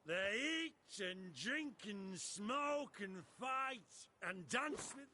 They eat and drink and smoke and fight and dance with...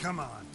Come on.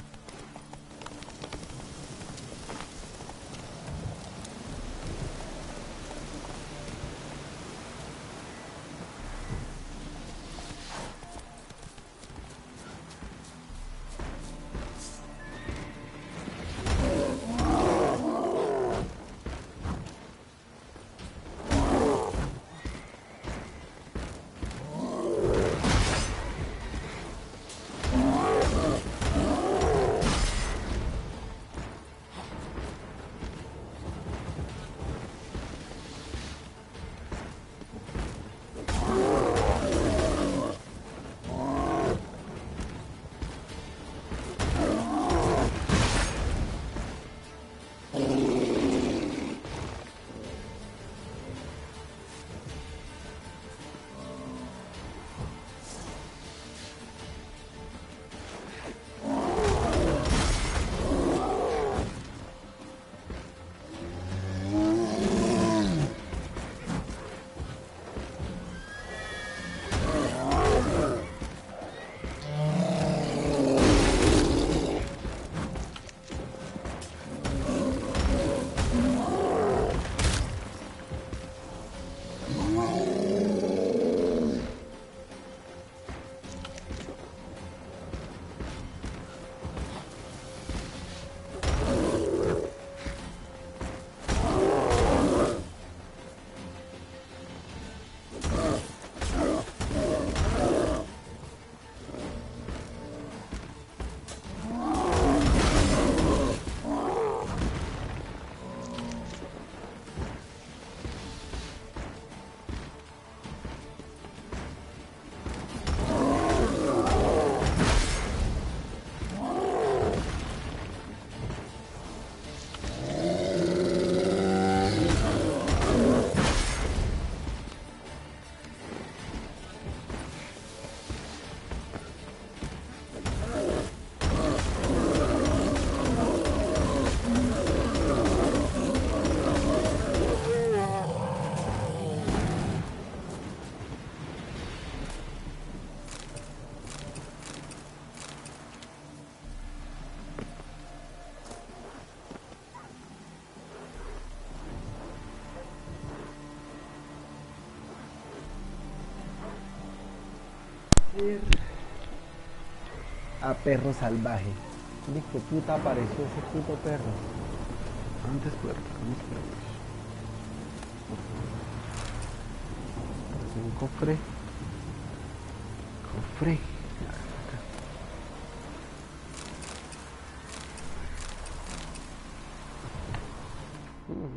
a perro salvaje. Hijo de puta, apareció ese puto perro. Antes puertas, antes puertas. Un cofre. Cofre.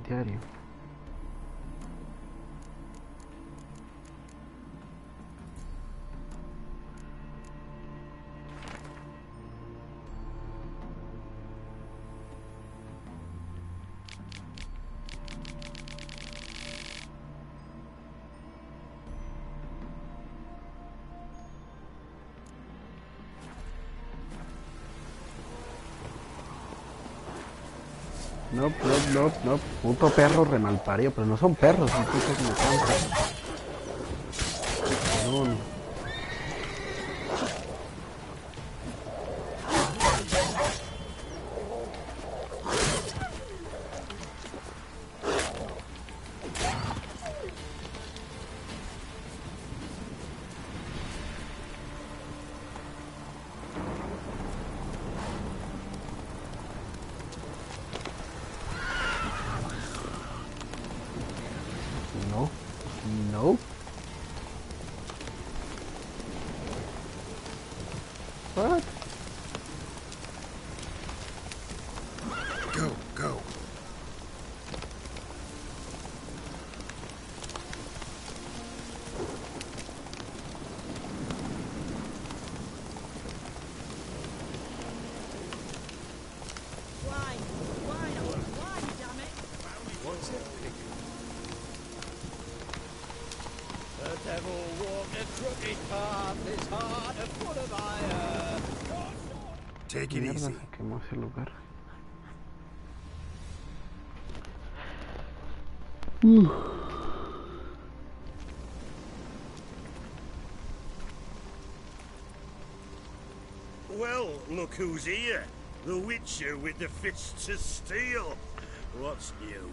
Diario. No, puto perro remalparido, pero no son perros, son putos mutantes. No. No. What? Go. Why, damn it? What's it? The devil walked a crooked path, his heart a full of iron. Take it Mierda, easy. quemó ese lugar. Well, look who's here. The Witcher with the fists of steel. What's new?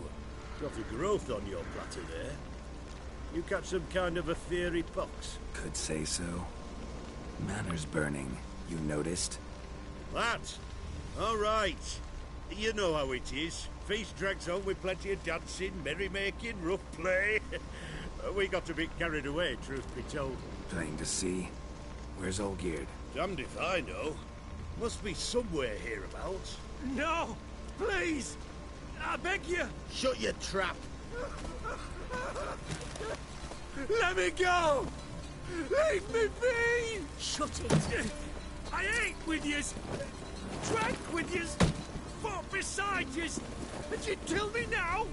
Got a growth on your platter there. You catch some kind of a fiery pox? Could say so. Manor's burning. You noticed? That? All right. You know how it is. Feast drags on with plenty of dancing, merrymaking, rough play. We got a bit carried away, truth be told. Plain to see. Where's Olgierd? Damned if I know. Must be somewhere hereabouts. No! Please! I beg you! Shut your trap! Let me go! Leave me be! Shut it! I ate with yous! Drank with yous! Fought beside yous! And you kill me now?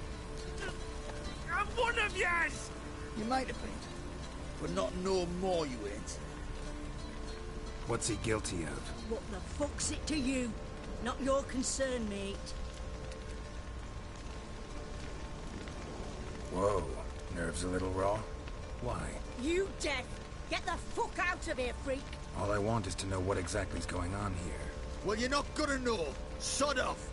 I'm one of yous! You might have been, but not no more you ain't. What's he guilty of? What the fuck's it to you? Not your concern, mate. Whoa. Nerves a little raw? Why? You deaf! Get the fuck out of here, freak! All I want is to know what exactly is going on here. Well, you're not gonna know. Sod off.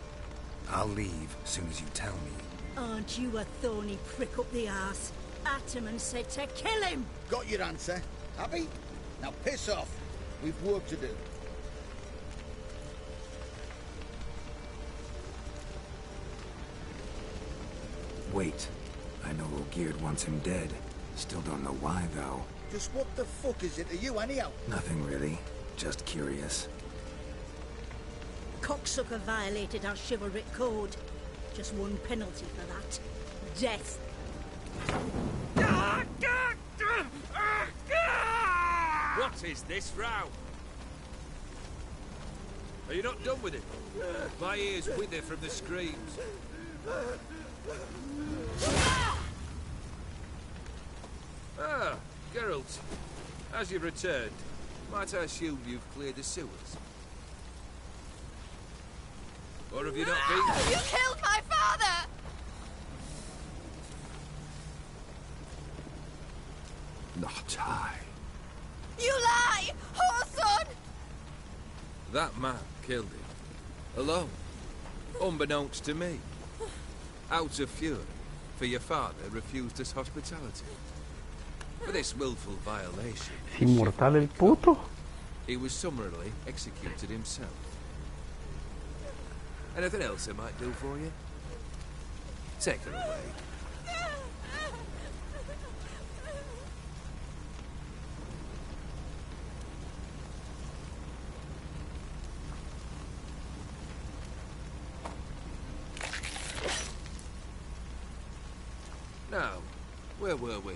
I'll leave as soon as you tell me. Aren't you a thorny prick up the arse? Ataman said to kill him! Got your answer. Happy? Now piss off. We've work to do. Wait. I know Olgierd wants him dead. Still don't know why, though. Just what the fuck is it to you, anyhow? Nothing really. Just curious. Cocksucker violated our chivalric code. Just one penalty for that. Death. What is this row? Are you not done with it? My ears wither from the screams. Ah, Geralt. As you've returned, might I assume you've cleared the sewers? Or have you not been? You killed my father! Not I. You lie! Whoreson! That man killed him. Alone. Unbeknownst to me. Out of fury, for your father refused us hospitality. For this willful violation. ¿Es inmortal el puto? He was summarily executed himself. Anything else I might do for you? Take her away. Now, where were we?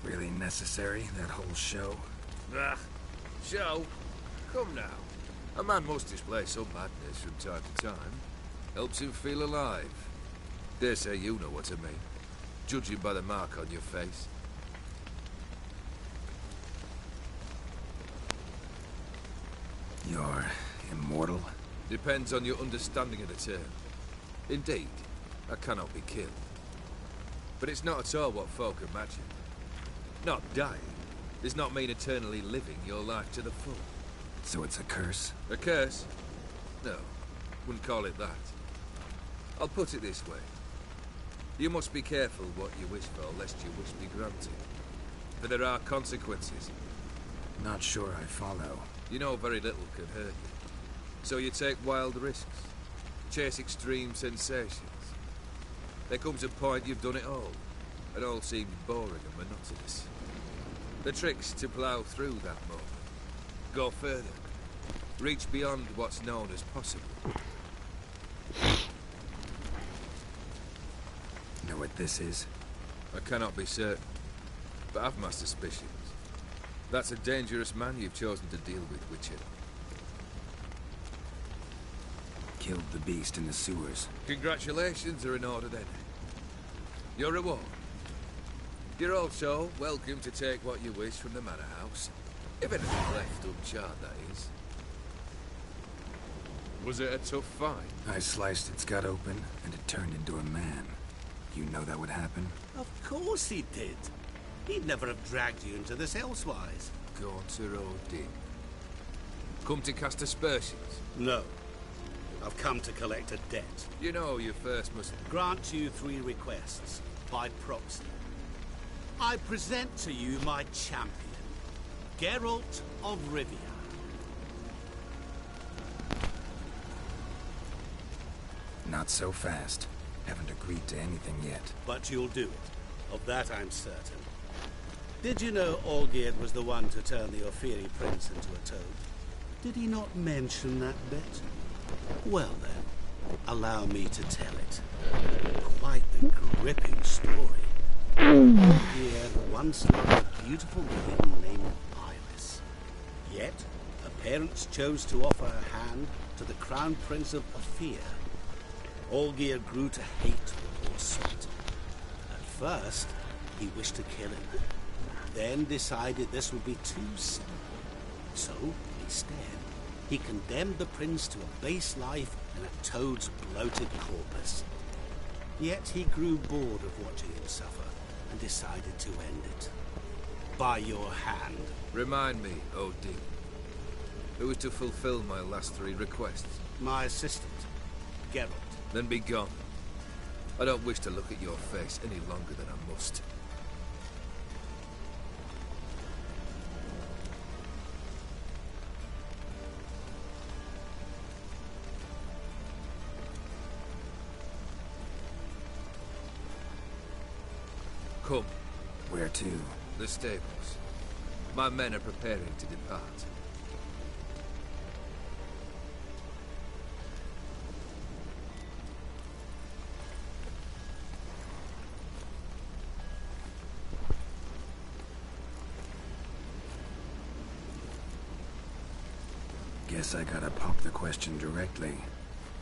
Really necessary, that whole show? Ah, show? Come now. A man must display some madness from time to time. Helps him feel alive. Dare say you know what I mean. Judging by the mark on your face. You're immortal? Depends on your understanding of the term. Indeed, I cannot be killed. But it's not at all what folk imagine. Not dying does not mean eternally living your life to the full. So it's a curse? A curse? No, wouldn't call it that. I'll put it this way. You must be careful what you wish for, lest your wish be granted. For there are consequences. Not sure I follow. You know very little can hurt you. So you take wild risks. Chase extreme sensations. There comes a point you've done it all. It all seems boring and monotonous. The trick's to plough through that moment. Go further. Reach beyond what's known as possible. Know what this is? I cannot be certain, but I've my suspicions. That's a dangerous man you've chosen to deal with, Witcher. Killed the beast in the sewers. Congratulations are in order then. Your reward. You're also welcome to take what you wish from the manor house. If anything left uncharred, that is. Was it a tough fight? I sliced its gut open, and it turned into a man. You know that would happen? Of course he did. He'd never have dragged you into this elsewise. Gaunter Odin. Come to cast aspersions? No. I've come to collect a debt. You know you first must... Grant you 3 requests, by proxy. I present to you my champion, Geralt of Rivia. Not so fast. Haven't agreed to anything yet. But you'll do it. Of that I'm certain. Did you know Olgierd was the one to turn the Ophiri prince into a toad? Did he not mention that bit? Well then, allow me to tell it. Quite the gripping story. Olgierd once loved a beautiful maiden named Iris. Yet, her parents chose to offer her hand to the crown prince of Ophir. Olgierd grew to hate the poor sot. At first, he wished to kill him, then decided this would be too simple. So, instead, he condemned the prince to a base life in a toad's bloated corpus. Yet he grew bored of watching him suffer and decided to end it. By your hand. Remind me, Odin. Who was to fulfill my last 3 requests? My assistant, Geralt. Then be gone. I don't wish to look at your face any longer than I must. Come. Where to? The stables. My men are preparing to depart. Guess I gotta pump the question directly.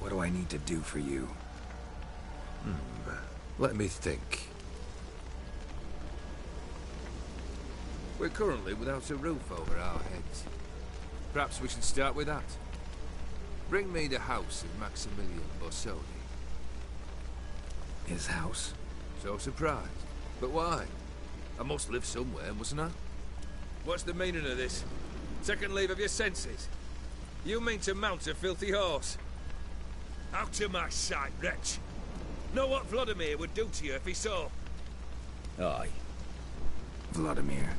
What do I need to do for you? Let me think. We're currently without a roof over our heads. Perhaps we should start with that. Bring me the house of Maximilian Borsodi. His house? So surprised. But why? I must live somewhere, mustn't I? What's the meaning of this? Second leave of your senses? You mean to mount a filthy horse? Out of my sight, wretch! Know what Vladimir would do to you if he saw? Aye. Vladimir.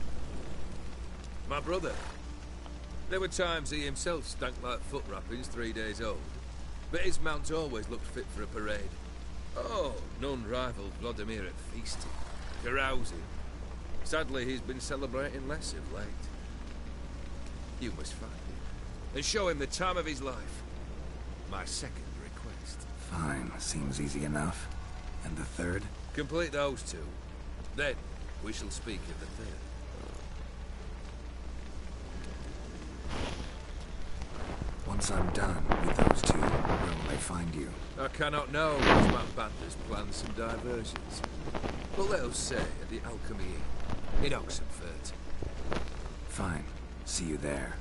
My brother. There were times he himself stank like foot wrappings 3 days old. But his mount always looked fit for a parade. Oh, none rivaled Vladimir at feasting, carousing. Sadly, he's been celebrating less of late. You must find him, and show him the time of his life. My second request. Fine, seems easy enough. And the third? Complete those two. Then, we shall speak of the third. Once I'm done with those two, where will they find you? I cannot know, as my banders plan some diversions. But let us say at the Alchemy Inn, in Oxenfurt. Fine. See you there.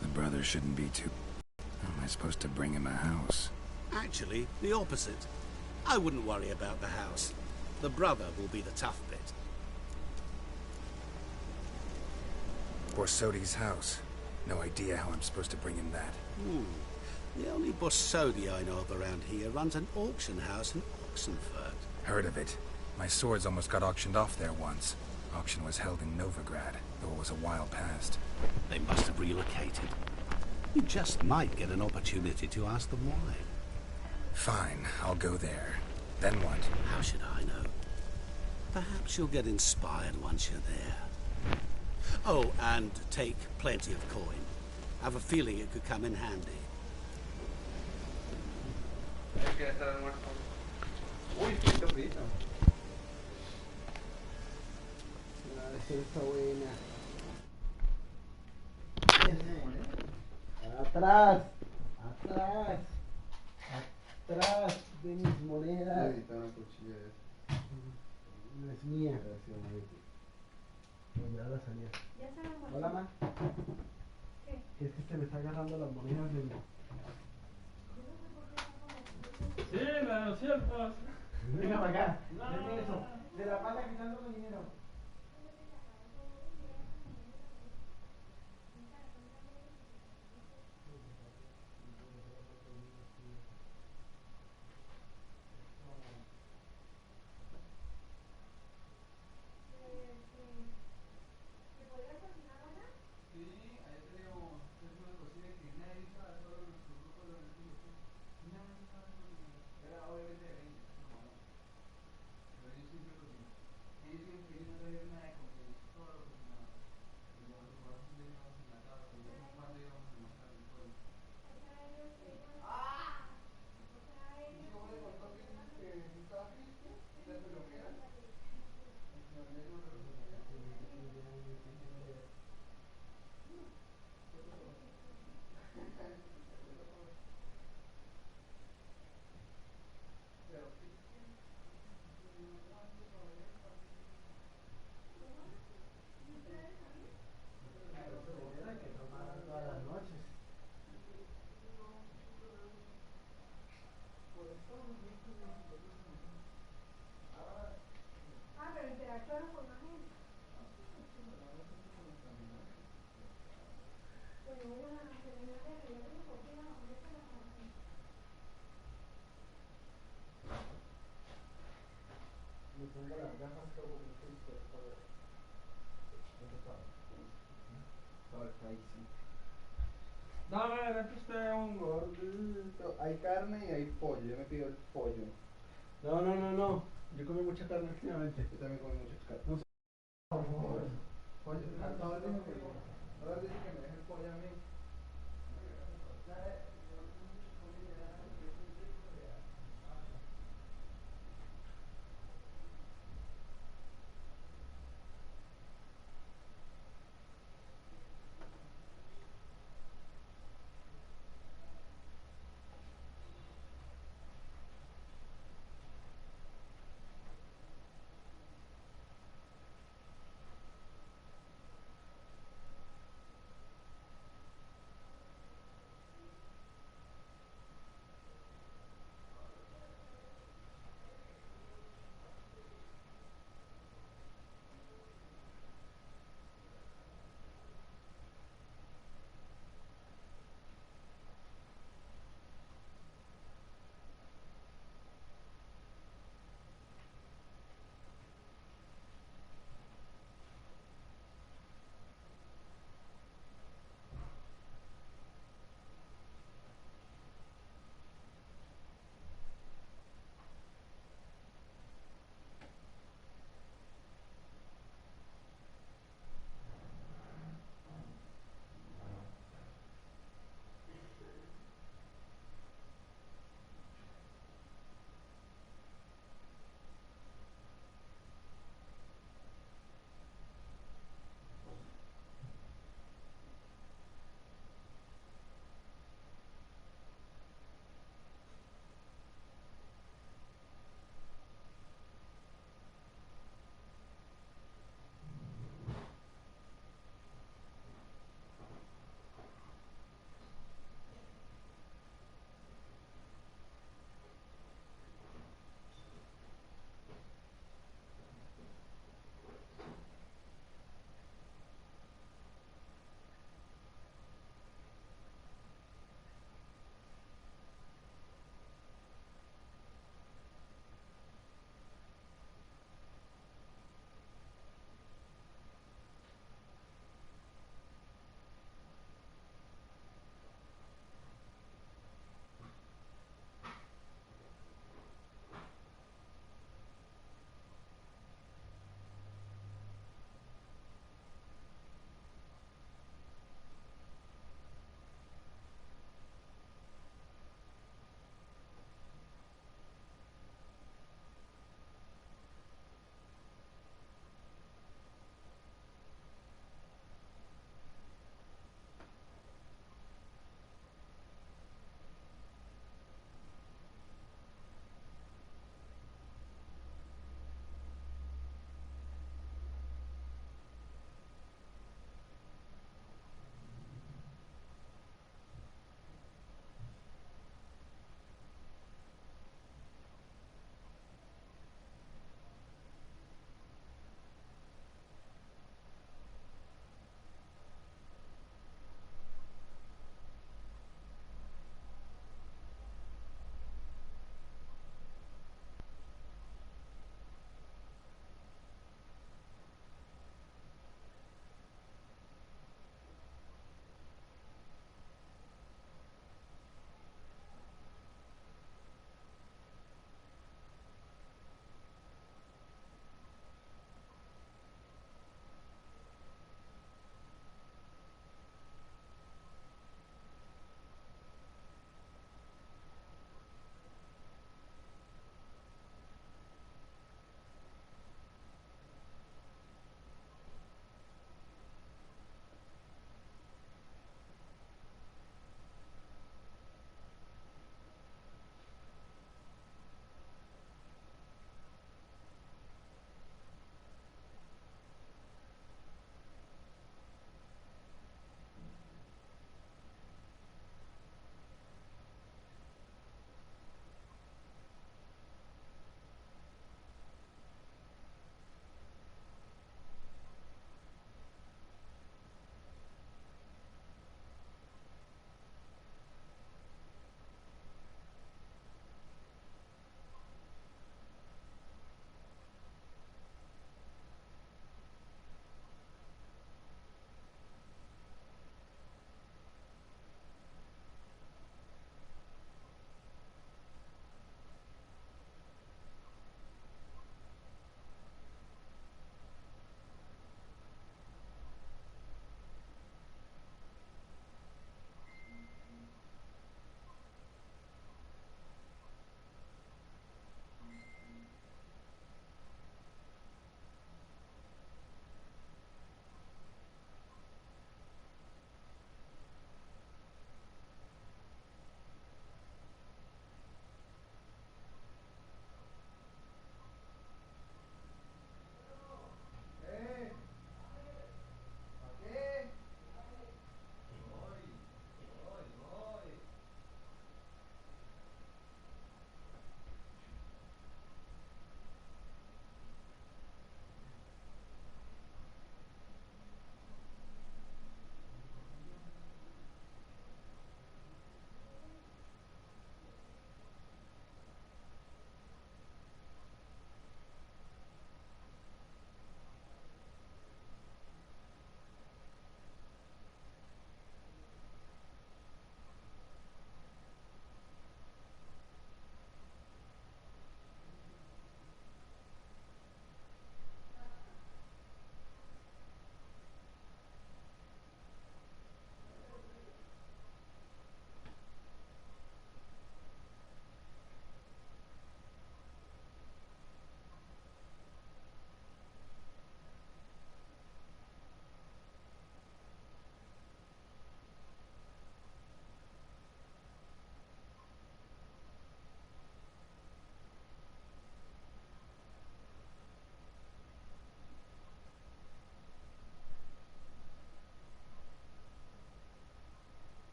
The brother shouldn't be too... How am I supposed to bring him a house? Actually, the opposite. I wouldn't worry about the house. The brother will be the tough bit. Borsodi's house. No idea how I'm supposed to bring him that. The only Borsodi I know of around here runs an auction house in Oxenfurt. Heard of it. My swords almost got auctioned off there once. Auction was held in Novigrad, though it was a while past. They must have relocated. You just might get an opportunity to ask them why. Fine, I'll go there. Then what? How should I know? Perhaps you'll get inspired once you're there. Oh, and take plenty of coin. I have a feeling it could come in handy. Uy, qué rico. La versión está buena. Atrás, atrás, atrás de mis monedas. No es mía. Ya la salía. Hola, ma. ¿Qué? Es que se me está agarrando las monedas de mi... Sí, la de los ciertos. Venga para acá, denme eso. De la pala quitando mi dinero. Dame, aquí está un gordito. Hay carne y hay pollo. Yo me pido el pollo. No. Yo comí mucha carne últimamente. Yo también comí mucha carne. No sé. Por favor. Pollo. Ahora dice que me deje el pollo a mí.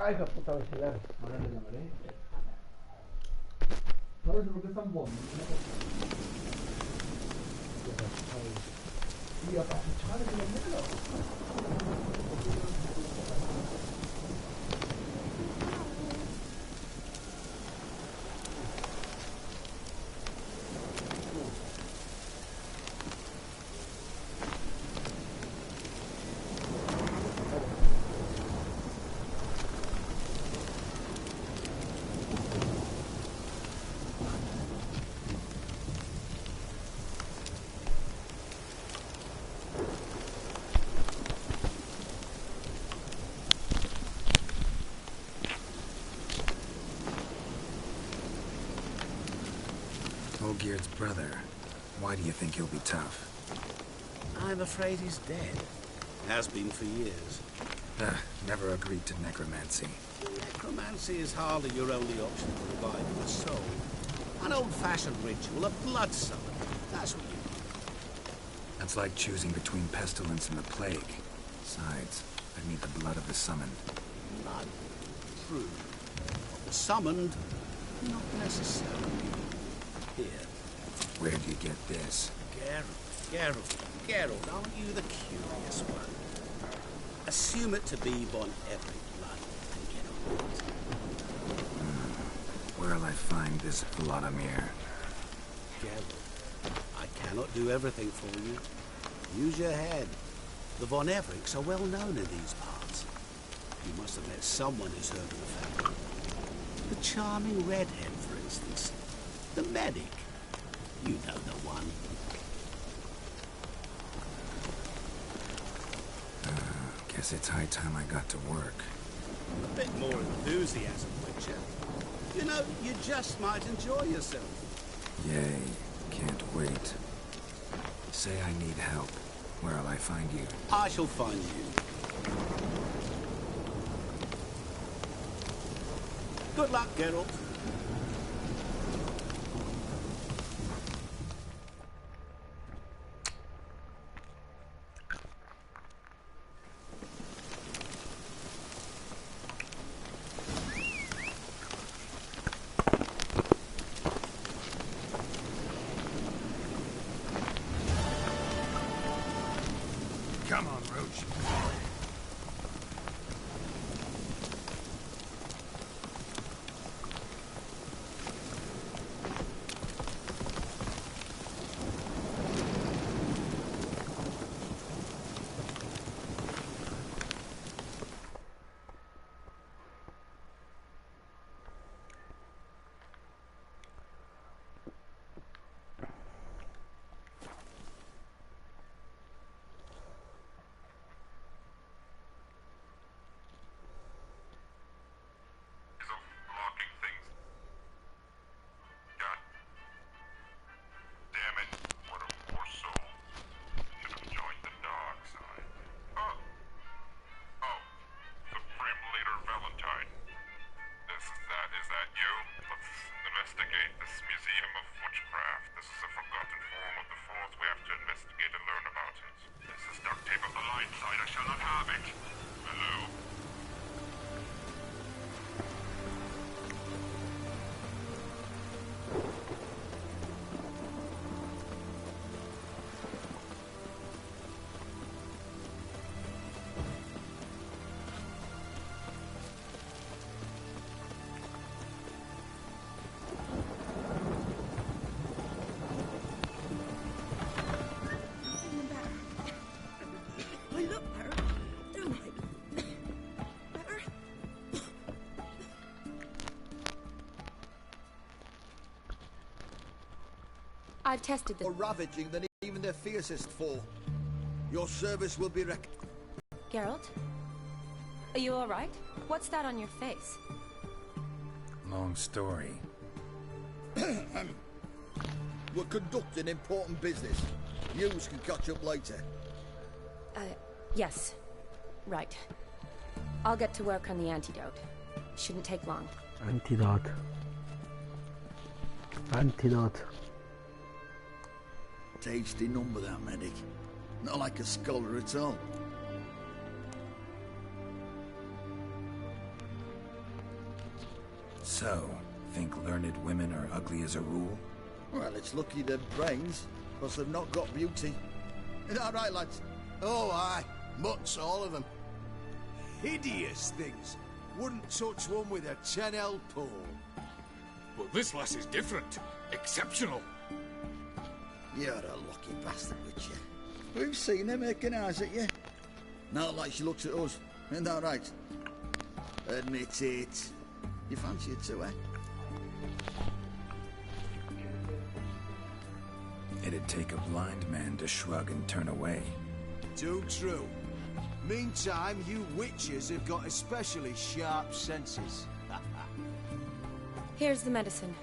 Ay, hijo de puta, vacilar. Ahora le llamaré. ¿Sabes por qué es tan bueno? Y a papuchar que lo meto. Olgierd's brother. Why do you think he'll be tough? I'm afraid he's dead. Has been for years. Never agreed to necromancy. Necromancy is hardly your only option for reviving a soul. An old-fashioned ritual, a blood summon. That's what you need. That's like choosing between pestilence and the plague. Besides, I need the blood of the summoned. Blood. True. The summoned, not necessarily. Here. Where do you get this? Geralt, aren't you the curious one? Assume it to be von Everett blood and get on with it. Where'll I find this Vladimir? Geralt, I cannot do everything for you. Use your head. The von Evericks are well known in these parts. You must have met someone who's heard of the family. The charming redhead, for instance. The medic. You know the one. Guess it's high time I got to work. A bit more enthusiasm, Witcher. You know, you just might enjoy yourself. Yay. Can't wait. Say I need help. Where'll I find you? I shall find you. Good luck, Geralt. Come on, Roach. I've tested the... More ravaging than even their fiercest foe. Your service will be Geralt? Are you alright? What's that on your face? Long story. We're conducting important business. Yous can catch up later. Yes. Right. I'll get to work on the antidote. Shouldn't take long. Antidote. Antidote. Tasty number, that medic. Not like a scholar at all. So, think learned women are ugly as a rule? Well, it's lucky they've brains, because they've not got beauty. Is that right, lads? Oh, aye. Mutts, all of them. Hideous things. Wouldn't touch one with a 10L pole. But this lass is different. Exceptional. You're a lucky bastard, Witcher. We've seen her making eyes at you. Not like she looks at us. Isn't that right? Admit it. You fancy it too, eh? It'd take a blind man to shrug and turn away. Too true. Meantime, you witches have got especially sharp senses. Here's the medicine.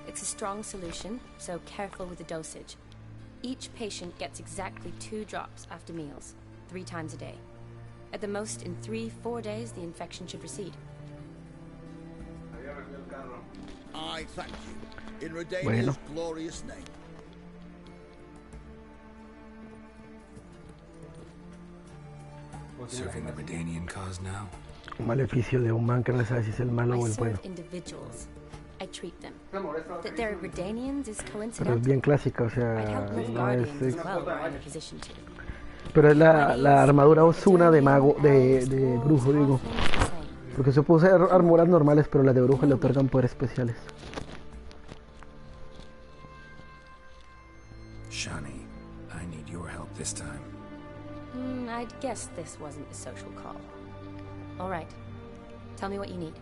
It's a strong solution, so careful with the dosage. Each patient gets exactly 2 drops after meals, 3 times a day. At the most, in 3-4 days, the infection should recede. I thank you. In Redania's glorious name. Serving the Redanian cause now? Un maleficio de un man que no sabe si es el malo o el bueno. Individuals. I treat them. That they're Redanians is Pero coincidental. es bien clásica, o sea, no es... Pero es la armadura Osuna de mago, de brujo, digo. Porque se puede usar armaduras normales, pero las de brujo le otorgan poderes especiales. Shani, I need your help this time. I'd guess this wasn't a social call. All right. Tell me what you need.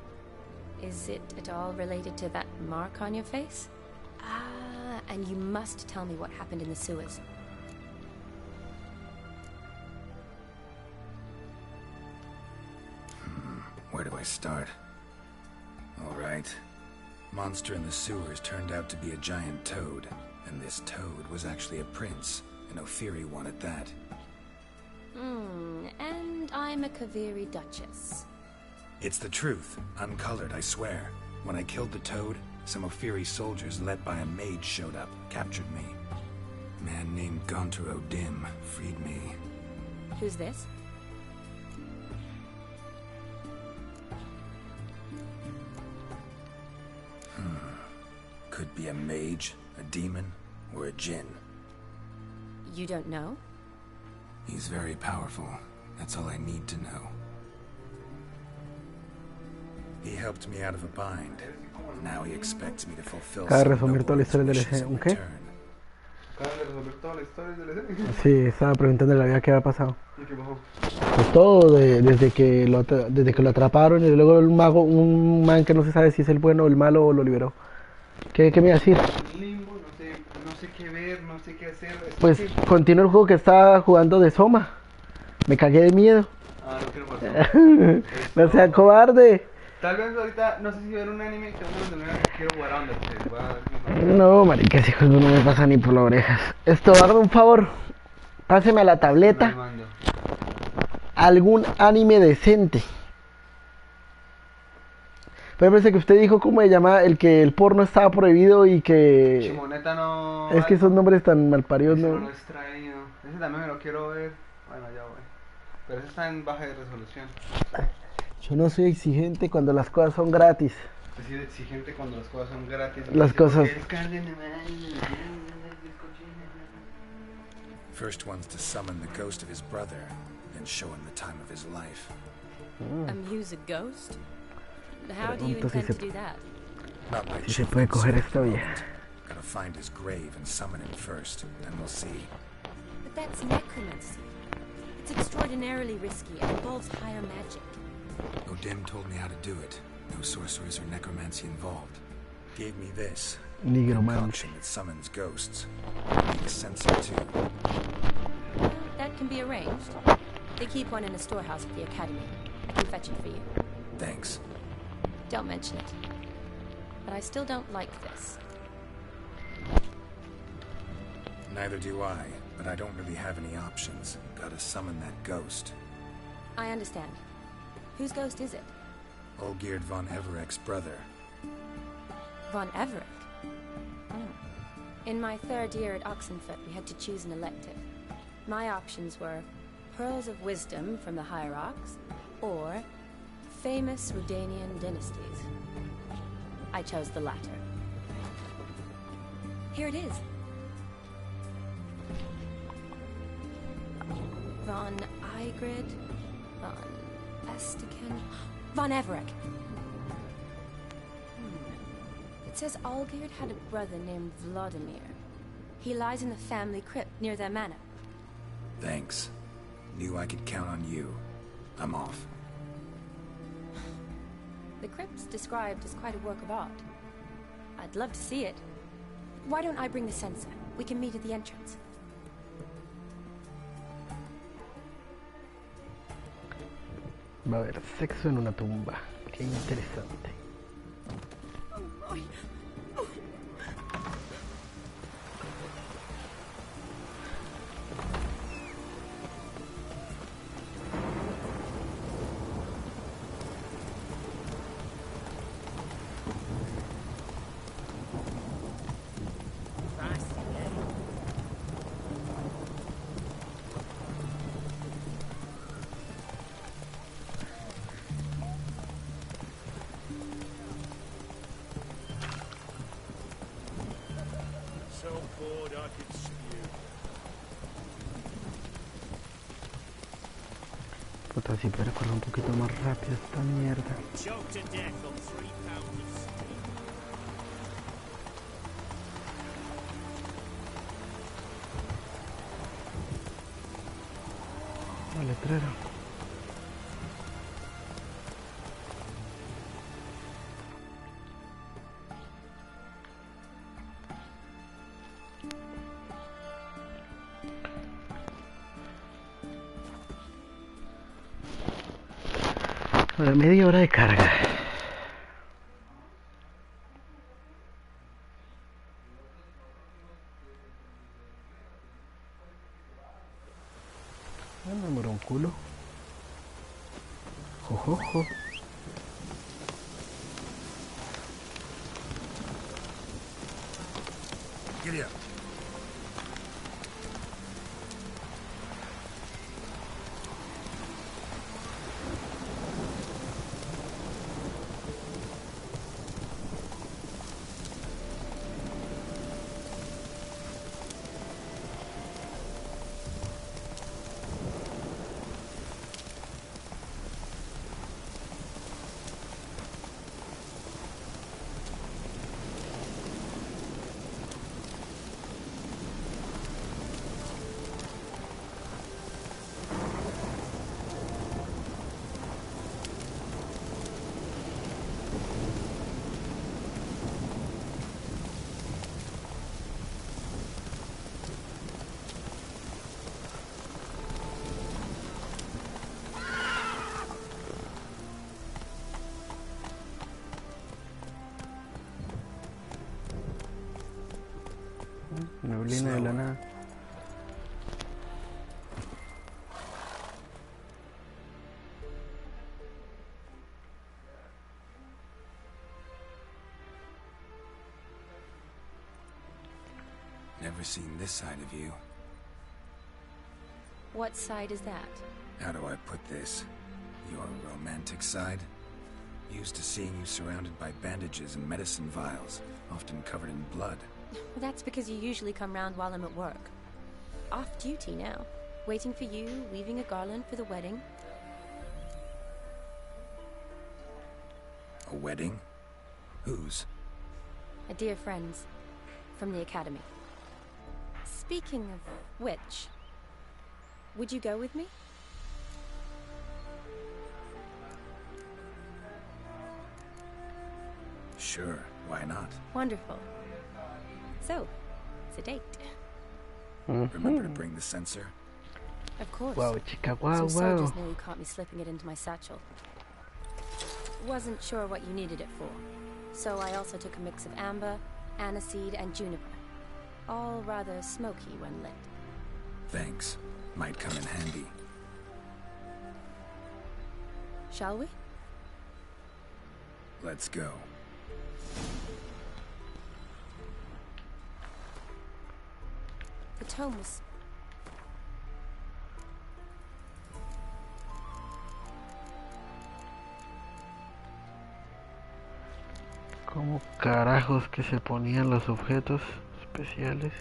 Is it at all related to that mark on your face? Ah, and you must tell me what happened in the sewers. Where do I start? All right. Monster in the sewers turned out to be a giant toad, and this toad was actually a prince, an Ophiri one at that. And I'm a Kaviri duchess. It's the truth, uncolored, I swear. When I killed the toad, some Ophiri soldiers led by a mage showed up, captured me. A man named Gontaro Dim freed me. Who's this? Could be a mage, a demon, or a djinn. You don't know? He's very powerful. That's all I need to know. He helped me out of a bind. Now he expects me to fulfill some noble wishes in return. Sí, estaba preguntándole a la vida qué había pasado. Pues todo, desde que lo atraparon y luego un man que no se sabe si es el bueno o el malo lo liberó. ¿Qué me iba a decir? Limbo, no sé qué ver, no sé qué hacer. Pues continuó el juego que estaba jugando de Soma. Me cagué de miedo. Ah, no quiero pasar. No sea cobarde. Tal vez ahorita, no sé si ver un anime que quiero jugar a Undertale. No, marica, ese juego no me pasa ni por las orejas. Estobardo, un favor. Páseme a la tableta algún anime decente. Pero parece que usted dijo cómo se llama el que el porno estaba prohibido y que... Chimoneta no... Es que esos nombres tan malparidos no lo he extraído. Ese también me lo quiero ver. Bueno, ya voy. Pero ese está en baja de resolución. Yo no soy exigente cuando las cosas son gratis. Soy exigente cuando las cosas son gratis. Las cosas... First one's to summon the ghost of his brother, then show him the time of his life. Amuse a ghost? How do you intend to do that? Not by Si se puede coger esta vieja. Gotta find his grave and summon him first, then we'll see. But that's necromancy. It's extraordinarily risky and involves higher magic. Odin told me how to do it. No sorcerers or necromancy involved. Gave me this. Nigromancy. That summons ghosts. Need a sensor too. That can be arranged. They keep one in a storehouse at the academy. I can fetch it for you. Thanks. Don't mention it. But I still don't like this. Neither do I, but I don't really have any options. Gotta summon that ghost. I understand. Whose ghost is it? Olgierd von Evereck's brother. Von Evereck? In my 3rd year at Oxenfurt, we had to choose an elective. My options were Pearls of Wisdom from the Hierarchs, or famous Redanian dynasties. I chose the latter. Here it is. Von Igrid, Von Estiken, Von Everett. It says Olgierd had a brother named Vladimir. He lies in the family crypt near their manor. Thanks. Knew I could count on you. I'm off. The crypt's described as quite a work of art. I'd love to see it. Why don't I bring the censer? We can meet at the entrance. Va a haber sexo en una tumba. Qué interesante. So bored I could spew. Puta, si pudiera correr un poquito más rápido esta mierda. Choked to death on 3 pounds of steak. El letrero. Bueno, media hora de carga. Me demoró un culo. Jojojo. Giddy up. Neblina de la nada. Never seen this side of you. What side is that? How do I put this? Your romantic side? Used to seeing you surrounded by bandages and medicine vials, often covered in blood. That's because you usually come round while I'm at work. Off duty now. Waiting for you, weaving a garland for the wedding. A wedding? Whose? A dear friend's. From the academy. Speaking of which, would you go with me? Sure, why not? Wonderful. So, it's a date. Remember to bring the censer? Of course. Wow, chica, wow, Some wow. soldiers nearly caught me slipping it into my satchel. Wasn't sure what you needed it for, so I also took a mix of amber, aniseed, and juniper. All rather smoky when lit. Thanks. Might come in handy. Shall we? Let's go. The tome was... ¿Cómo carajos que se ponían los objetos especiales?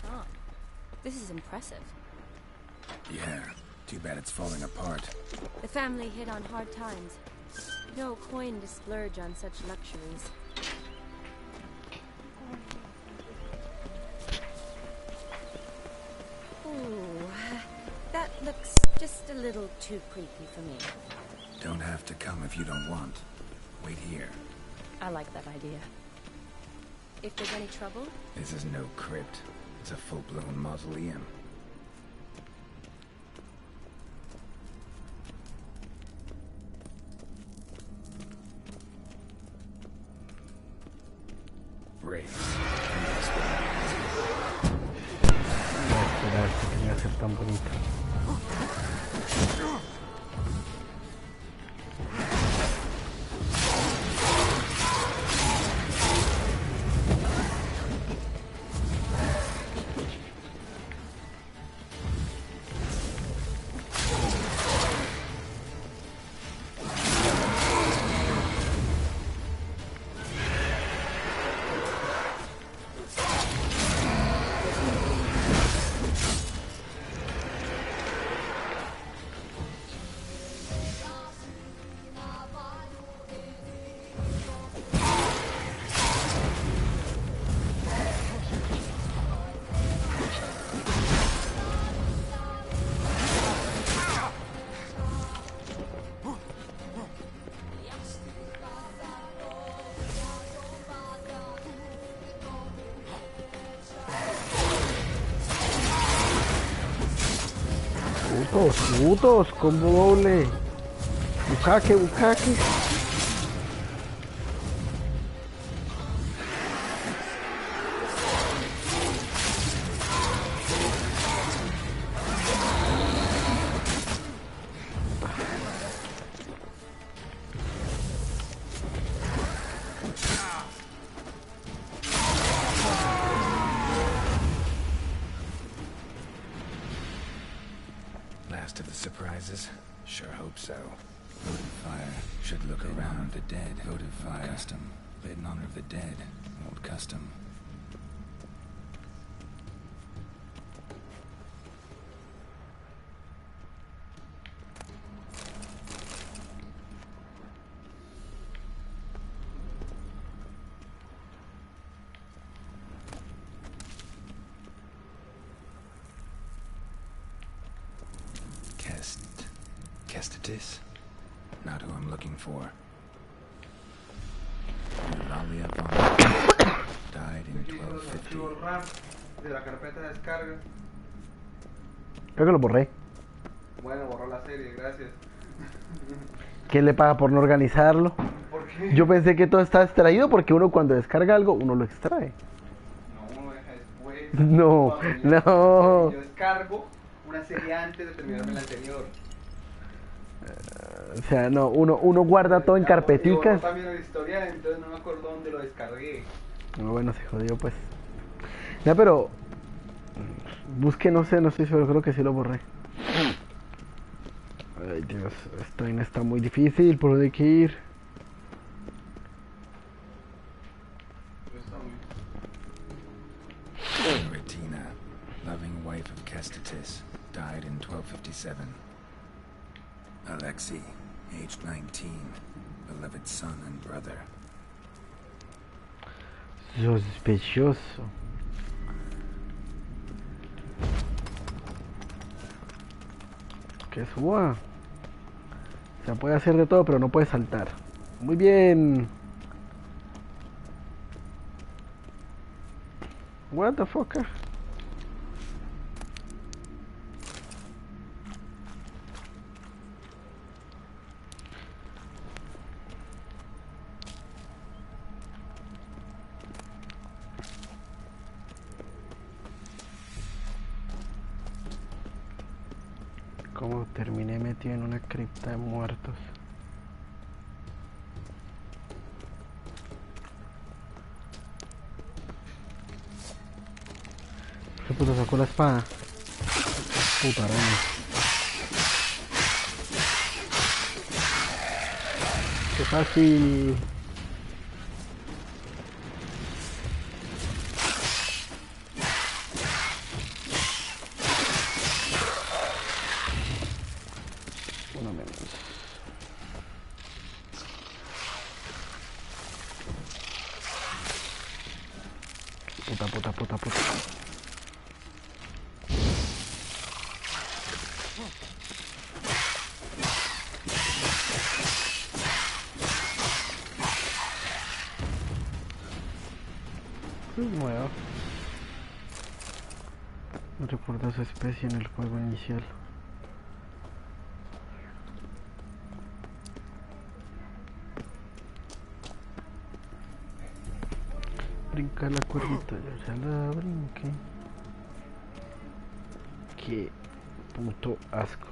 Tom, this is impressive. Yeah, too bad it's falling apart. The family hit on hard times. No coin to splurge on such luxuries. Ooh, that looks just a little too creepy for me. Don't have to come if you don't want. Wait here. I like that idea. If there's any trouble? This is no crypt. It's a full-blown mausoleum. Race. No esperar que quería ser tan bonito. Putos, combo doble. Bucaque. Last of the surprises? Sure hope so. Votive fire. Should look around the dead. Votive fire. Custom. Lit in honor of the dead. Old custom. Kestatis? Not who I'm looking for. Eulalia von died in 1250. De la carpeta de descarga. Creo que lo borré. Bueno, borró la serie, gracias. ¿Qué le paga por no organizarlo? ¿Por qué? Yo pensé que todo está extraído porque uno cuando descarga algo, uno lo extrae. No, uno deja después. No. Yo descargo una serie antes de terminarme la anterior. O sea, no, uno guarda todo en carpeticas. Yo también la historia, entonces no me acuerdo dónde lo descargué. No, bueno, se jodió pues. Ya, pero busque, no sé, no estoy seguro, creo que sí lo borré. Ay, Dios, esta vaina está muy difícil, por dónde hay que ir. Retina, loving wife of Kestatis, died in 1257. Alexei, aged 19, beloved son and brother. Sospechoso. Que suba. O sea, puede hacer de todo, pero no puede saltar. Muy bien. What the fuck? Como terminé metido en una cripta de muertos. ¿Qué puta sacó la espada? Puta araña. Qué fácil. Uno menos. Puta. Nueva. No recuerdo su especie en el juego inicial. Brinca la cuerdita, yo ya la brinqué. Qué puto asco.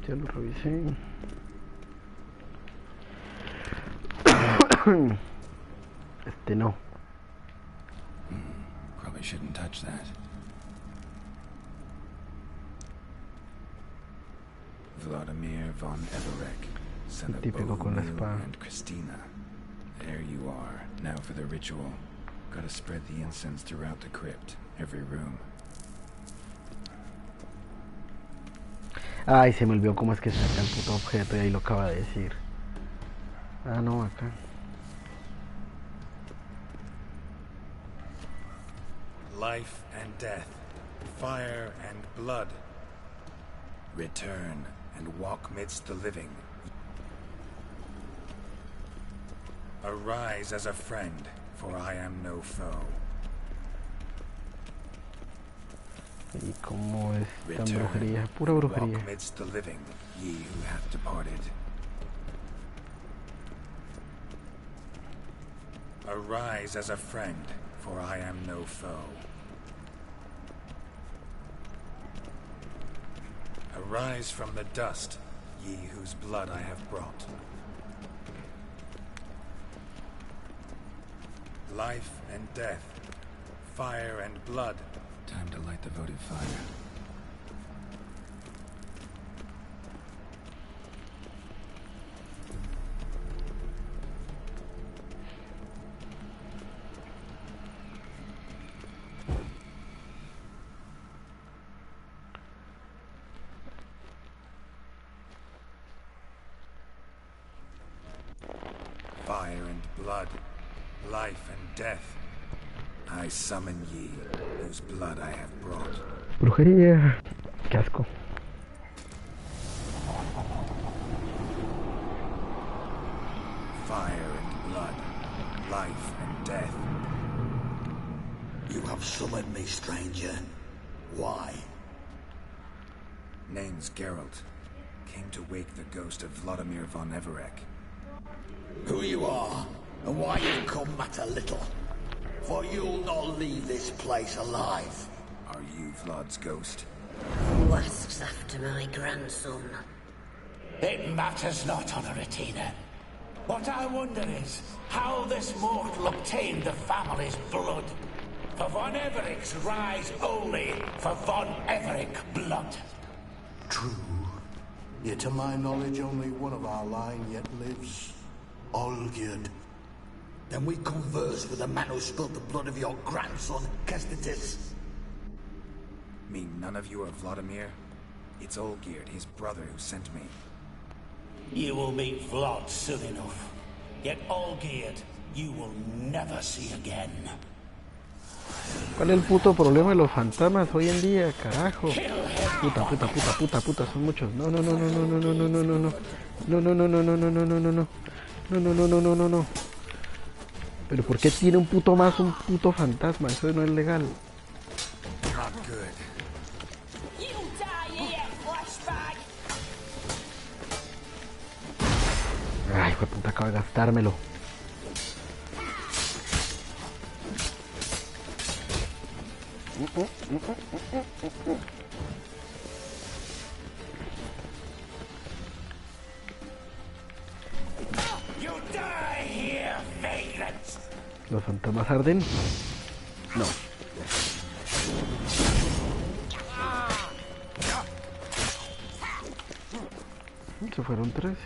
Ya lo revisé. Este no. Probably shouldn't touch that. Vladimir von Everek, son of Típico con la espada. and Christina. There you are. Now for the ritual. Gotta spread the incense throughout the crypt, every room. Ay, se me olvidó cómo es que saca el puto objeto y ahí lo acaba de decir. Ah, no, acá. Life and death, fire and blood. Return and walk midst the living. Arise as a friend, for I am no foe. Y cómo es tan Return, brujería, pura brujería. walk midst the living, ye who have departed. Arise as a friend, for I am no foe. Arise from the dust, ye whose blood I have brought. Life and death, fire and blood. Time to light the votive fire. Fire and blood, life and death. I summon ye, whose blood I have brought. Brujería. Qué asco. Fire and blood, life and death. You have summoned me, stranger. Why? Name's Geralt. Came to wake the ghost of Vladimir von Everek. Who you are, and why you come matter little. For you'll not leave this place alive. Are you Vlad's ghost? Who asks after my grandson? It matters not, Honoratina. What I wonder is how this mortal obtained the family's blood. For von Everek's rise only for von Everek blood. True. Yet to my knowledge only one of our line yet lives. Olgierd. Then we converse with the man who spilled the blood of your grandson, Kestitis. Mean none of you are Vladimir? It's Olgierd, his brother, who sent me. You will meet Vlad soon enough. Yet Olgierd, you will never see again. ¿Cuál es el puto problema de los fantasmas hoy en día, carajo? Puta, son muchos. No. No. Pero ¿por qué tiene un puto más un puto fantasma? Eso no es legal. Not good. Ay, hijo de puta, acabo de gastármelo. ¿Los fantasmas arden? No. Se fueron 3.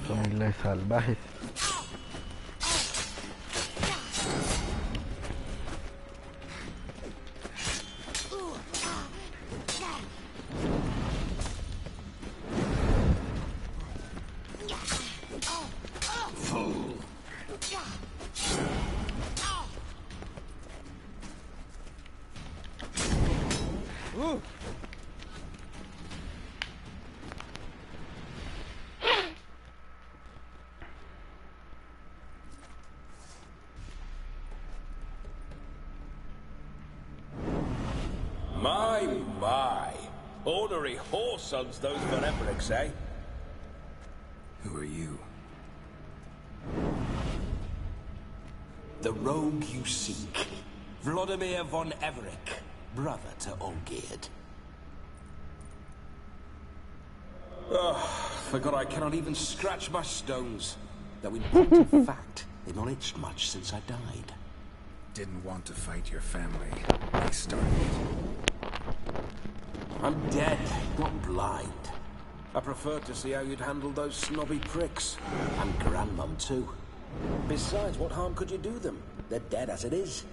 Familias salvajes. My. Ornery whore sons those Von Evericks, eh? Who are you? The rogue you seek. Vladimir Von Everik, brother to Olgierd. Forgot I cannot even scratch my stones. Though in point of fact, they've not itched much since I died. Didn't want to fight your family. They started it. I'm dead, not blind. I prefer to see how you'd handle those snobby pricks. And Grandmum, too. Besides, what harm could you do them? They're dead as it is.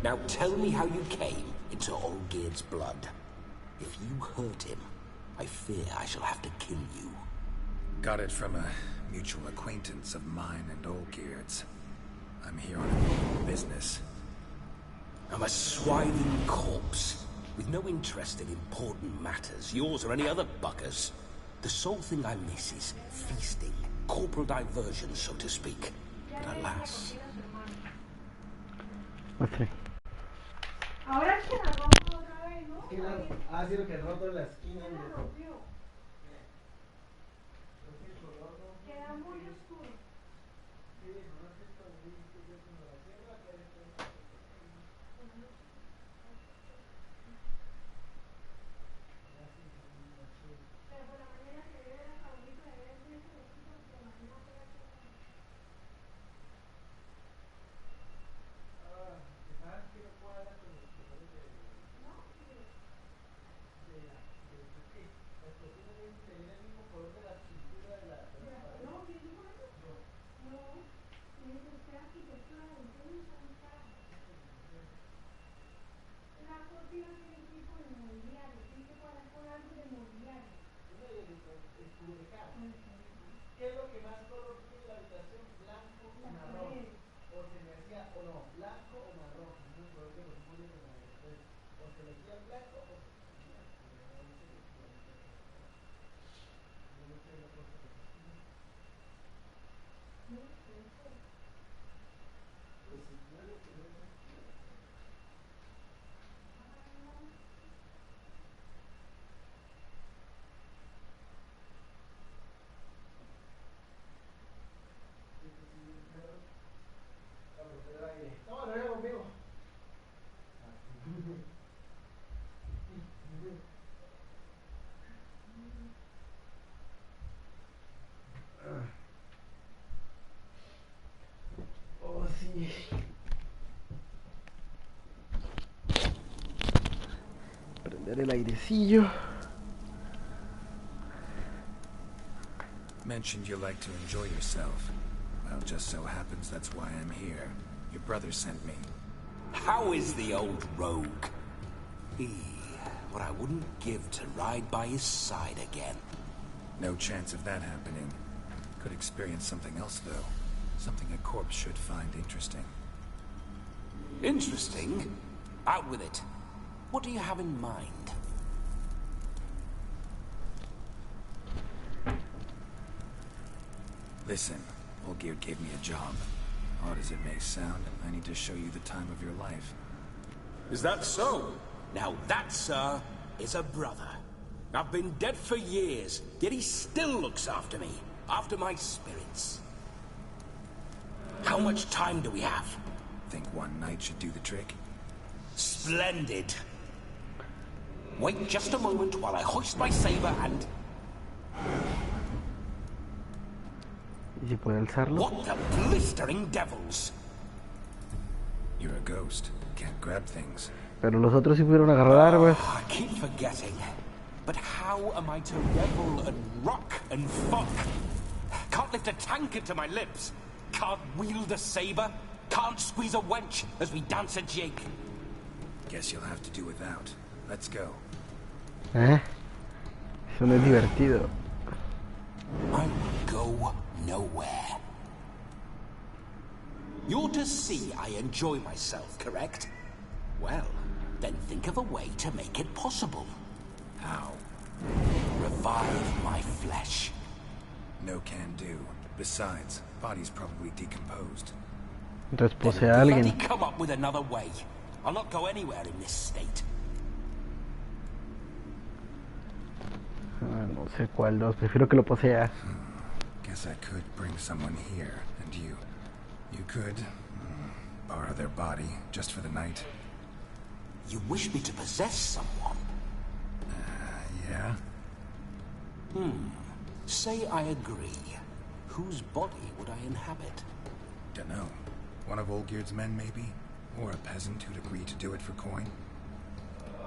Now tell me how you came into Olgierd's blood. If you hurt him, I fear I shall have to kill you. Got it from a mutual acquaintance of mine and Olgierd's. I'm here on important business. I'm a swiving corpse, with no interest in important matters, yours or any other buggers. The sole thing I miss is feasting, corporal diversion, so to speak. But alas... Okay. Ahora es que la rompo otra vez, ¿no? Ah, sí, lo que roto en la esquina. La rompió. Queda muy oscuro. Sí, no es esto muy oscuro como la sierra, pero esto pero por la manera que ve la favorita de ver ese vestido, se imagina que era ¿sabes qué no cuadra con los colores de... No, las cocinas deben tener el mismo color de la cintura de las paredes. No, ¿qué dijo eso? No, tiene que ser arquitectura de diseño, son caras. La cortina tiene que ir con el mobiliario, tiene que cuadrar con algo de mobiliario. Una de escudecar. ¿Qué es lo que más color tiene la habitación? Blanco o marrón. O se me hacía, o no, blanco o marrón. No me acuerdo de los muebles de la después. O se elegía blanco o se elegía. No sé la cosa de la esquina. No sé. Pues si no es lo que no es. No, no era conmigo. Oh, sí. Prender el airecillo. Mentioned you like to enjoy yourself. Well, just so happens that's why I'm here. Your brother sent me. How is the old rogue? What I wouldn't give to ride by his side again. No chance of that happening. Could experience something else, though. Something a corpse should find interesting. Interesting? Out with it. What do you have in mind? Listen, Olgierd gave me a job. Odd as it may sound, I need to show you the time of your life. Is that so? Now that, sir, is a brother. I've been dead for years, yet he still looks after me, after my spirits. How much time do we have? Think one night should do the trick? Splendid. Wait just a moment while I hoist my saber and... ¿Y si puede alzarlo? What the blistering devils! You're a ghost. Can't grab things. Pero los otros sí pudieron agarrar armas. I keep forgetting. But how am I to revel and rock and fuck? Can't lift a tankard to my lips. Can't wield a saber. Can't squeeze a wench as we dance a jig. Guess you'll have to do without. Let's go. Eso no es divertido. I will go nowhere. You're to see I enjoy myself, correct? Well, then think of a way to make it possible. How? Revive my flesh. No can do. Besides, body's probably decomposed. Entonces posee a alguien. Bloody come up with another way. I'll not go anywhere in this state. No sé cuál dos. Prefiero que lo posea. Guess I could bring someone here, and you could borrow their body just for the night. You wish me to possess someone? Yeah. Say I agree. Whose body would I inhabit? Dunno. One of Olgierd's men, maybe? Or a peasant who'd agree to do it for coin?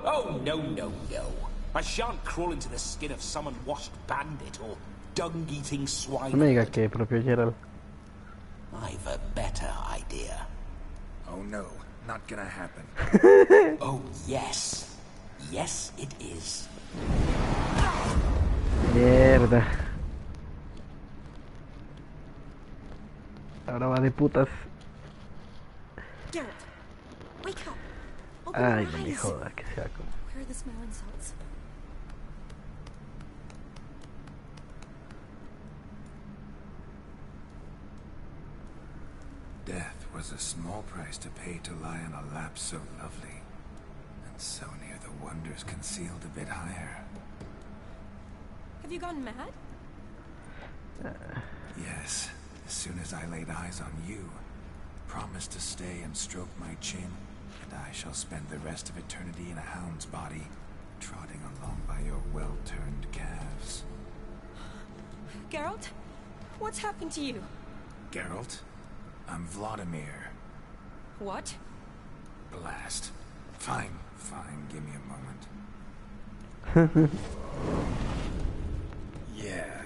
Oh, no, no, no. I shan't crawl into the skin of some unwashed bandit or dung-eating swine. No me diga que propio Gerald. I've a better idea. Oh no, not gonna happen. Oh yes. Yes, it is. Mierda. Ahora va de putas. Geralt, wake up. Open Ay, your no me eyes. joda que sea como. Where are the smelling salts? Death was a small price to pay to lie on a lap so lovely, and so near the wonders concealed a bit higher. Have you gone mad? Yes, as soon as I laid eyes on you, promised to stay and stroke my chin, and I shall spend the rest of eternity in a hound's body, trotting along by your well-turned calves. Geralt, what's happened to you? Geralt? I'm Vladimir. What? Blast. Fine, give me a moment. Yeah,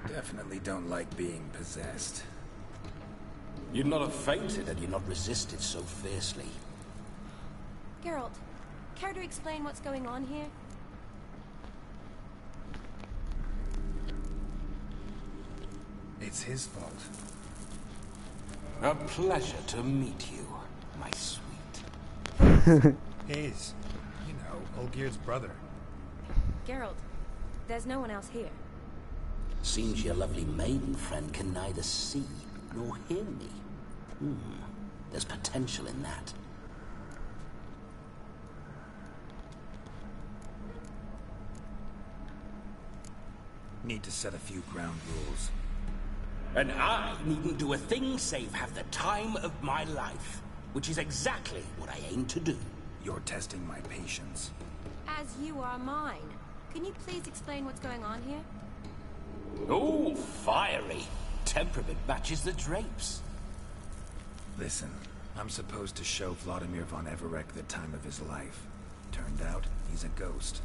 definitely don't like being possessed. You'd not have fainted had you not resisted so fiercely. Geralt, care to explain what's going on here? It's his fault. A pleasure to meet you, my sweet. His. You know, Olgierd's brother. Geralt, there's no one else here. Seems your lovely maiden friend can neither see nor hear me. There's potential in that. Need to set a few ground rules. And I needn't do a thing save have the time of my life, which is exactly what I aim to do. You're testing my patience. As you are mine. Can you please explain what's going on here? Oh, fiery. Temperament matches the drapes. Listen, I'm supposed to show Vladimir von Everec the time of his life. Turned out, he's a ghost.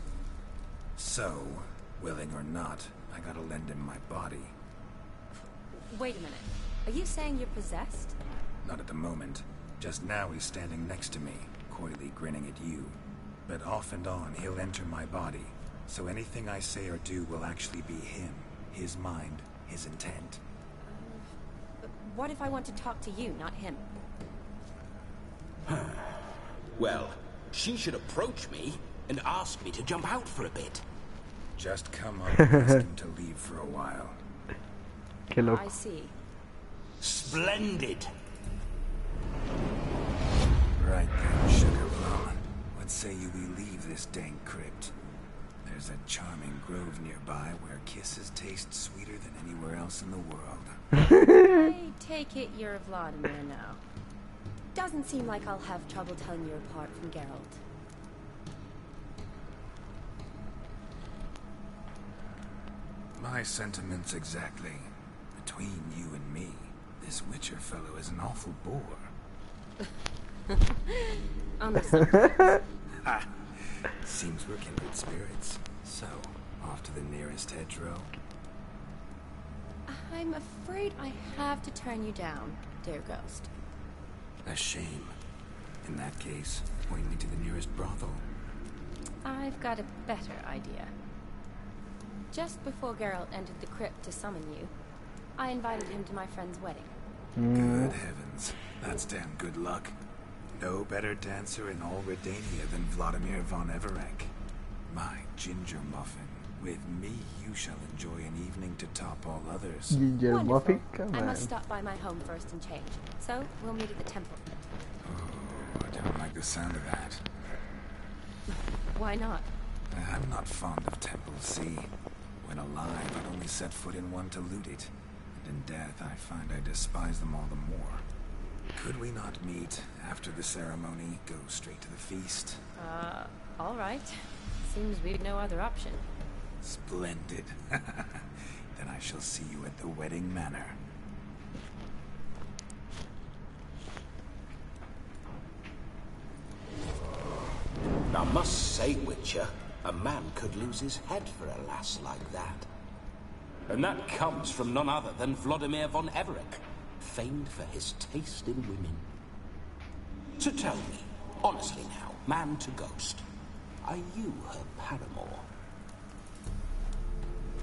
So, willing or not, I gotta lend him my body. Wait a minute. Are you saying you're possessed? Not at the moment. Just now he's standing next to me, coyly grinning at you. But off and on, he'll enter my body. So anything I say or do will actually be him. His mind, his intent. what if I want to talk to you, not him? Well, she should approach me and ask me to jump out for a bit. Just come up and ask him to leave for a while. Qué loco. I see. Splendid. Right then, Sugar Plum. What say you we leave this dank crypt? There's a charming grove nearby where kisses taste sweeter than anywhere else in the world. I take it you're Vladimir now. Doesn't seem like I'll have trouble telling you apart from Geralt. My sentiments exactly. Between you and me, this Witcher fellow is an awful bore. On the subject. Seems we're kindred spirits. So, off to the nearest hedgerow. I'm afraid I have to turn you down, dear ghost. A shame. In that case, point me to the nearest brothel. I've got a better idea. Just before Geralt entered the crypt to summon you, I invited him to my friend's wedding. Good heavens. That's damn good luck. No better dancer in all Redania than Vladimir von Everec. My ginger muffin. With me, you shall enjoy an evening to top all others. Ginger muffin? Come I on. must stop by my home first and change. So, we'll meet at the temple. Oh, I don't like the sound of that. Why not? I'm not fond of temples, see? When alive, I'd only set foot in one to loot it. And in death, I find I despise them all the more. Could we not meet after the ceremony, go straight to the feast? All right. Seems we've no other option. Splendid. Then I shall see you at the wedding manor. I must say, Witcher, a man could lose his head for a lass like that. And that comes from none other than Vladimir von Everec, famed for his taste in women. So tell me, honestly now, man to ghost, are you her paramour?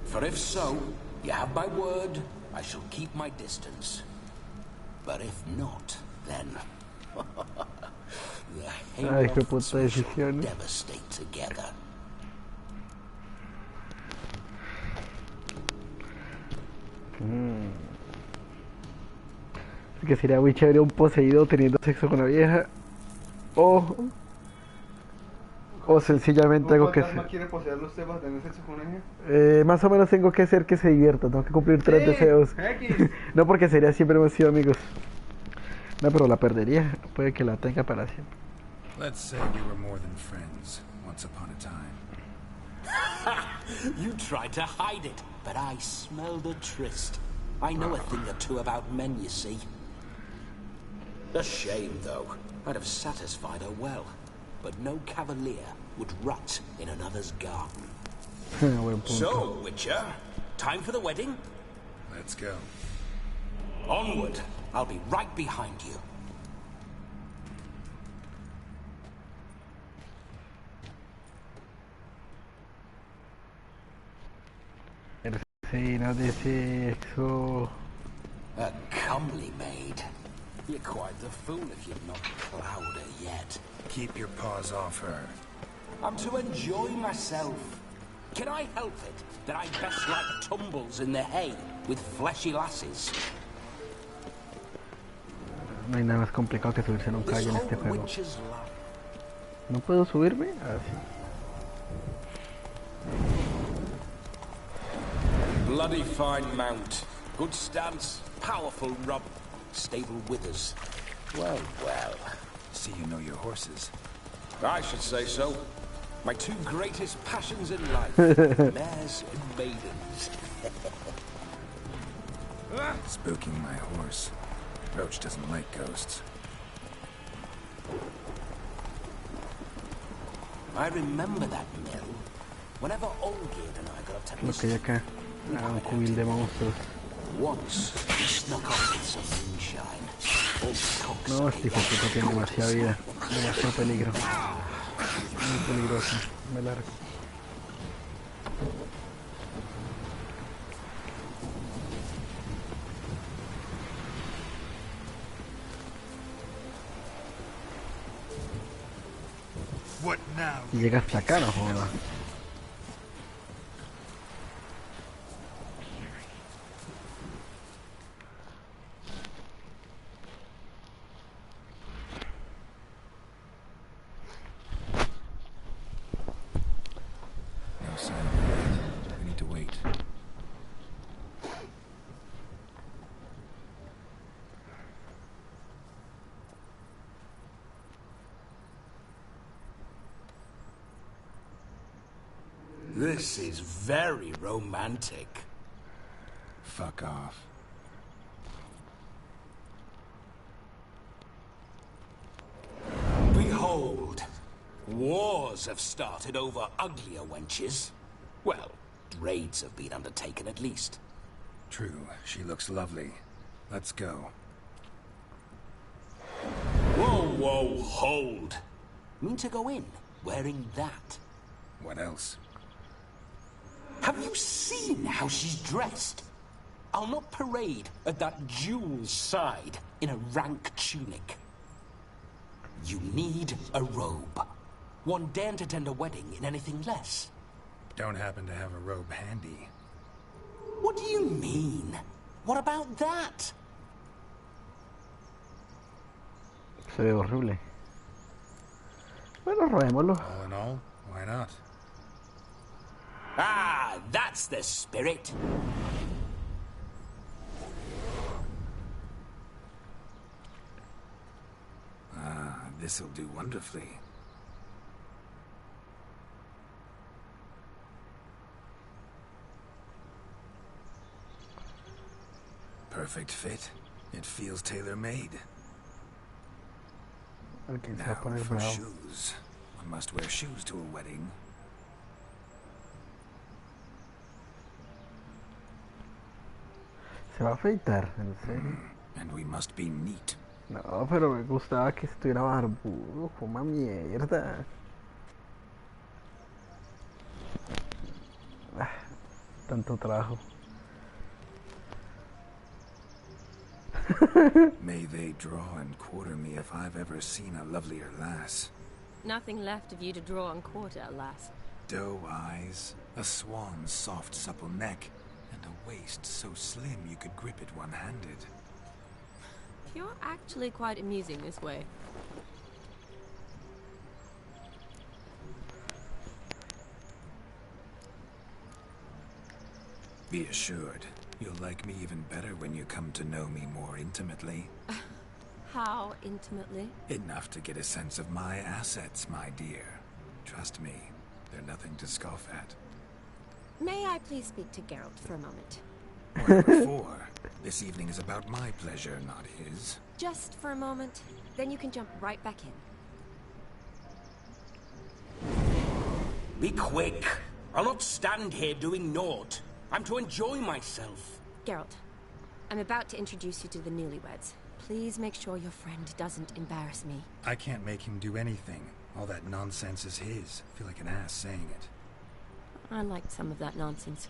For if so, you have my word, I shall keep my distance. But if not, then... the Ay, qué puta Haymarths we shall decisión. devastate together. Así que sería muy chévere un poseído teniendo sexo con la vieja. O sencillamente algo que... ¿Fantasma quiere poseer los temas de tener sexo con ella? Más o menos tengo que hacer que se divierta. Tengo que cumplir 3 deseos. X. No porque sería siempre hemos sido amigos. No, pero la perdería. Puede que la tenga para siempre. Let's say we were more than friends once upon a time. You tried to hide it, but I smelled a tryst. I know a thing or two about men, you see. A shame, though. I'd have satisfied her well. But no cavalier would rut in another's garden. Buen punto. So, Witcher, time for the wedding? Let's go. Onward. I'll be right behind you. Escena de sexo. A comely maid. You're quite the fool if you've not plowed her yet. Keep your paws off her. I'm to enjoy myself. Can I help it that I best like tumbles in the hay with fleshy lasses? No hay nada más complicado que subirse en un caballo en este juego. Witcher's life. ¿No puedo subirme? Ah, sí. Bloody fine mount. Good stance, powerful rub, stable withers. Well, well. See you know your horses. I should say so. My two greatest passions in life, mares and maidens. Spooking my horse. Roach doesn't like ghosts. I remember that mill. Whenever Olgierd and I got up to Lo que hay acá. Un cubil de monstruos. Once we snuck off with some moonshine. All the cocks No, este hijo de puta tiene demasiada vida. Demasiado peligro. Muy peligroso. Me largo. What now? Y llega hasta acá, no joda. No sign of it. We need to wait. This is very romantic. Fuck off. Behold, wars have started over uglier wenches. Well, raids have been undertaken at least. True, she looks lovely. Let's go. Whoa, whoa, hold. Mean to go in, wearing that? What else? Have you seen how she's dressed? I'll not parade at that jewel's side in a rank tunic. You need a robe. One daren't attend a wedding in anything less. Don't happen to have a robe handy. What do you mean? What about that? Se ve horrible. Bueno, robémoslo. All in all, why not? Ah, that's the spirit. Ah, this'll do wonderfully. Perfect fit. It feels tailor-made. Okay, Now for shoes. One must wear shoes to a wedding. Se va a afeitar, en serio. And we must be neat. No, pero me gustaba que estuviera barbudo, como mierda. Ah, tanto trabajo. May they draw and quarter me if I've ever seen a lovelier lass. Nothing left of you to draw and quarter, alas. Doe eyes, a swan's soft supple neck, and a waist so slim you could grip it one-handed. You're actually quite amusing this way. Be assured, you'll like me even better when you come to know me more intimately. How intimately? Enough to get a sense of my assets, my dear. Trust me, they're nothing to scoff at. May I please speak to Geralt for a moment? Whatever for. This evening is about my pleasure, not his. Just for a moment, then you can jump right back in. Be quick. I'll not stand here doing naught. I'm to enjoy myself. Geralt, I'm about to introduce you to the newlyweds. Please make sure your friend doesn't embarrass me. I can't make him do anything. All that nonsense is his. I feel like an ass saying it. I liked some of that nonsense.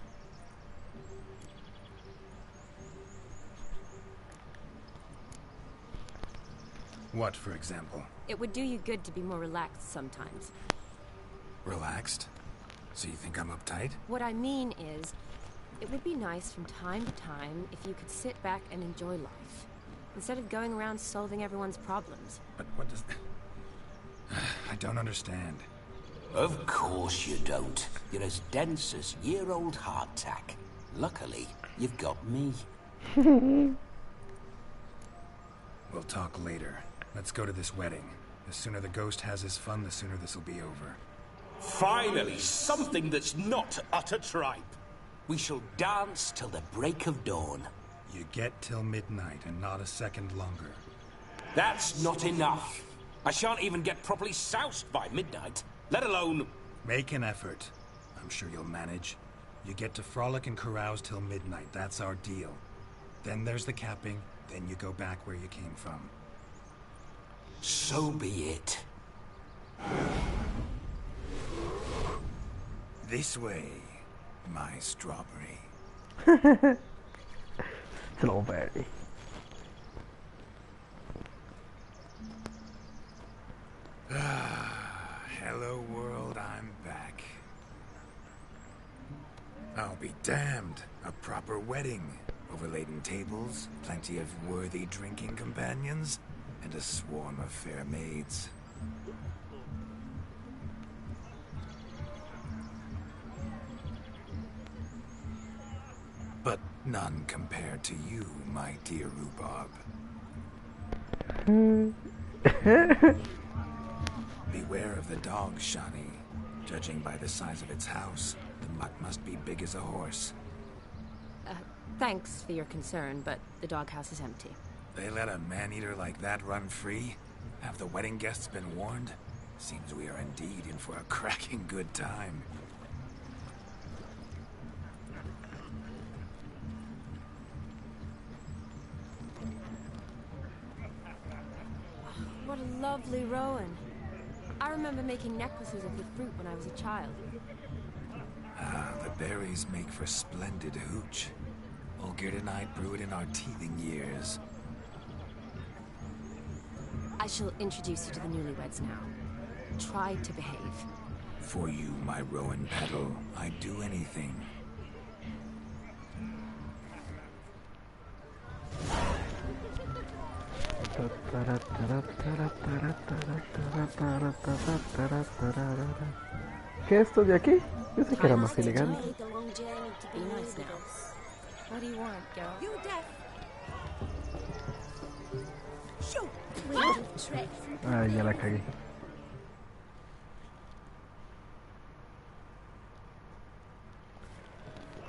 What, for example? It would do you good to be more relaxed sometimes. Relaxed? So you think I'm uptight? What I mean is, it would be nice from time to time if you could sit back and enjoy life, instead of going around solving everyone's problems. But what does... I don't understand. Of course you don't. You're as dense as year-old hardtack. Luckily, you've got me. We'll talk later. Let's go to this wedding. The sooner the ghost has his fun, the sooner this'll be over. Finally, something that's not utter tripe. We shall dance till the break of dawn. You get till midnight and not a second longer. That's not enough. I shan't even get properly soused by midnight, let alone... Make an effort. I'm sure you'll manage. You get to frolic and carouse till midnight. That's our deal. Then there's the capping. Then you go back where you came from. So be it. This way, my strawberry. Strawberry. Hello be damned. A proper wedding. Overladen tables, plenty of worthy drinking companions, and a swarm of fair maids. But none compared to you, my dear Rhubarb. Beware of the dog, Shani. Judging by the size of its house, the mutt must be big as a horse. Thanks for your concern, but the doghouse is empty. They let a man-eater like that run free? Have the wedding guests been warned? Seems we are indeed in for a cracking good time. What a lovely rowan. I remember making necklaces of the fruit when I was a child. Ah, the berries make for splendid hooch. Olgerd and I brewed in our teething years. I shall introduce you to the newlyweds now. Try to behave. For you, my rowan petal, I'd do anything. ¿Qué es esto de aquí? Yo sé que era más elegante. Be nice now. What do you want, girl? You deaf? Shoot! Ah, ya la cagué.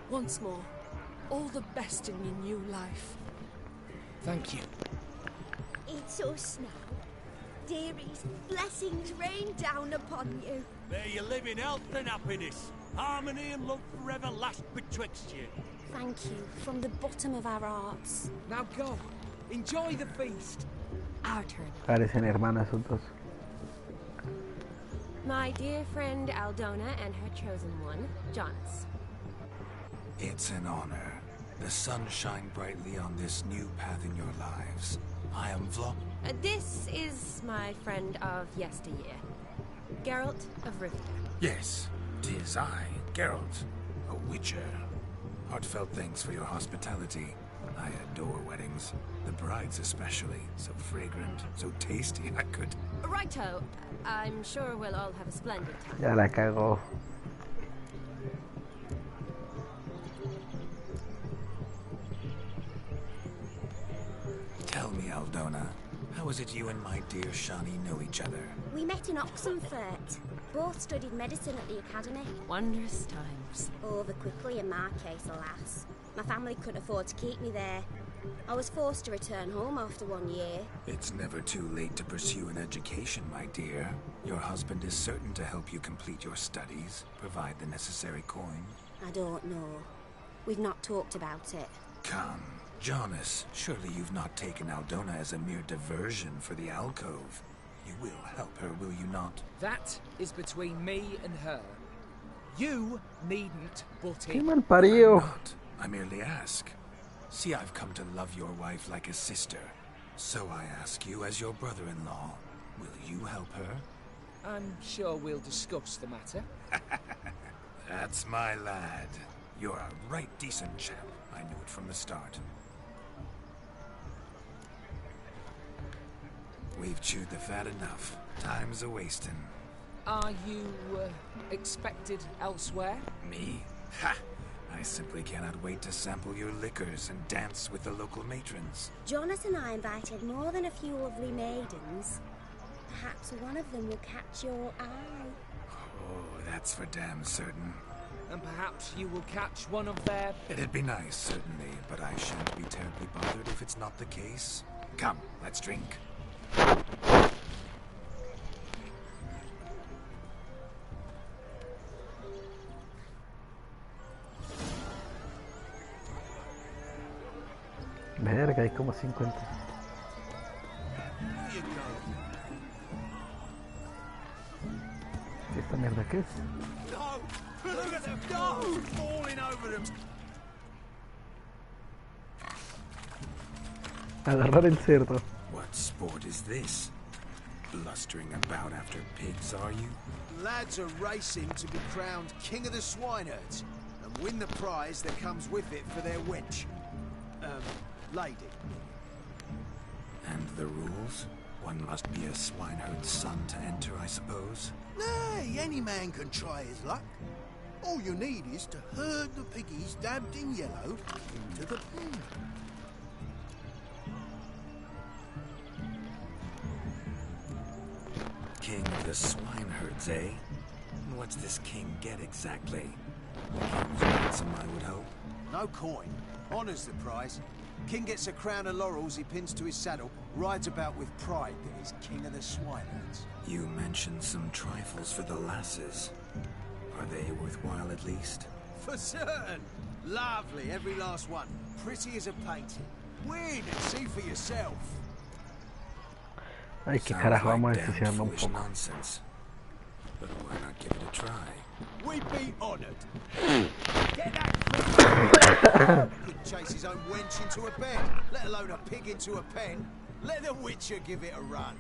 Once more, all the best in your new life. Thank you. It's us now. Dearies, blessings rain down upon you. May you live in health and happiness. Harmony and love forever last betwixt you. Thank you from the bottom of our hearts. Now go. Enjoy the feast. Our turn. Parecen hermanas esos dos. My dear friend Aldona and her chosen one, Jonas. It's an honor. The sun shine brightly on this new path in your lives. I am Vlop. This is my friend of yesteryear, Geralt of Rivendell. Yes, 'tis I, Geralt, a witcher. Heartfelt thanks for your hospitality. I adore weddings. The brides especially. So fragrant, so tasty, I could... Righto. I'm sure we'll all have a splendid time. Ya la cagó. Tell me, Aldona, how is it you and my dear Shani know each other? We met in Oxenfurt. Both studied medicine at the academy. Wondrous times. Over quickly in my case, alas. My family couldn't afford to keep me there. I was forced to return home after 1 year. It's never too late to pursue an education, my dear. Your husband is certain to help you complete your studies, provide the necessary coin. I don't know. We've not talked about it. Come, Jonas, surely you've not taken Aldona as a mere diversion for the alcove. You will help her, will you not? That is between me and her. You needn't butt Qué in. mal parido. I'm not. I merely ask. See, I've come to love your wife like a sister. So I ask you as your brother-in-law, will you help her? I'm sure we'll discuss the matter. That's my lad. You're a right decent chap. I knew it from the start. We've chewed the fat enough. Time's a-wasting. Are you expected elsewhere? Me? Ha! I simply cannot wait to sample your liquors and dance with the local matrons. Jonas and I invited more than a few lovely maidens. Perhaps one of them will catch your eye. Oh, that's for damn certain. And perhaps you will catch one of their... It'd be nice, certainly, but I shan't be terribly bothered if it's not the case. Come, let's drink. Verga, hay como 50. ¿Esta mierda qué es? No! Look at them! No! Falling over them! Agarrar el cerdo. What sport is this? Blustering about after pigs, are you? Lads are racing to be crowned king of the swineherds, and and win the prize that comes with it for their wench. Lady. And the rules? One must be a swineherd's son to enter, I suppose? Nay, any man can try his luck. All you need is to herd the piggies dabbed in yellow into the pen. King of the swineherds, eh? And what's this king get exactly? The king's ransom, I would hope. No coin. Honours the prize. King gets a crown of laurels he pins to his saddle, rides about with pride that he's king of the swineherds. You mentioned some trifles for the lasses. Are they worthwhile at least? For certain. Lovely, every last one. Pretty as a painting. Win and see for yourself. Ay, qué carajo, vamos a ver si se arma un poco. Nonsense. But why not give it a try? We'd be honoured. Get that pig chase his own wench into a bed, let alone a pig into a pen. Let the Witcher give it a run.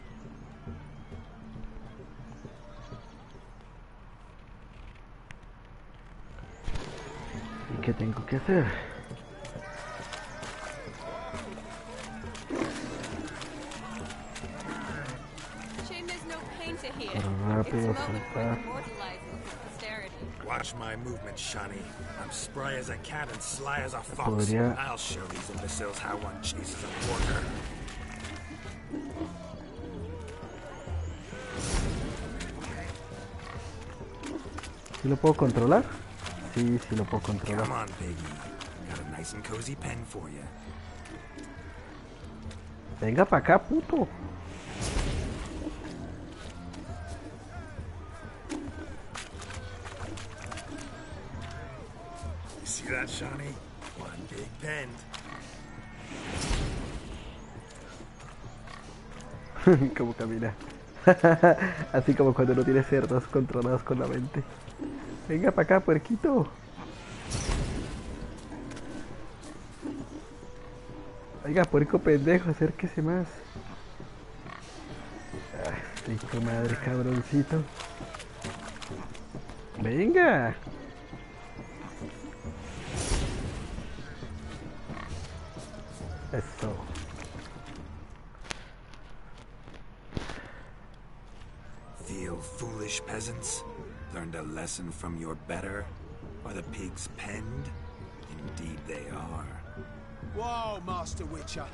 ¿Y qué tengo que hacer? Rápido, saltar. Watch my movement, Shani. I'm spry as a cat and sly as a fox. I'll show these imbeciles how one chases a porker. ¿Sí lo puedo controlar? Sí, sí lo puedo controlar. Come on, Piggy. Got a nice and cozy pen for you. Venga para acá, puto. See that, Shani? One big pen. Como camina. Así como cuando uno tiene cerdos controlados con la mente. Venga para acá, puerquito. Oiga, puerco pendejo, acérquese más. Hijo de madre, cabroncito. Venga. Eso. Feel foolish, peasants? Learned a lesson from your better? Are the pigs penned? Indeed they are. Whoa, Master Witcher.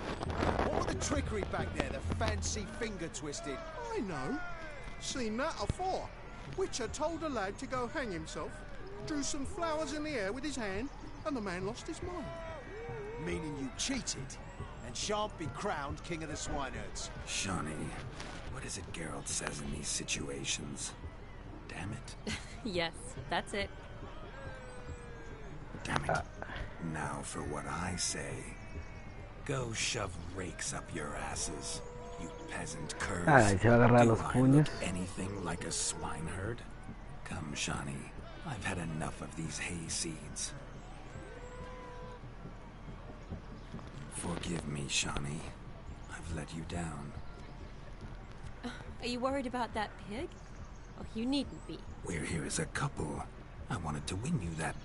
What was the trickery back there, the fancy finger twisting? I know. Seen that afore. Witcher told a lad to go hang himself, drew some flowers in the air with his hand, and the man lost his mind. Meaning you cheated, and shan't be crowned king of the swineherds. Shani, what is it Geralt says in these situations? Damn it. Yes, that's it. Damn it. Now for what I say. Go shove rakes up your asses, you peasant curs. Ay, se va a agarrar los puños. Anything like a swineherd? Come, Shani. I've had enough of these hay seeds. Forgive me, Shani. I've let you down. Are you worried about that pig? Oh, you needn't be. We're here as a couple. I wanted to win you that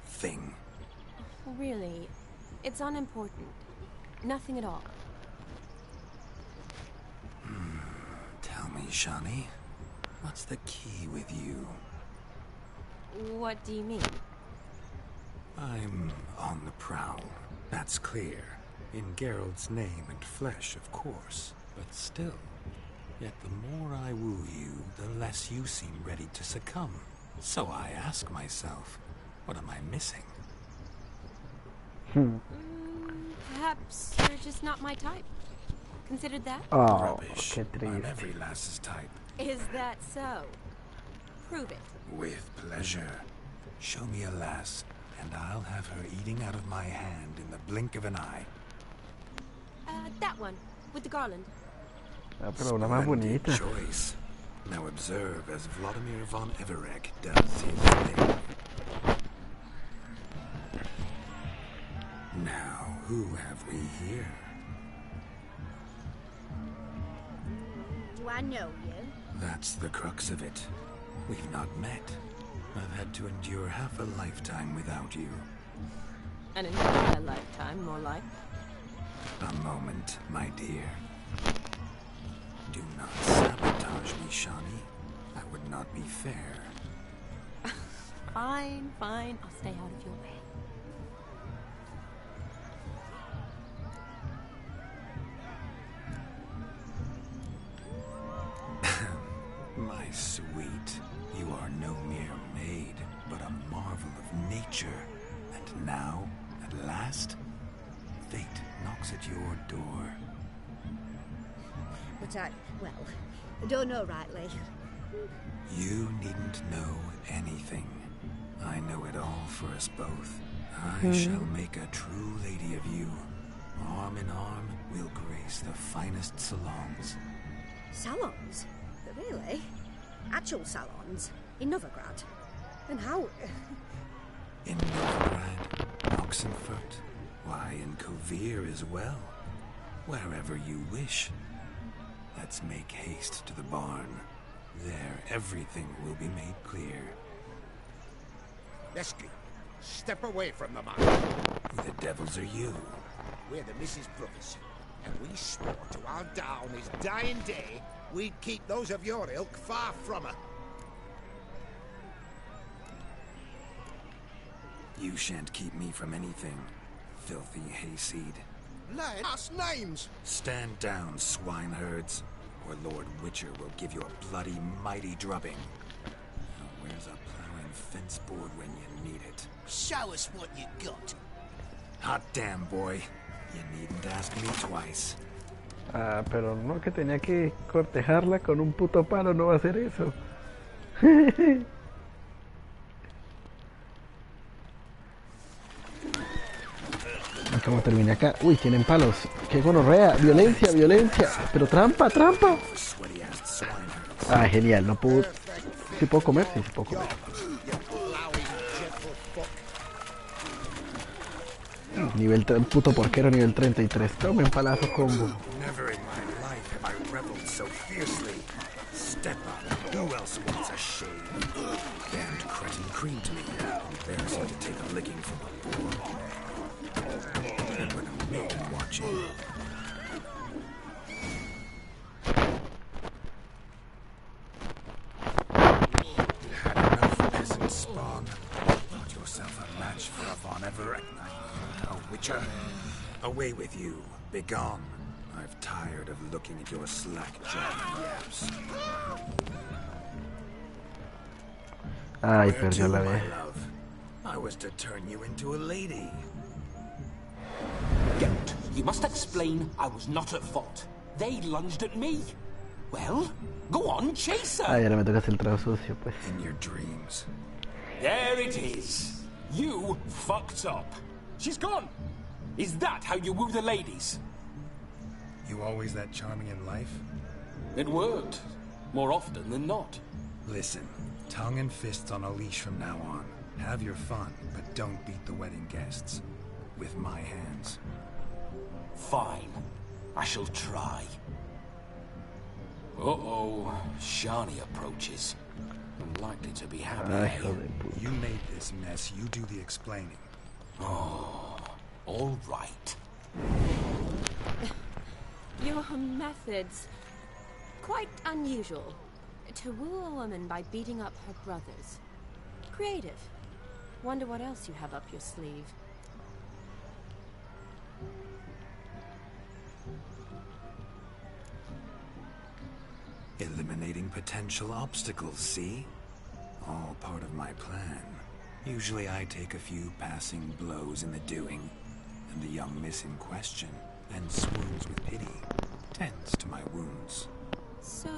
thing. Really? It's unimportant. Nothing at all. Tell me, Shani, what's the key with you? What do you mean? I'm on the prowl. That's clear. In Geralt's name and flesh, of course. But still. Yet the more I woo you, the less you seem ready to succumb. So I ask myself, what am I missing? Perhaps you're just not my type. Considered that? Oh, rubbish. qué I'm triste. every lass's type. Is that so? Prove it. With pleasure. Show me a lass, and I'll have her eating out of my hand in the blink of an eye. That one, with the garland. Ah, pero una más Splendid bonita. choice. Now observe as Vladimir von Everek does his thing. Now, who have we here? Do I know you? That's the crux of it. We've not met. I've had to endure half a lifetime without you. An entire lifetime, more like. A moment, my dear. Do not sabotage me, Shani. That would not be fair. Fine, fine. I'll stay out of your way. My sweet, you are no mere maid, but a marvel of nature. And now, at last, fate knocks at your door. But I don't know rightly. You needn't know anything. I know it all for us both. I shall make a true lady of you. Arm in arm, we'll grace the finest salons. Salons? Really? Actual salons? In Novigrad? And how? In Novigrad, Oxenfurt, why, in Kovir as well. Wherever you wish. Let's make haste to the barn. There, everything will be made clear. Lesky, step away from the man. Who the devils are you? We're the Mrs. Brothers, and we swore to our down his dying day we'd keep those of your ilk far from her. You shan't keep me from anything, filthy hayseed. Lad, us names! Stand down, swineherds, or Lord Witcher will give you a bloody mighty drubbing. Now, where's a plowing fence board when you need it? Show us what you got. Hot damn, boy. You needn't ask me twice. Ah, pero no, que tenía que cortejarla con un puto palo, no va a hacer eso. ¿Cómo terminé acá? Uy, tienen palos. ¡Qué gonorrea! ¡Violencia, violencia! ¡Pero trampa, trampa! Ah, genial, no puedo... ¿Sí puedo comer? Sí, sí puedo comer. Nivel puto porquero, nivel 33. Tomen palazos combo. Never in my life have I reveled so fiercely. Step up. Who else wants a shave? Damned cretin creamed me. Embarrassing to take a licking from a boar. And when a maiden watching. Had enough peasant spawn. Thought yourself a match for a Von Everett. A Witcher. Away with you. Begone. I've tired of looking at your slack-jawed yaps. Ay, perdió la vez. I was to turn you into a lady. Geralt, you must explain I was not at fault. They lunged at me. Well, go on, chase her. Ay, ahora me toca hacer el trabajo sucio, pues. In your dreams. There it is. You fucked up. She's gone. Is that how you woo the ladies? You always that charming in life? It worked. More often than not. Listen, tongue and fists on a leash from now on. Have your fun, but don't beat the wedding guests. With my hands. Fine. I shall try. Uh-oh. Shani approaches. Unlikely to be happy. You made this mess. You do the explaining. Oh, all right. Your methods... quite unusual. To woo a woman by beating up her brothers. Creative. Wonder what else you have up your sleeve. Eliminating potential obstacles, see? All part of my plan. Usually I take a few passing blows in the doing, and the young miss in question then swoons with pity, tends to my wounds. So,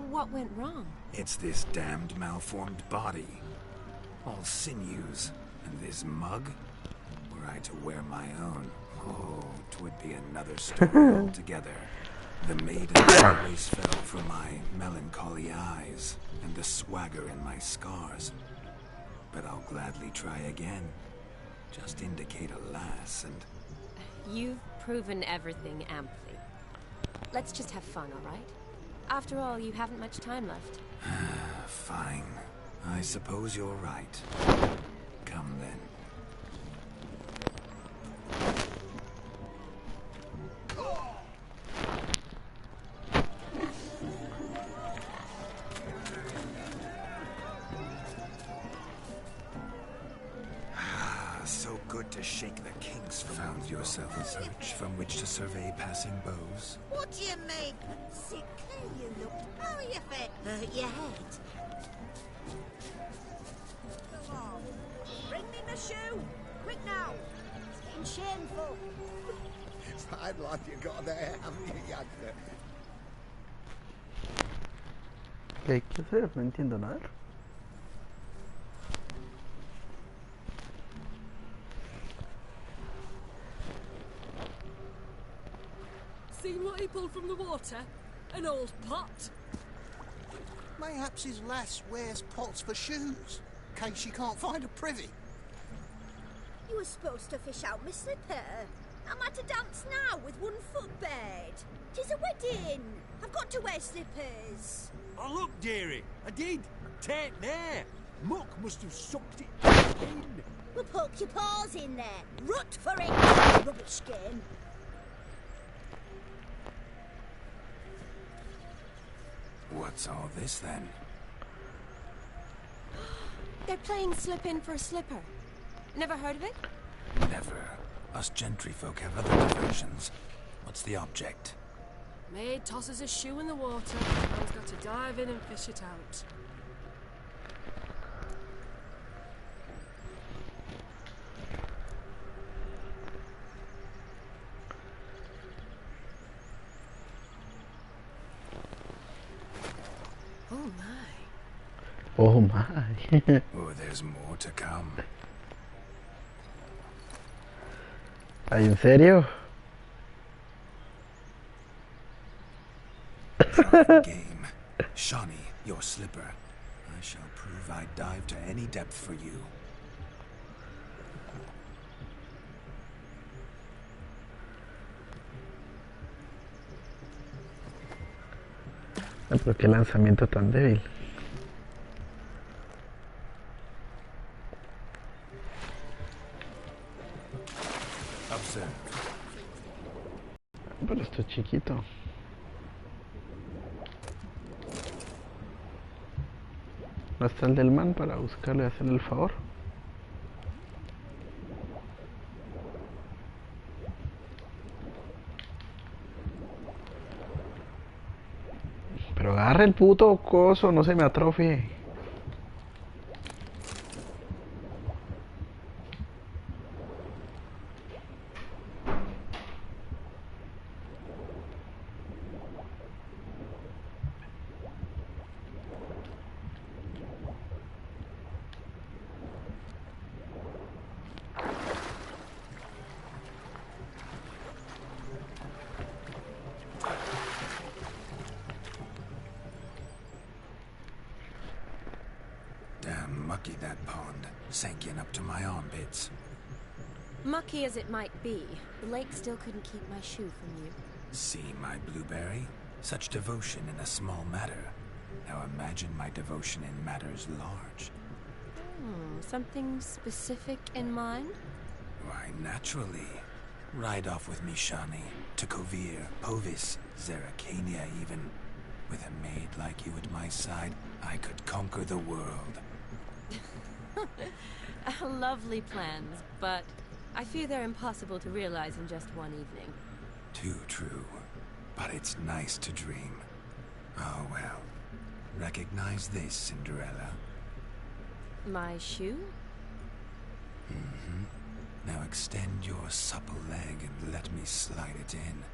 what went wrong? It's this damned malformed body. All sinews, and this mug? Were I to wear my own, oh, 'twould be another story altogether. The maiden always fell for my melancholy eyes, and the swagger in my scars. But I'll gladly try again. Just indicate a lass, and... You've proven everything amply. Let's just have fun, all right? After all, you haven't much time left. Fine. I suppose you're right. Come then. To shake the kinks. Found yourself a search from which to survey passing bows. What do you mean? Sickly you looked. How are you fit? Hurt your head. Come on. Bring me my shoe. Quick now. It's getting shameful. Fine lad you got there, haven't you, youngster? ¿Qué hay que hacer? No entiendo nada. Seen what he pulled from the water? An old pot? Mayhaps his lass wears pots for shoes, in case she can't find a privy. You were supposed to fish out my slipper. I'm at a dance now with one foot bared. 'Tis a wedding. I've got to wear slippers. Oh, look, dearie. I did. Take there. Muck must have sucked it in. Well, poke your paws in there. Rut for it, rubbish skin. What's all this then? They're playing slip in for a slipper. Never heard of it? Never. Us gentry folk have other diversions. What's the object? Maid tosses a shoe in the water. Man's got to dive in and fish it out. Oh my. Oh my. Oh, there's more to come. ¿Ay, en serio? Game. Shawnee, your slipper. I shall prove I dive to any depth for you. Pero qué lanzamiento tan débil. Pero esto es chiquito. ¿No está el del man para buscarle y hacerle el favor? Pero agarre el puto coso, no se me atrofie. Mucky, that pond. Sank in up to my armpits. Mucky as it might be, the lake still couldn't keep my shoe from you. See my blueberry? Such devotion in a small matter. Now imagine my devotion in matters large. Something specific in mind? Why, naturally. Ride off with me, Shawnee. To Kovir, Povis, Zeracania even. With a maid like you at my side, I could conquer the world. Lovely plans, but I fear they're impossible to realize in just one evening. Too true. But it's nice to dream. Oh well. Recognize this, Cinderella? My shoe? Mm-hmm. Now extend your supple leg and let me slide it in.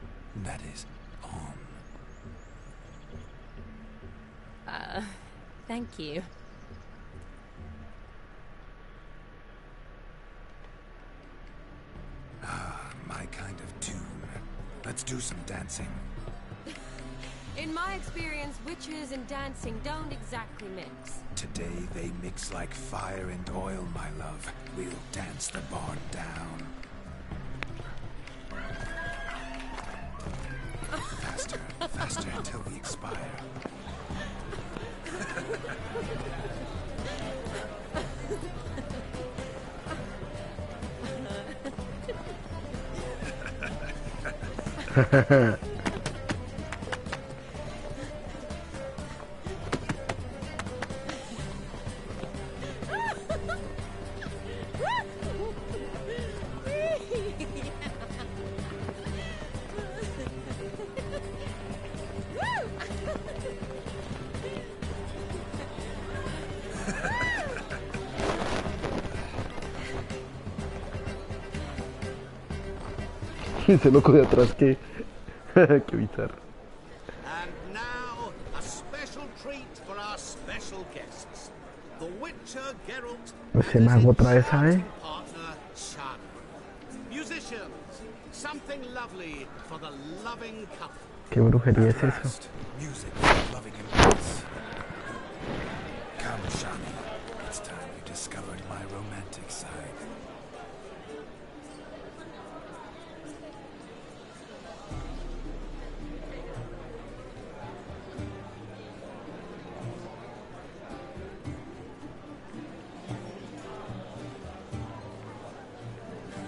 That is, on. Thank you. Ah, my kind of tune. Let's do some dancing. In my experience, witches and dancing don't exactly mix. Today they mix like fire and oil, my love. We'll dance the barn down. Faster, faster until we expire. Ese loco de atrás, que qué bizarro. And now, a special treat for our special guests. The Witcher Geralt Ese mago otra vez, ¿sabe? partner Shana. Musicians, something lovely for the loving couple. ¿Qué brujería es eso? Music for loving embrace. Come, Shani. It's time you discovered my romantic side.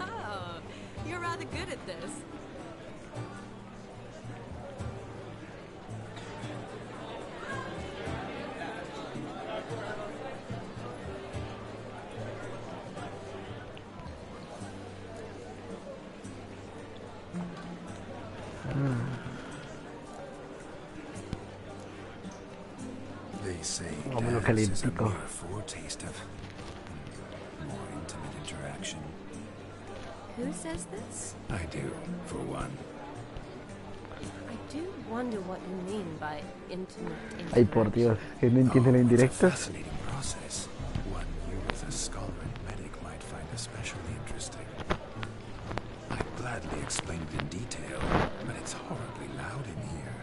Oh, you're rather good at this. They say Vámonos dance is a calientico. mere foretaste of more intimate interaction. Who says this? I do, for one. I do wonder what you mean by intimate Ay, por Dios, que no entiende la indirecta. Fascinating process. One you as a scholar and medic might find especially interesting. I'd gladly explain it in detail, but it's horribly loud in here.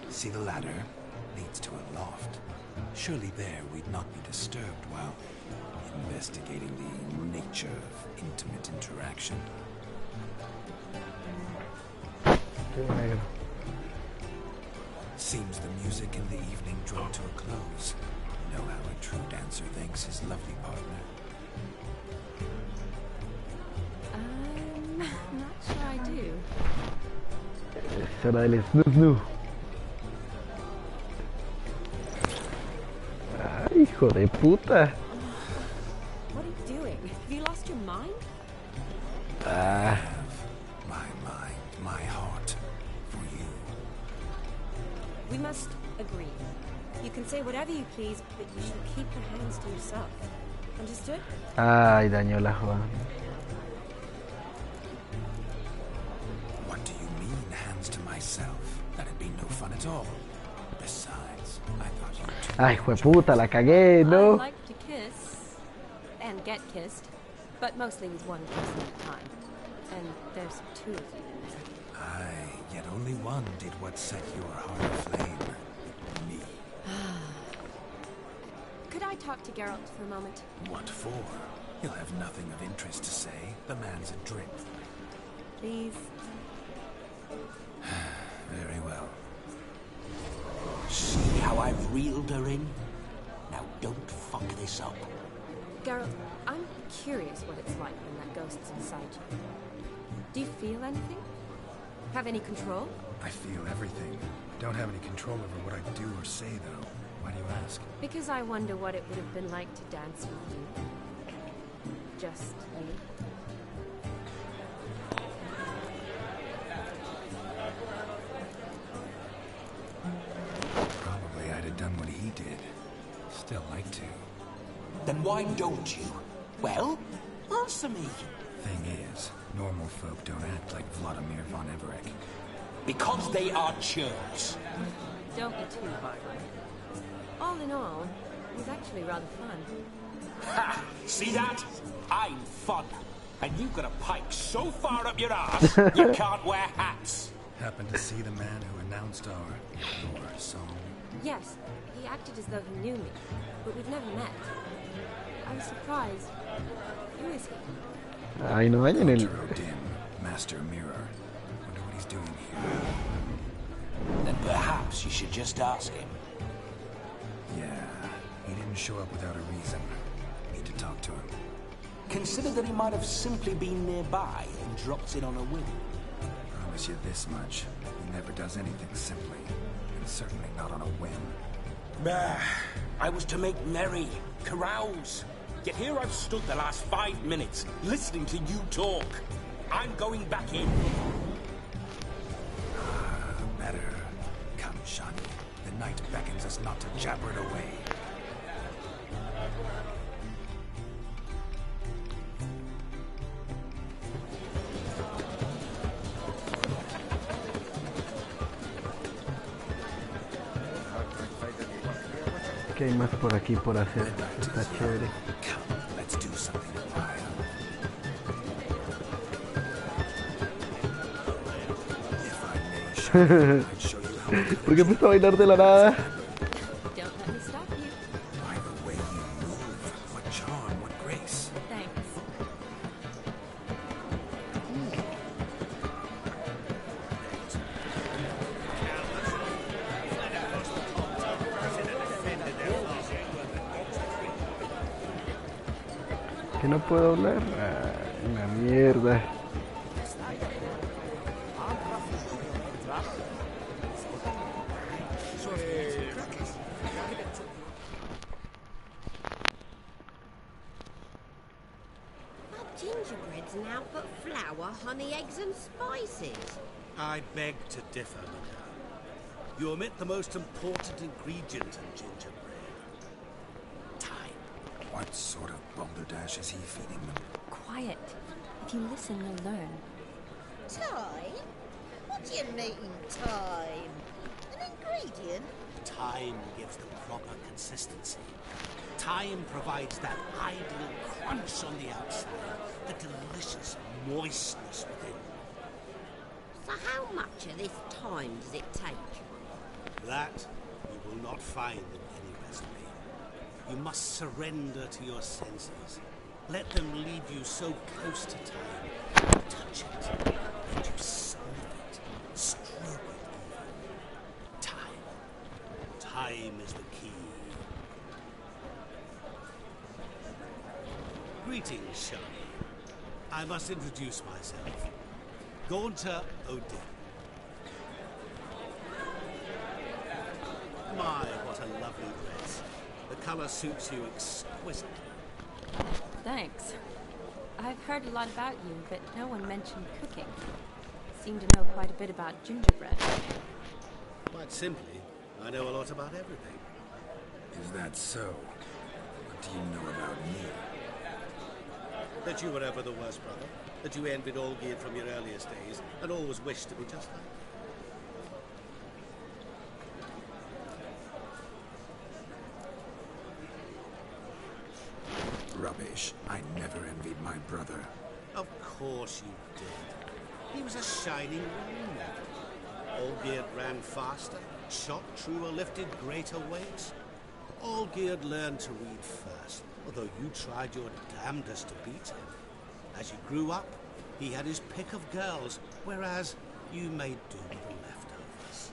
See the ladder? Leads to a loft. Surely there we'd not be disturbed while investigating the nature of intimate interaction. Seems the music in the evening drew to a close. Know how a true dancer thanks his lovely partner. I'm not sure I do. Es hora del snoo. Ay, hijo de puta. What are you doing? Have you lost your mind? Ah. My mind, my heart, for you. We must agree. You can say whatever you please, but you should keep your hands to yourself. Understood? Ay, dañó la joda. What do you mean, hands to myself? That'd be no fun at all. Besides, I thought you two... Ay, jueputa, la cagué, I ¿no? like to kiss and get kissed, but mostly with one person at a time. And there's two of you in there. Aye, yet only one did what set your heart aflame. Me. Could I talk to Geralt for a moment? What for? He'll have nothing of interest to say. The man's adrip. Please? Very well. See how I've reeled her in? Now don't fuck this up. Geralt, I'm curious what it's like when that ghost's inside you. Do you feel anything? Have any control? I feel everything. Don't have any control over what I do or say, though. Why do you ask? Because I wonder what it would have been like to dance with you. Just you. Probably I'd have done what he did. Still like to. Then why don't you? Well, answer me. Thing is, normal folk don't act like Vladimir von Everett. Because they are churls. Don't be too hard on it. All in all, it was actually rather fun. Ha! See that? I'm fun. And you've got a pike so far up your ass, you can't wear hats. Happened to see the man who announced your song? Yes, he acted as though he knew me, but we've never met. I was surprised. Who is he? Ay, no vayan el... Dim, Master Mirror. Wonder what he's doing here. Then perhaps you should just ask him. Yeah, he didn't show up without a reason. Need to talk to him. consider that he might have simply been nearby and dropped in on a whim. I promise you this much. He never does anything simply, and certainly not on a whim. I was to make merry, carouse. Yet here I've stood the last 5 minutes, listening to you talk. I'm going back in. Better. Come, Shani. The night beckons us not to jabber it away. ¿Qué hay más por aquí por hacer? Está chévere. Let's do something wild. ¿Por qué empieza a bailar de la nada? Don't let me stop you. By the way you move, what charm, what grace. Thanks. ¿Que no puedo hablar? Ah, una mierda. Gingerbread's now but flour, honey, eggs and spices. I beg to differ, madame. You omit the most important ingredient in gingerbread. Time. What sort of balderdash is he feeding them? Quiet. If you listen, you'll learn. Time? What do you mean, time? An ingredient? Time gives the proper consistency. Time provides that ideal crunch on the outside, the delicious moistness within. So how much of this time does it take? That you will not find in any recipe. You must surrender to your senses. Let them lead you so close to time. You touch it, and you sniff it, stroke it even. Time. Time is the key. Greetings, Shani. I must introduce myself. Gaunter Odin. My, what a lovely dress. The color suits you exquisitely. Thanks. I've heard a lot about you, but no one mentioned cooking. Seem to know quite a bit about gingerbread. Quite simply, I know a lot about everything. Is that so? What do you know about me? That you were ever the worst brother. That you envied Olgierd from your earliest days, and always wished to be just like him. Rubbish. I never envied my brother. Of course you did. He was a shining role model. Olgierd ran faster, shot truer, lifted greater weights. Olgierd learned to read first, although you tried your damnedest to beat him. As you grew up, he had his pick of girls, whereas you made do with the leftovers.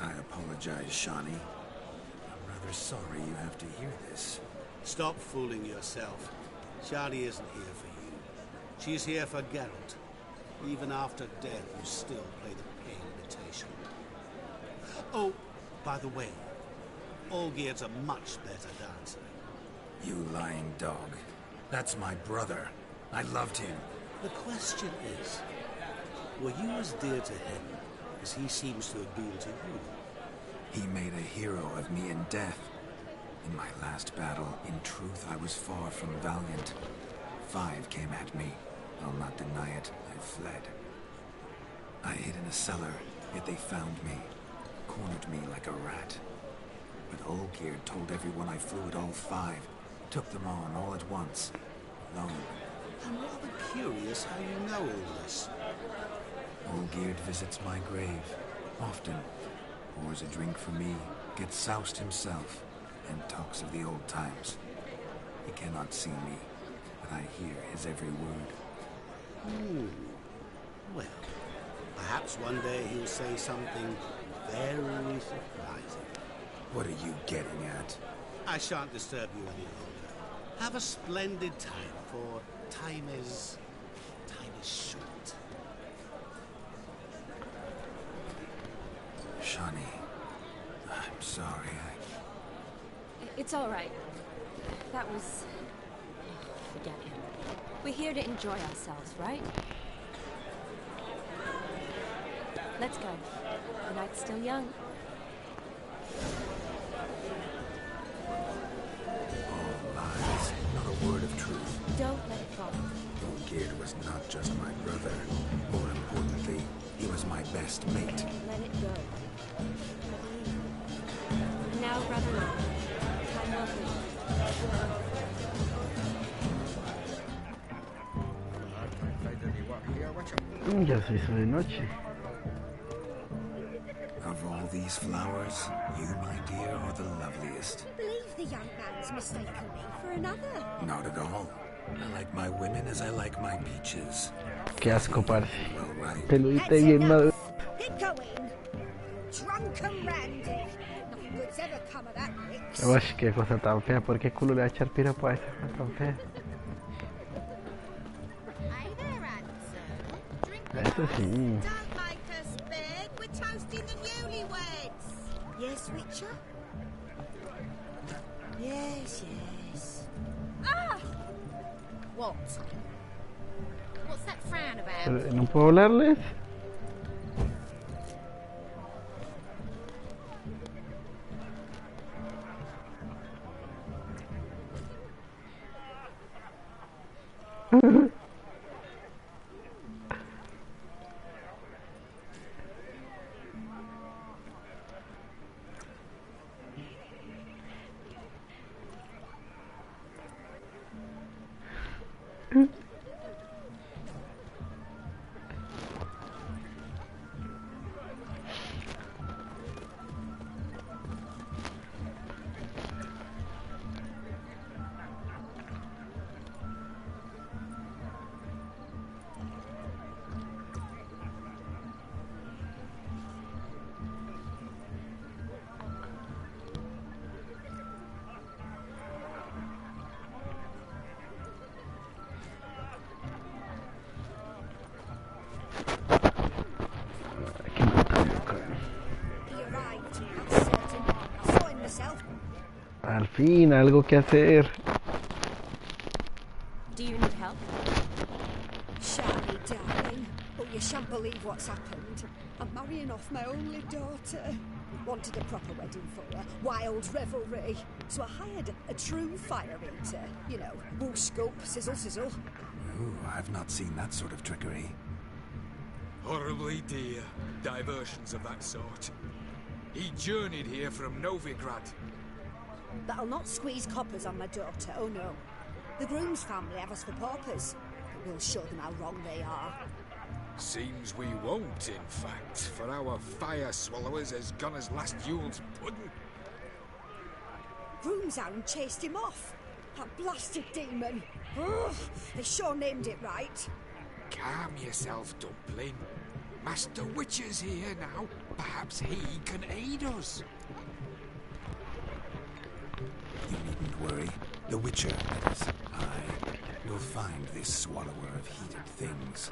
I apologize, Shani. I'm rather sorry you have to hear this. Stop fooling yourself. Shani isn't here for you. She's here for Geralt. Even after death, you still play the pale imitation. Oh, by the way, Olgierd's a much better dancer. You lying dog. That's my brother. I loved him. The question is, were you as dear to him as he seems to have been to you? He made a hero of me in death. In my last battle, in truth, I was far from valiant. 5 came at me. I'll not deny it. I fled. I hid in a cellar, yet they found me. Cornered me like a rat. But Olgierd told everyone I flew at all 5. Took them on all at once. Alone. I'm rather curious how you know all this. Olgierd visits my grave. Often. Pours a drink for me. Gets soused himself. And talks of the old times. He cannot see me, but I hear his every word. Well, perhaps one day he'll say something very surprising. What are you getting at? I shan't disturb you any longer. Have a splendid time, for time is short. Shawnee, I'm sorry. It's all right. That was... Forget him. We're here to enjoy ourselves, right? Let's go. The night's still young. All lies, not a word of truth. Don't let it fall. Gerd was not just my brother. More importantly, he was my best mate. Let it go. Now, brother, time will be. Ya se hizo de noche. Of all these flowers, you, my dear, are the loveliest. I believe the young man's mistaken me for another. Not at all. I like my women as I like my peaches. Qué asco, parce. Peludita y bien madura. Get going. Drunken Randy. Nothing good's ever come of that, Rix. Uy, qué cosa tan fea. ¿Por qué culo le va a echar piropo a esa cosa tan fea? Eso sí. Don't make us big. We're toasting the newlyweds. Yes, Witcher? Yes, yes. Ah! What? What's that frown about? ¿No puedo hablarles? Al fin, algo que hacer. Do you need help? Charlie, darling. Oh, you shan't believe what's happened. I'm marrying off my only daughter. Wanted a proper wedding for her. Wild revelry. So I hired a true fire eater. You know, woo scope, sizzle, sizzle. Ooh, I've not seen that sort of trickery. Horribly dear diversions of that sort. He journeyed here from Novigrad. But I'll not squeeze coppers on my daughter, oh no. The groom's family have us for paupers. But we'll show them how wrong they are. Seems we won't, in fact, for our fire swallowers has gone as last Yule's pudding. Groom's hound chased him off. That blasted demon. Ugh, they sure named it right. Calm yourself, Dumpling. Master Witcher's here now. Perhaps he can aid us. You needn't worry. The Witcher, that is, I will find this swallower of heated things.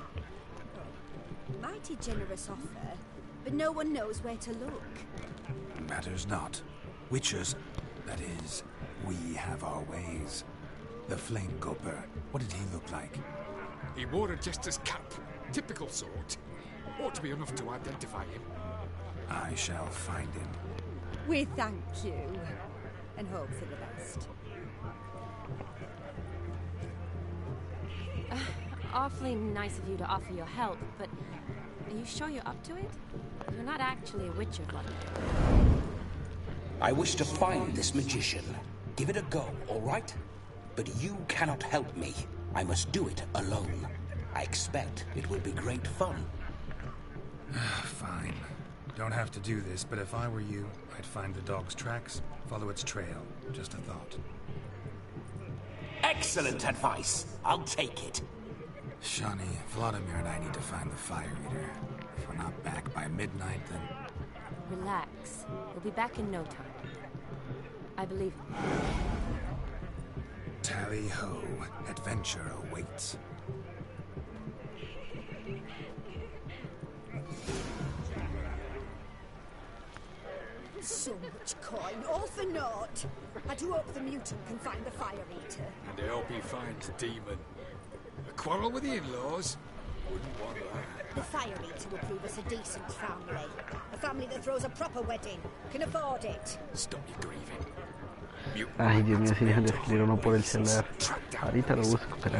Mighty generous offer, but no one knows where to look. Matters not. Witchers, that is, we have our ways. The Flame Cooper, what did he look like? He wore a jester's cap. Typical sort. Ought to be enough to identify him. I shall find him. We thank you, and hope for the best. Awfully nice of you to offer your help, but are you sure you're up to it? You're not actually a Witcher, blood. I wish to find this magician. Give it a go, all right? But you cannot help me. I must do it alone. I expect it will be great fun. Fine. Don't have to do this, but if I were you, I'd find the dog's tracks, follow its trail. Just a thought. Excellent advice. I'll take it. Shawnee, Vladimir and I need to find the fire eater. If we're not back by midnight, then... Relax. We'll be back in no time. I believe him. Tally-ho, adventure awaits. So much coin, all for naught. I do hope the mutant can find the fire eater. And I hope he finds Demon. A quarrel with the in-laws? Wouldn't want that. The fire eater will prove us a decent family. A family that throws a proper wedding. Can afford it. Stop your grieving. Ay, Dios mío, si dejan de escribir uno por el celular. Ahorita lo busco, pero...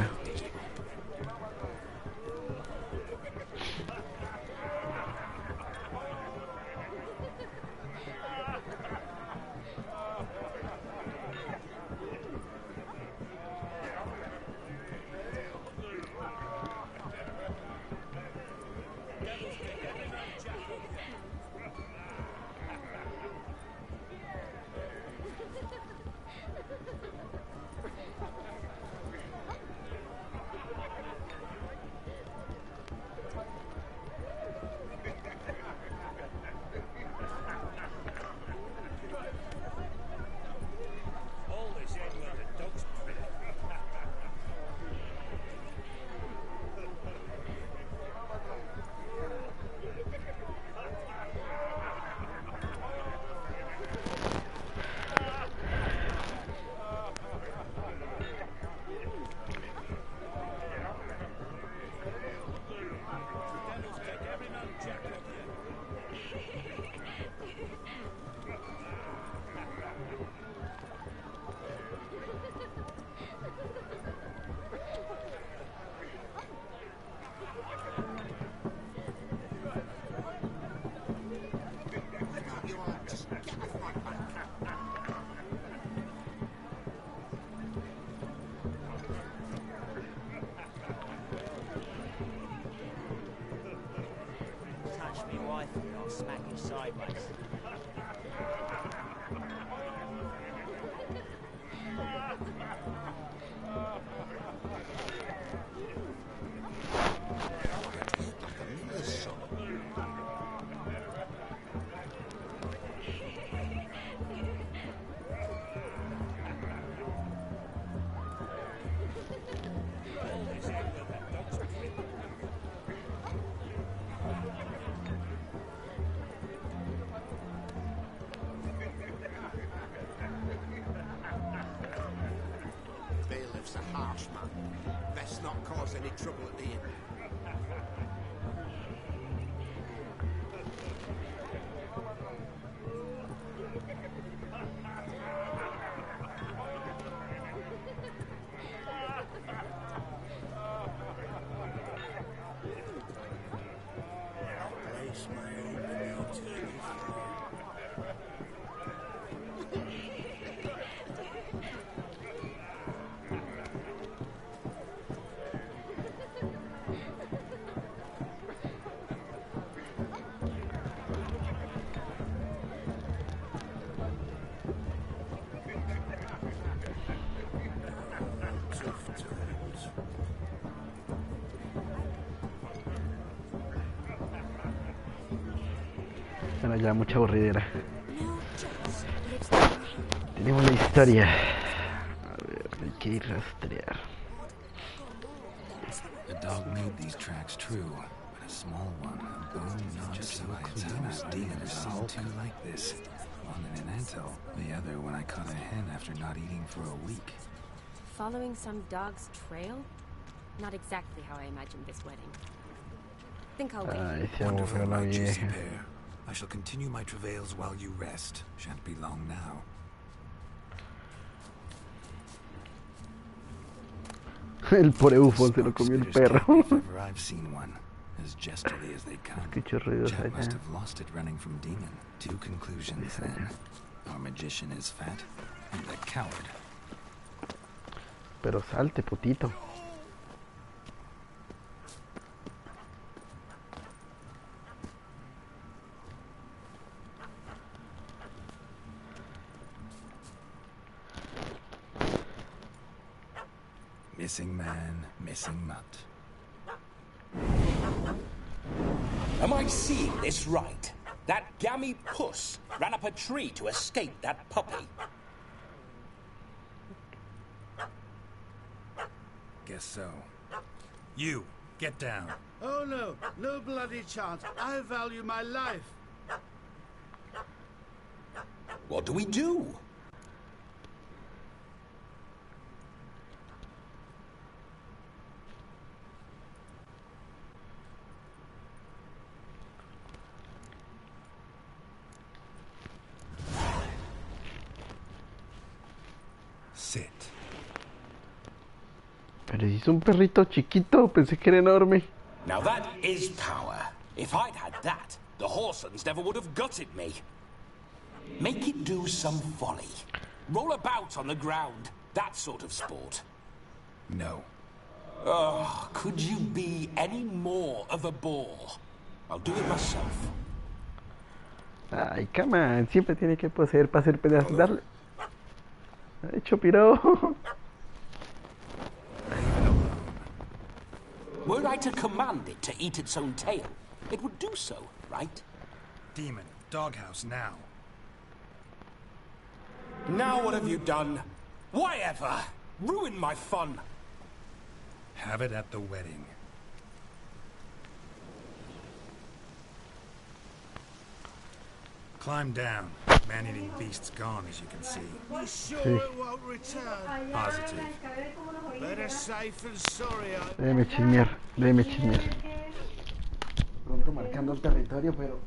Smack you sideways. A harsh man. Best not cause any trouble at the inn. Place my own beneath Bueno, ya mucha aburridera. Tenemos la historia. A ver, hay que ir rastrear. The dog made these tracks true, but a small one, a bone gnawed so clueless demon has seen two like this. One in an atoll, the other when I caught a hen after not eating for a week. Following some dog's trail? Not exactly how I imagined this wedding. Think I'll wait. Ay, se aburrió la vieja. I shall continue my travails while you rest. Shan't be long now. El pobre bufón se lo comió el perro. I've seen one, as gesterly as they come. Escucho ruidos Jack must allá. have lost it running from Demon. Two conclusions then. Our magician is fat, and a coward. Pero salte, putito. Missing man, missing mutt. Am I seeing this right? That gammy puss ran up a tree to escape that puppy. guess so. You, get down. Oh no, no bloody chance. I value my life. What do we do? Sit. Pero si es un perrito chiquito, pensé que era enorme. Now that is power. If I'd had that, the Horsons never would have gutted me. Make it do some folly. Roll about on the ground. That sort of sport. No. Oh, could you be any more of a bore? I'll do it myself. Ay, come on, siempre tiene que poseer para hacer pedazos. Darle. Hecho piro. Were I to command it to eat its own tail, it would do so, right? Demon, doghouse now. Now what have you done? Why ever? Ruin my fun. Have it at the wedding. Climb down. Man-eating beast's gone, as you can see. You sure it won't return? Positive. Better safe than sorry. Déjeme chismear, déjeme chismear. Pronto marcando el territorio, pero...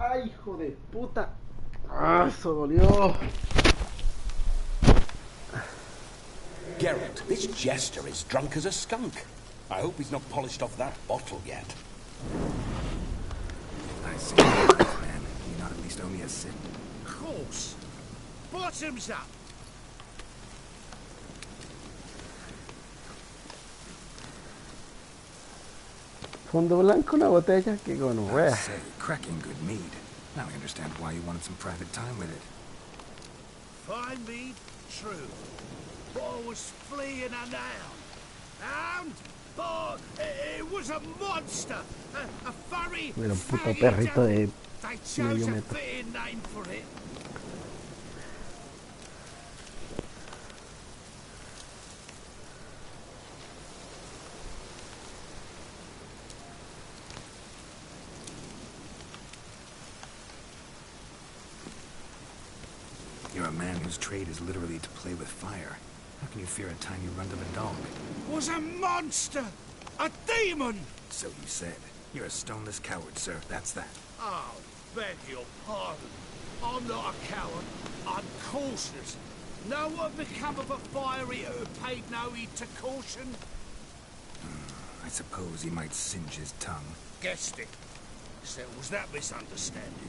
¡Ay, hijo de puta! ¡Ah, eso dolió! Geralt, this jester is drunk as a skunk. I hope he's not polished off that bottle yet. I see, man. You not at least owe me a sip? Of course. Bottoms up. Fondo blanco, una botella, que bueno, I wea. say, cracking good mead. Now I understand why you wanted some private time with it. Find me true. But I was fleeing an hound. Hound? But it was a monster. A furry, Mira, un puto faggy perrito de devil. They medio chose a metro. fitting name for it. You're a man whose trade is literally to play with fire. How can you fear a tiny runt of a dog? Was a monster. A demon. So you said. You're a stoneless coward, sir. That's that. Oh, beg your pardon. I'm not a coward. I'm cautious. Know what become of a fire eater who paid no heed to caution? I suppose he might singe his tongue. Guessed it. So was that misunderstanding?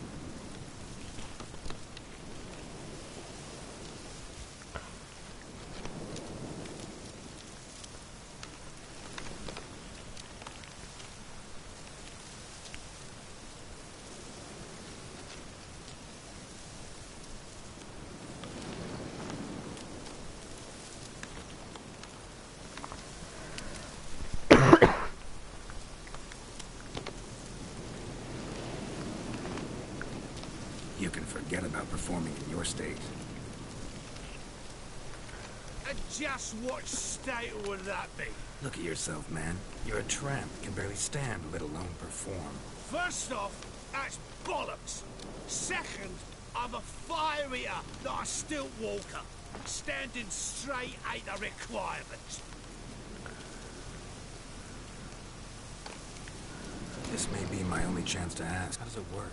You can forget about performing in your state. And just what state would that be? Look at yourself, man. You're a tramp, can barely stand, let alone perform. First off, that's bollocks. Second, I'm a fire eater, not a stilt walker. Standing straight ain't a requirement. This may be my only chance to ask. How does it work?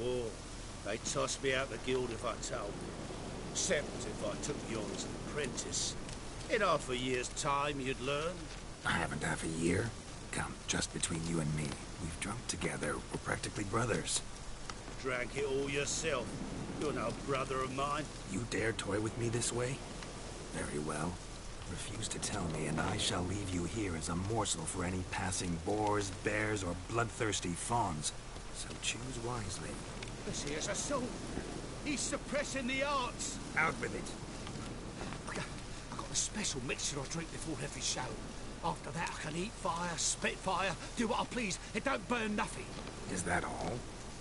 Oh, they'd toss me out the guild if I told. Except if I took you on as an apprentice. In half a year's time, you'd learn. I haven't half a year. Come, just between you and me. We've drunk together. We're practically brothers. Drank it all yourself. You're no brother of mine. You dare toy with me this way? Very well. Refuse to tell me, and I shall leave you here as a morsel for any passing boars, bears, or bloodthirsty fawns. So choose wisely. This here's a soul. He's suppressing the arts. Out with it. I've got a special mixture I drink before every show. After that, I can eat fire, spit fire, do what I please. It don't burn nothing. Is that all?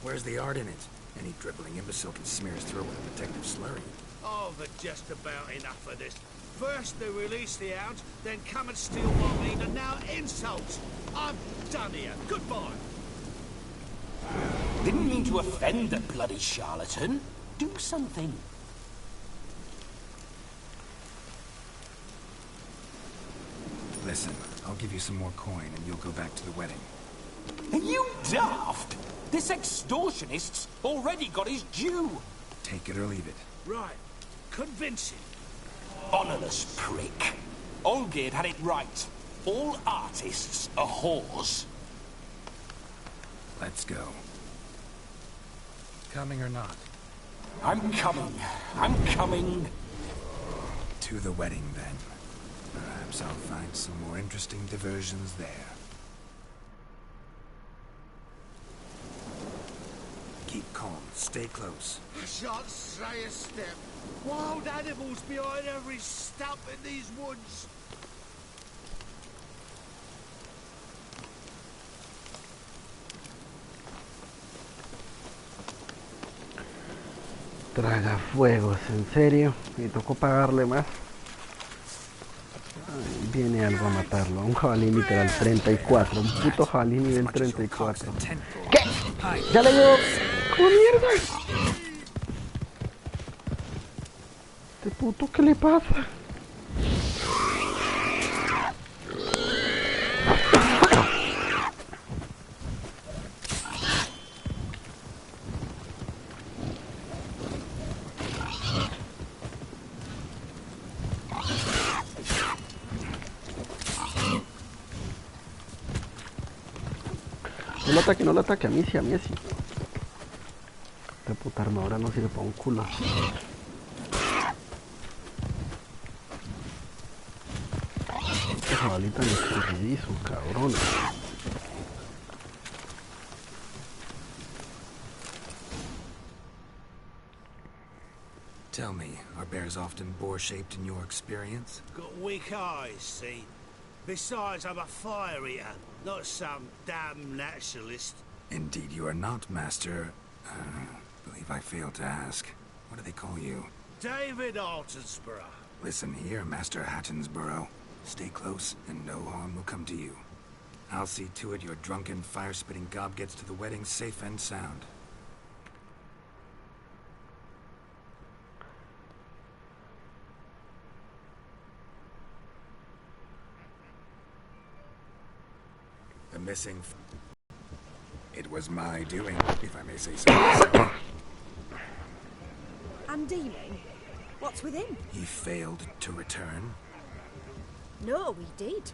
Where's the art in it? Any dribbling imbecile can smear his throat with a protective slurry. Oh, but just about enough of this. First they release the hounds, then come and steal my meat, and now insults. I'm done here. Goodbye. Didn't mean to offend the bloody charlatan. Do something. Listen, I'll give you some more coin and you'll go back to the wedding. Are you daft? This extortionist's already got his due. Take it or leave it. Right. Convincing. Honourless prick. Olgerd had it right. All artists are whores. Let's go. Coming or not? I'm coming. I'm coming. To the wedding, then. Perhaps I'll find some more interesting diversions there. Keep calm. Stay close. I shan't stray a step. Wild animals behind every stump in these woods. Tragafuegos, en serio. Y tocó pagarle más. Ay, viene algo a matarlo. Un jabalí literal 34. Un puto jabalí nivel 34. ¿Qué? ¡Ya le dio! ¡Cómo mierda! ¿Este puto qué le pasa? No lo ataque, a mí sí, Esta puta armadura no sirve para un culo. Este jabalí tan escurridizo, cabrón. Tell me, are bears often boar-shaped in your experience? Got weak eyes, see? Besides, I'm a fire eater, not some damn naturalist. Indeed you are not, Master. Believe I failed to ask. What do they call you? David Altonsborough. Listen here, Master Hattonsborough. Stay close, and no harm will come to you. I'll see to it your drunken, fire-spitting gob gets to the wedding safe and sound. The missing... It was my doing, if I may say so myself. And Demon? What's with him? He failed to return. No, he did.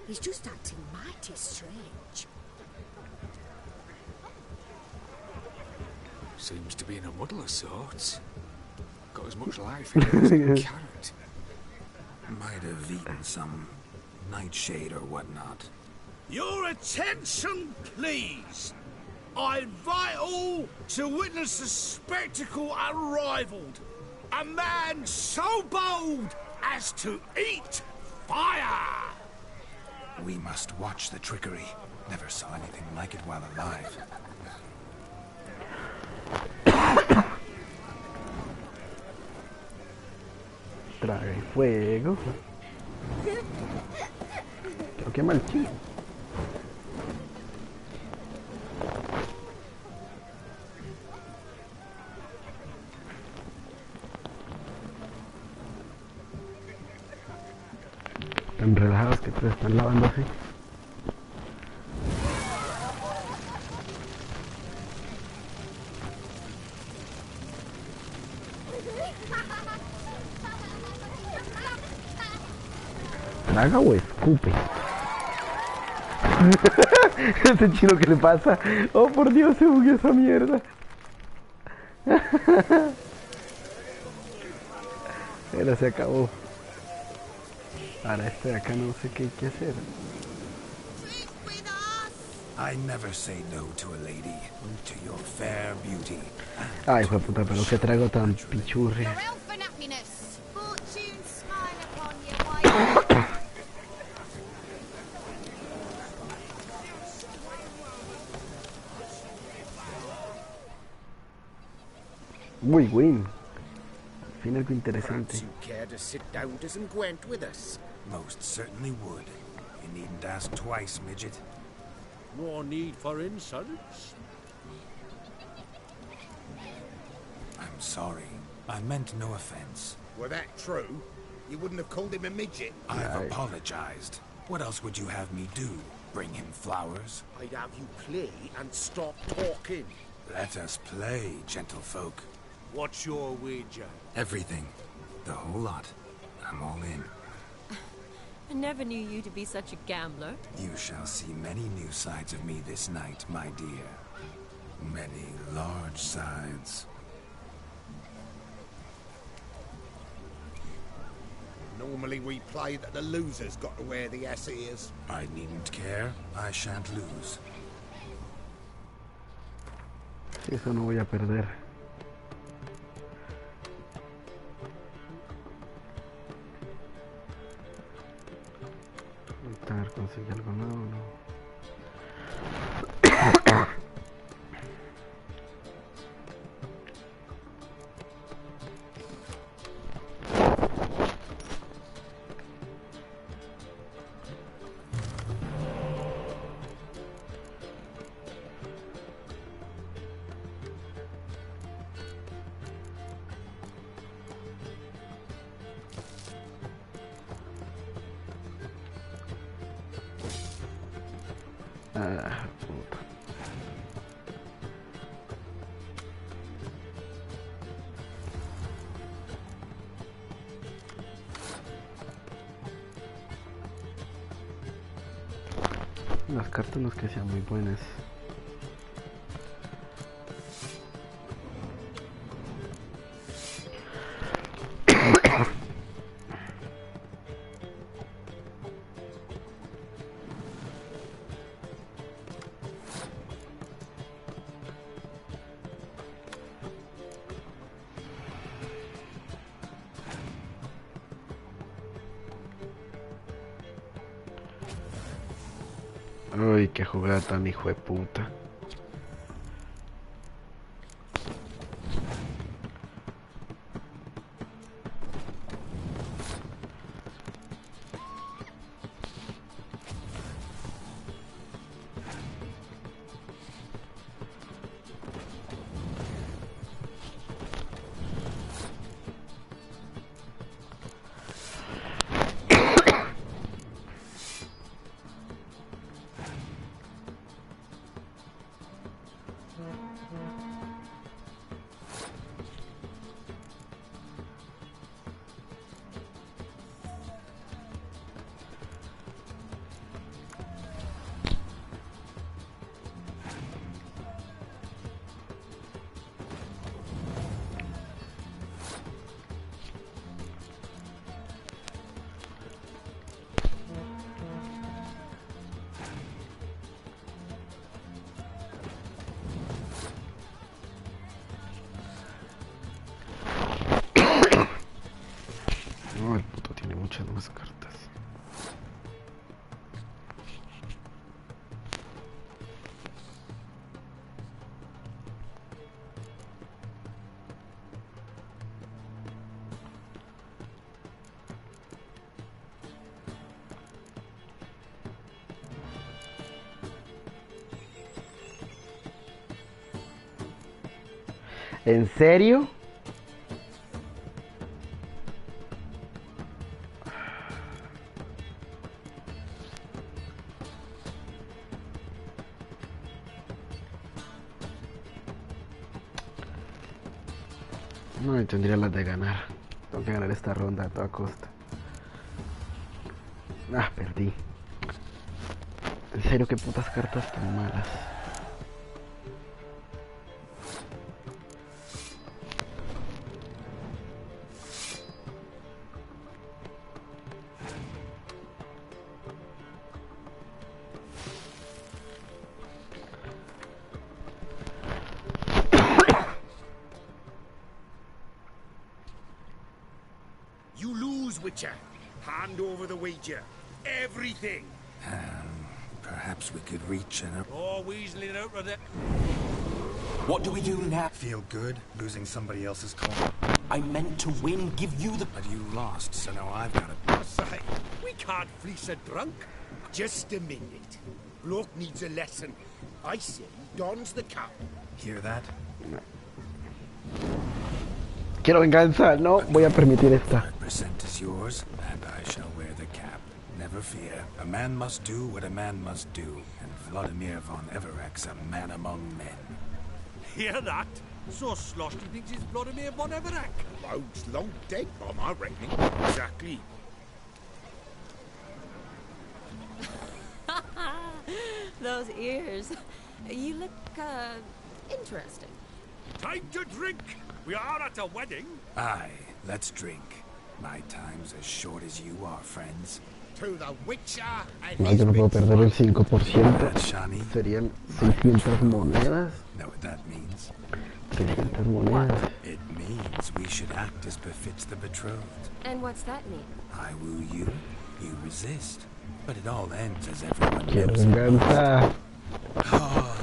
He's just acting mighty strange. Seems to be in a muddle of sorts. Got as much life in it as a carrot. Might have eaten some nightshade or whatnot. Your attention, please. I invite all to witness the spectacle unrivaled. A man so bold as to eat fire! We must watch the trickery. Never saw anything like it while alive. Trae fuego. Creo que mal chido. Tan relajados que te están lavando así. ¿Traga o escupe? Este chino, ¿qué le pasa? Oh, por Dios, se bugueó esa mierda. Era, se acabó. Ahora este de acá no sé qué hay que hacer. I never say no to a lady, to your fair beauty. Ay, hijo de puta, pero qué trago tan pichurri. Muy win. Al fin algo interesante. You care to sit down to some Gwent with us? Most certainly would. You needn't ask twice, midget. More need for insolence? I'm sorry. I meant no offense. Were that true, you wouldn't have called him a midget. I've apologized. What else would you have me do? Bring him flowers? I'd have you play and stop talking. Let us play, gentlefolk. What's your wager? Everything. The whole lot. I'm all in. I never knew you to be such a gambler. You shall see many new sides of me this night, my dear. Many large sides. Normally we play that the loser's got to wear the ass ears. I needn't care. I shan't lose. Eso no voy a perder. A ver, consigue algo nuevo, ¿no? Puta. Las cartas no es que sean muy buenas. Uy, qué jugada tan hijo de puta. No, el puto tiene muchas más cartas. ¿En serio? No, y tendría las de ganar. Tengo que ganar esta ronda a toda costa. Ah, perdí. En serio, qué putas cartas tan malas. You lose, Witcher. Hand over the wager. Everything. Perhaps we could reach an... Oh, weaseling out of it. What do we do now? Feel good losing somebody else's coin? I meant to win, give you the... But you lost, so now I've got to... Say, we can't fleece a drunk. Just a minute. Bloke needs a lesson. I say he dons the cap. Hear that? Quiero venganza, no voy a permitir esta. 5% is yours, and I shall wear the cap. Never fear. A man must do what a man must do, and Vladimir von Everek's a man among men. Hear that? So sloshed he thinks he's Vladimir von Everek. Bloke's long dead, by my reckoning. Exactly. Those ears. You look, interesting. Time to drink. We are at a wedding. Aye, let's drink. My time's as short as you are, friends. To the Witcher and No, yo no puedo perder el 5%. Serían 600 monedas. Know what that means? 600 monedas. It means we should act as befits the betrothed. And what's that mean? I woo you, you resist. But it all ends as everyone Quiero knows. venganza. Oh,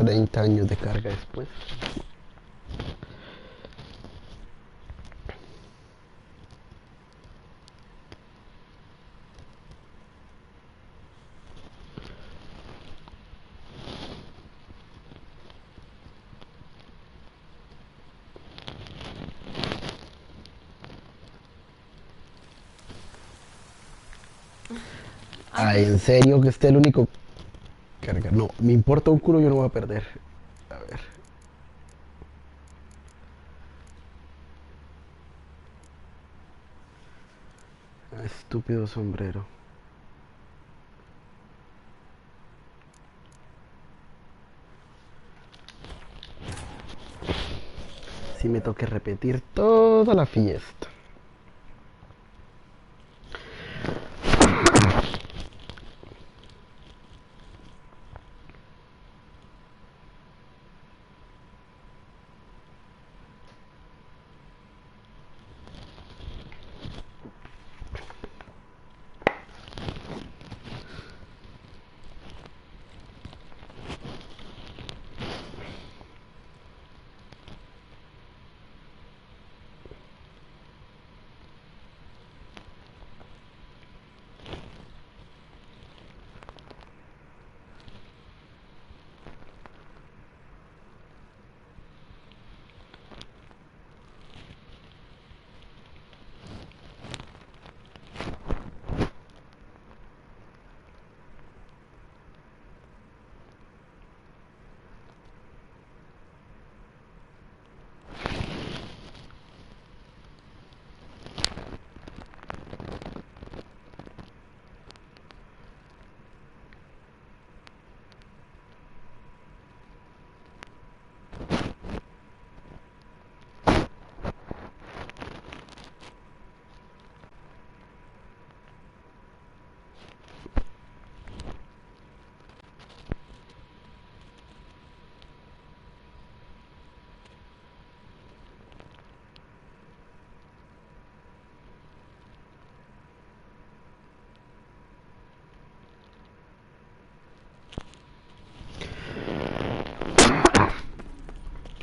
30 años de carga después. Ah, ¿en serio que esté el único? Carga, no, me importa un culo, yo no voy a perder. A ver. Ah, estúpido sombrero. Si me toque repetir toda la fiesta.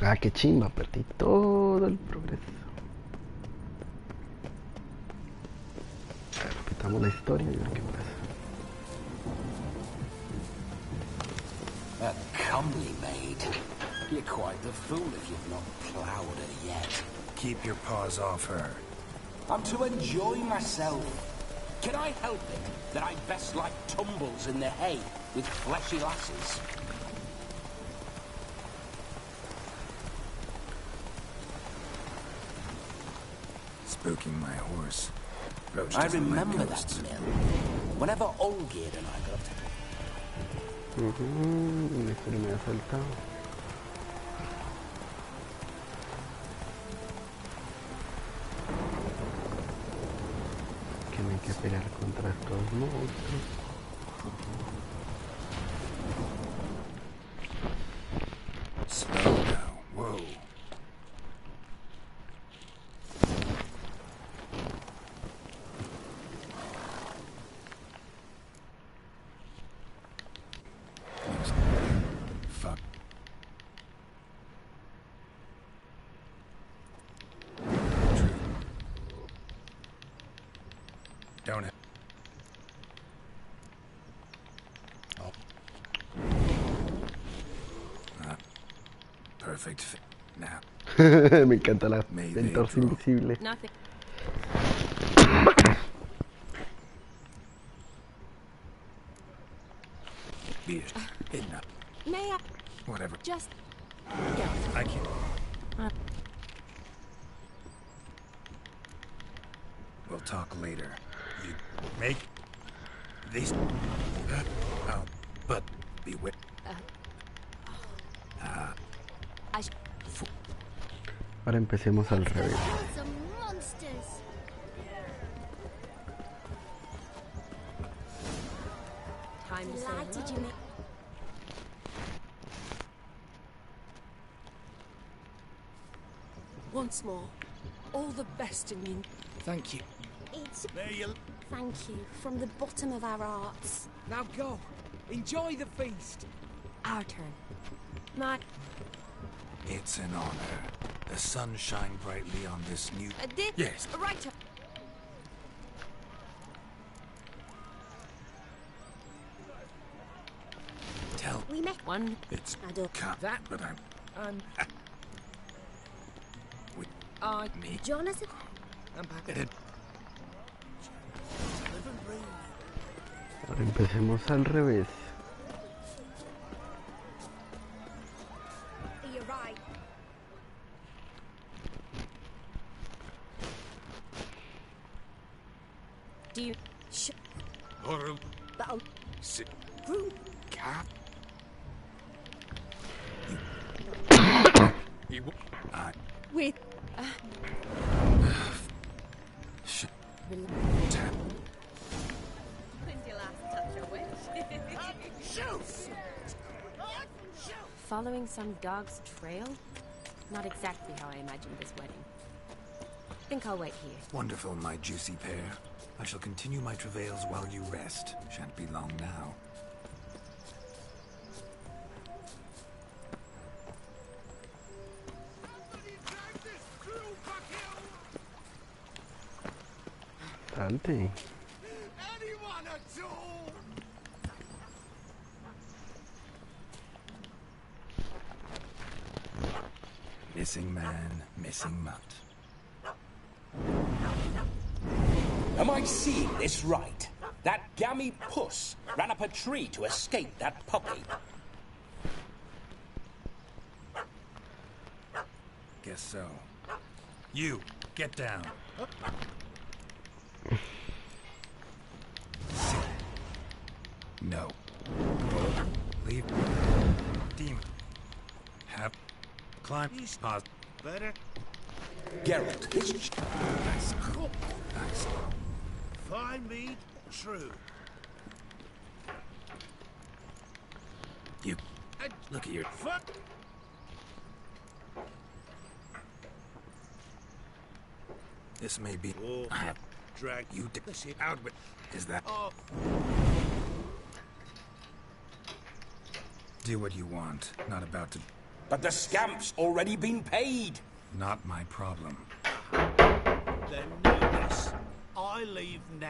Ah, qué chimba, perdí todo el progreso. Repitamos la historia y a ver qué pasa. A comely maid. You're quite the fool if you've not ploughed her yet. Keep your paws off her. I'm to enjoy myself. Can I help it that I best like tumbles in the hay with fleshy lasses? Spooking my horse. Roach I doesn't like remember ghosts. that mill. Whenever Olgerd and I got together. La historia me ha saltado. Que no hay que pelear contra estos monstruos. Slow now. Whoa. Fuck. True. Don't. Oh. Perfect fit now. Me encanta la ventorsa invisible. Nothing. Be it hidden up. May I Whatever. just I can't. We'll talk later. You make these. But beware. Ahora empecemos al revés. Some monsters. time to say Delighted you hello. met. Once more, all the best in you. Thank you. It's There you. thank you from the bottom of our hearts. Now go. Enjoy the feast. Our turn. My... It's an honor. The sun shine brightly on this new... Yes. Right. Tell... We met one. It's... I don't... That, but I'm... With... Me. Jonathan? I'm back. Ahora empecemos al revés. You're right. Do you... Oru. But Sit. Cat. You... Wait. Shit. Tap. When's your last touch a wish? Following some dog's trail? Not exactly how I imagined this wedding. Think I'll wait here. Wonderful, my juicy pair. I shall continue my travails while you rest. Shan't be long now. Salte. Anyone at all? Missing man, missing mutt. Am I seeing this right? That gammy puss ran up a tree to escape that puppy. Guess so. You, get down. Sit. No. Leave. Demon. Have. Climb. Pause. Better. Geralt, his... Nice. Nice. Find me true. You. Look at your... Fuck. This may be... Oh, drag you the shit out, but... Is that... Oh. Do what you want. Not about to... But the scamp's already been paid. Not my problem. Then know this. I leave now.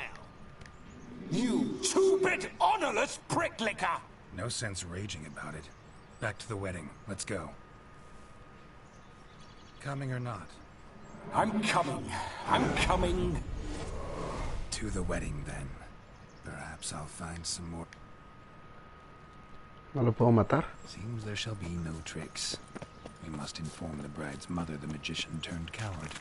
You two-bit honorless pricklicker! No sense raging about it. Back to the wedding. Let's go. Coming or not? I'm coming. I'm coming. To the wedding, then. Perhaps I'll find some more... No lo puedo matar. Seems there shall be no tricks. We must inform the bride's mother the magician turned coward.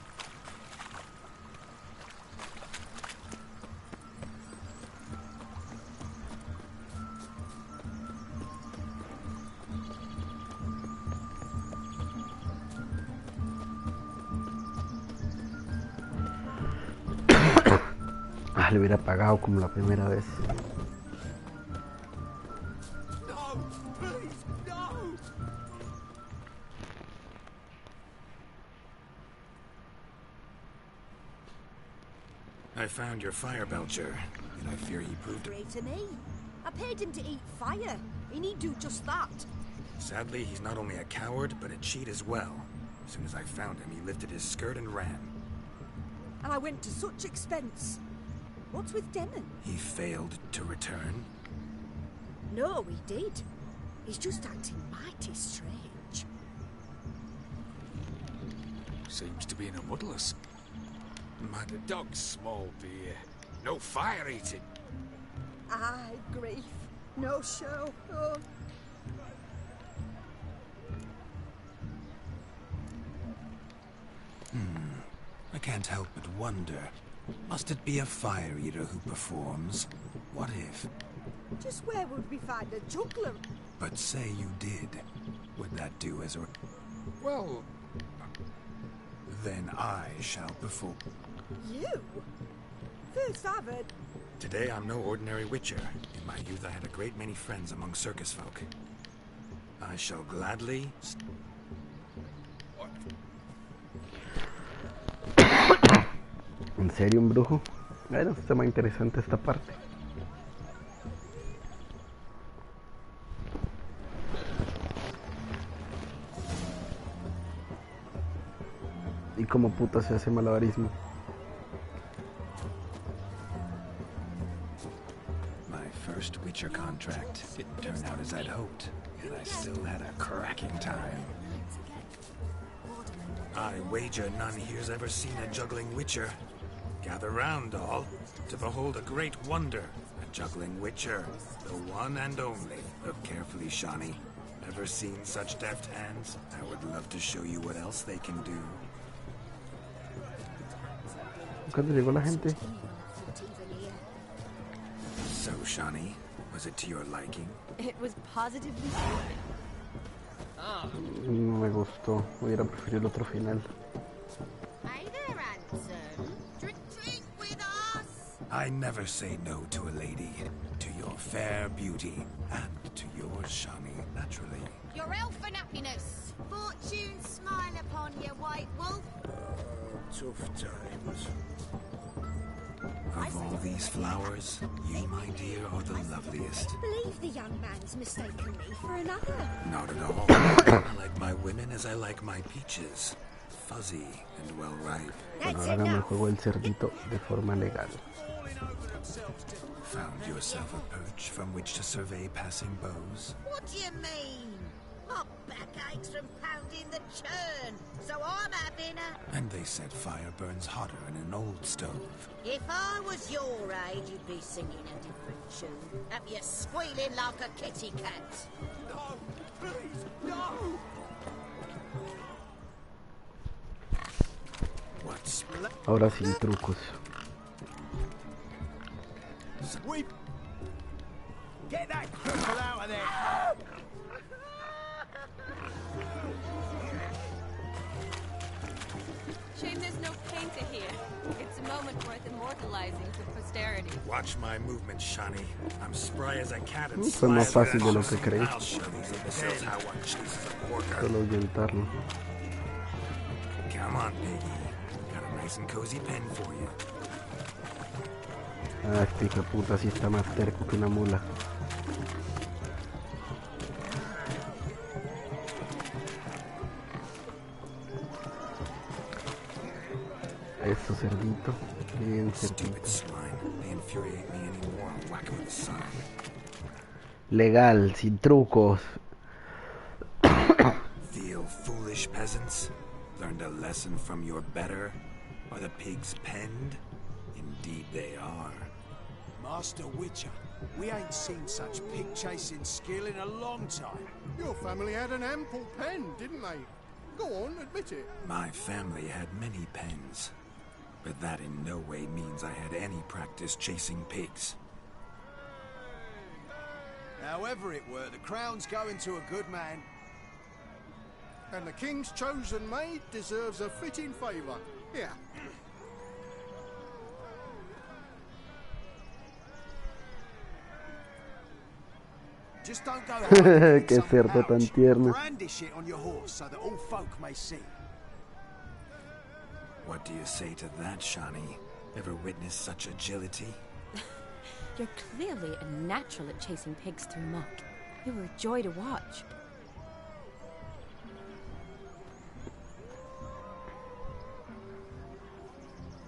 Le hubiera pagado como la primera vez. No, please, no! I found your fire belcher, and I fear he proved... Great to me. I paid him to eat fire. He need do just that. Sadly, he's not only a coward, but a cheat as well. As soon as I found him, he lifted his skirt and ran. And I went to such expense. What's with Denon? He failed to return. No, he did. He's just acting mighty strange. Seems to be in a muddlers. The dog's small beer. No fire eating. Aye, grief. No show. Oh. I can't help but wonder. Must it be a fire eater who performs? What if? Just where would we find a juggler? But say you did. Would that do as a... Well... Then I shall perform. You? First I've heard... Today I'm no ordinary witcher. In my youth I had a great many friends among circus folk. I shall gladly... ¿En serio un brujo? Bueno, está más interesante esta parte. como puta se hace malabarismo. My first Witcher contract didn't turn out as I'd hoped, yet I still had a cracking time. I wager none here's ever seen a juggling Witcher. Gather round, all, to behold a great wonder, a juggling Witcher, the one and only. Look carefully, Shawnee. Ever seen such deft hands? I would love to show you what else they can do. ¿Cuándo llegó la gente? So, Shawnee, was it to your liking? It was positively stupid. No me gustó. Hubiera preferido el otro final. Hey there, handsome. Drink with us. I never say no to a lady. To your fair beauty, and to yours, Shawnee, naturally. Your elfin happiness. Fortune smile upon you, White Wolf. Tough times. Of all these flowers, you, my dear, are the loveliest. Believe the young man's mistaken me for another. Not at all. I like my women as I like my peaches. Fuzzy and well ripe. Bueno, ahora me juego el cerdito de forma legal. Found yourself a perch from which to survey passing bows? What do you mean? My back aches from pounding the churn, so I'm having a... And they said fire burns hotter in an old stove. If I was your age, you'd be singing a different tune. Have you squealing like a kitty cat? No, please, no! What's... Ahora sin trucos. Sweep! Get that cripple out of there! Shame there's no painter here. It's a moment worth immortalizing to posterity. Watch my movement, Shawnee. I'm spry as a cat and Fue más fácil de lo que creí. I'll show these imbeciles how one chases a porker. Solo ahuyentarlo. Come on, Piggy. Got a nice and cozy pen for you. Ah, este hijo de puta sí está más terco que una mula. Eso, cerdito. Bien, cerdito. Legal, sin trucos. Feel foolish, peasants? Learned a lesson from your better? Are the pigs penned? Indeed they are. Master Witcher, we ain't seen such pig-chasing skill in a long time. Your family had an ample pen, didn't they? Go on, admit it. My family had many pens, but that in no way means I had any practice chasing pigs. However it were, the crown's going to a good man. And the king's chosen maid deserves a fitting favour. Here. Just don't go Qué cerdo tan tierno. brandish it on your horse so that all folk may see. What do you say to that, Shawnee? Ever witnessed such agility? You're clearly a natural at chasing pigs through muck. You were a joy to watch.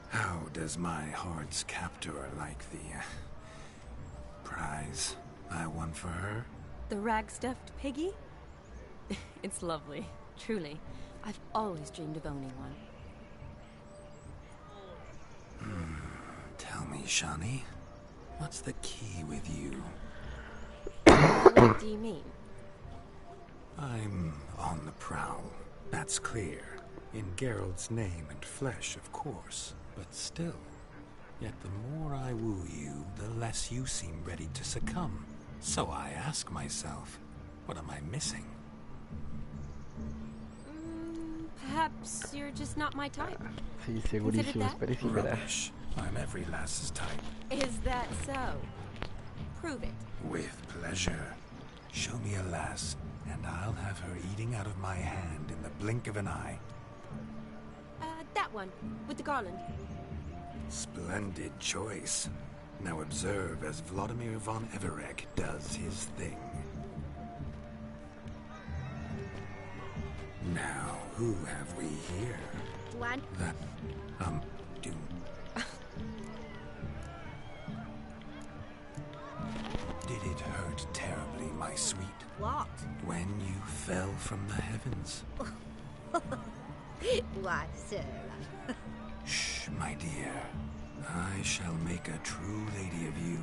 How does my heart's captor like the prize I won for her? The rag-stuffed piggy? It's lovely, truly. I've always dreamed of owning one. Tell me, Shawnee, what's the key with you? What do you mean? I'm on the prowl, that's clear. In Geralt's name and flesh, of course, but still. Yet the more I woo you, the less you seem ready to succumb. So I ask myself, what am I missing? Perhaps you're just not my type. Sí, segurísimo, espera y verás. Rubbish. I'm every lass's type. Is that so? Prove it. With pleasure. Show me a lass, and I'll have her eating out of my hand in the blink of an eye. That one, with the garland. Splendid choice. Now observe as Vladimir von Everek does his thing. Now, who have we here? one. That, do... Did it hurt terribly, my sweet? What? When you fell from the heavens? Why, Sarah? Shh, my dear. I shall make a true lady of you.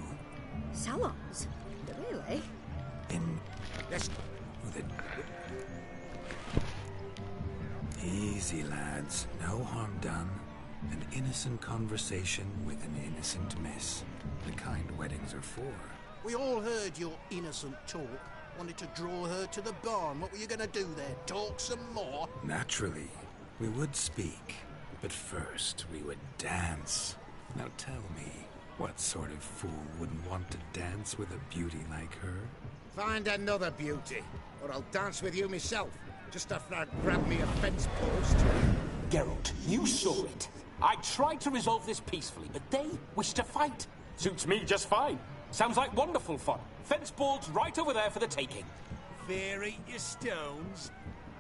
Salons? Really? In... Yes. With it. Easy, lads. No harm done. An innocent conversation with an innocent miss. The kind weddings are for. We all heard your innocent talk. Wanted to draw her to the barn. What were you going to do there? Talk some more? Naturally. We would speak. But first, we would dance. Now tell me, what sort of fool wouldn't want to dance with a beauty like her? Find another beauty, or I'll dance with you myself, just after I grab me a fence post. Geralt, you saw it. I tried to resolve this peacefully, but they wish to fight. Suits me just fine. Sounds like wonderful fun. Fence boards right over there for the taking. Fear eat your stones.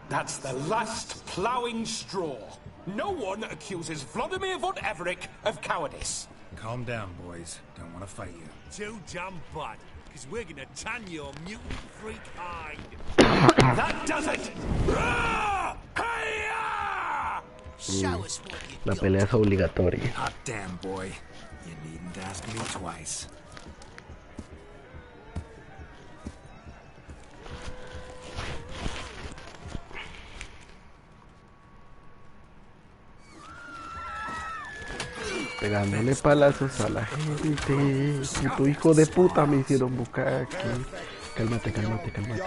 That's the last ploughing straw. No one accuses Vladimir von Everett of cowardice. Calm down, boys. Don't want to fight you. Too damn bad, because we're gonna tan your mutant freak hide. That does it! Show us what you La pelea es obligatoria. Hot damn, boy. You needn't ask me twice. Pegándole palazos a la gente. Puto hijo de puta me hicieron buscar aquí. Cálmate, cálmate, cálmate.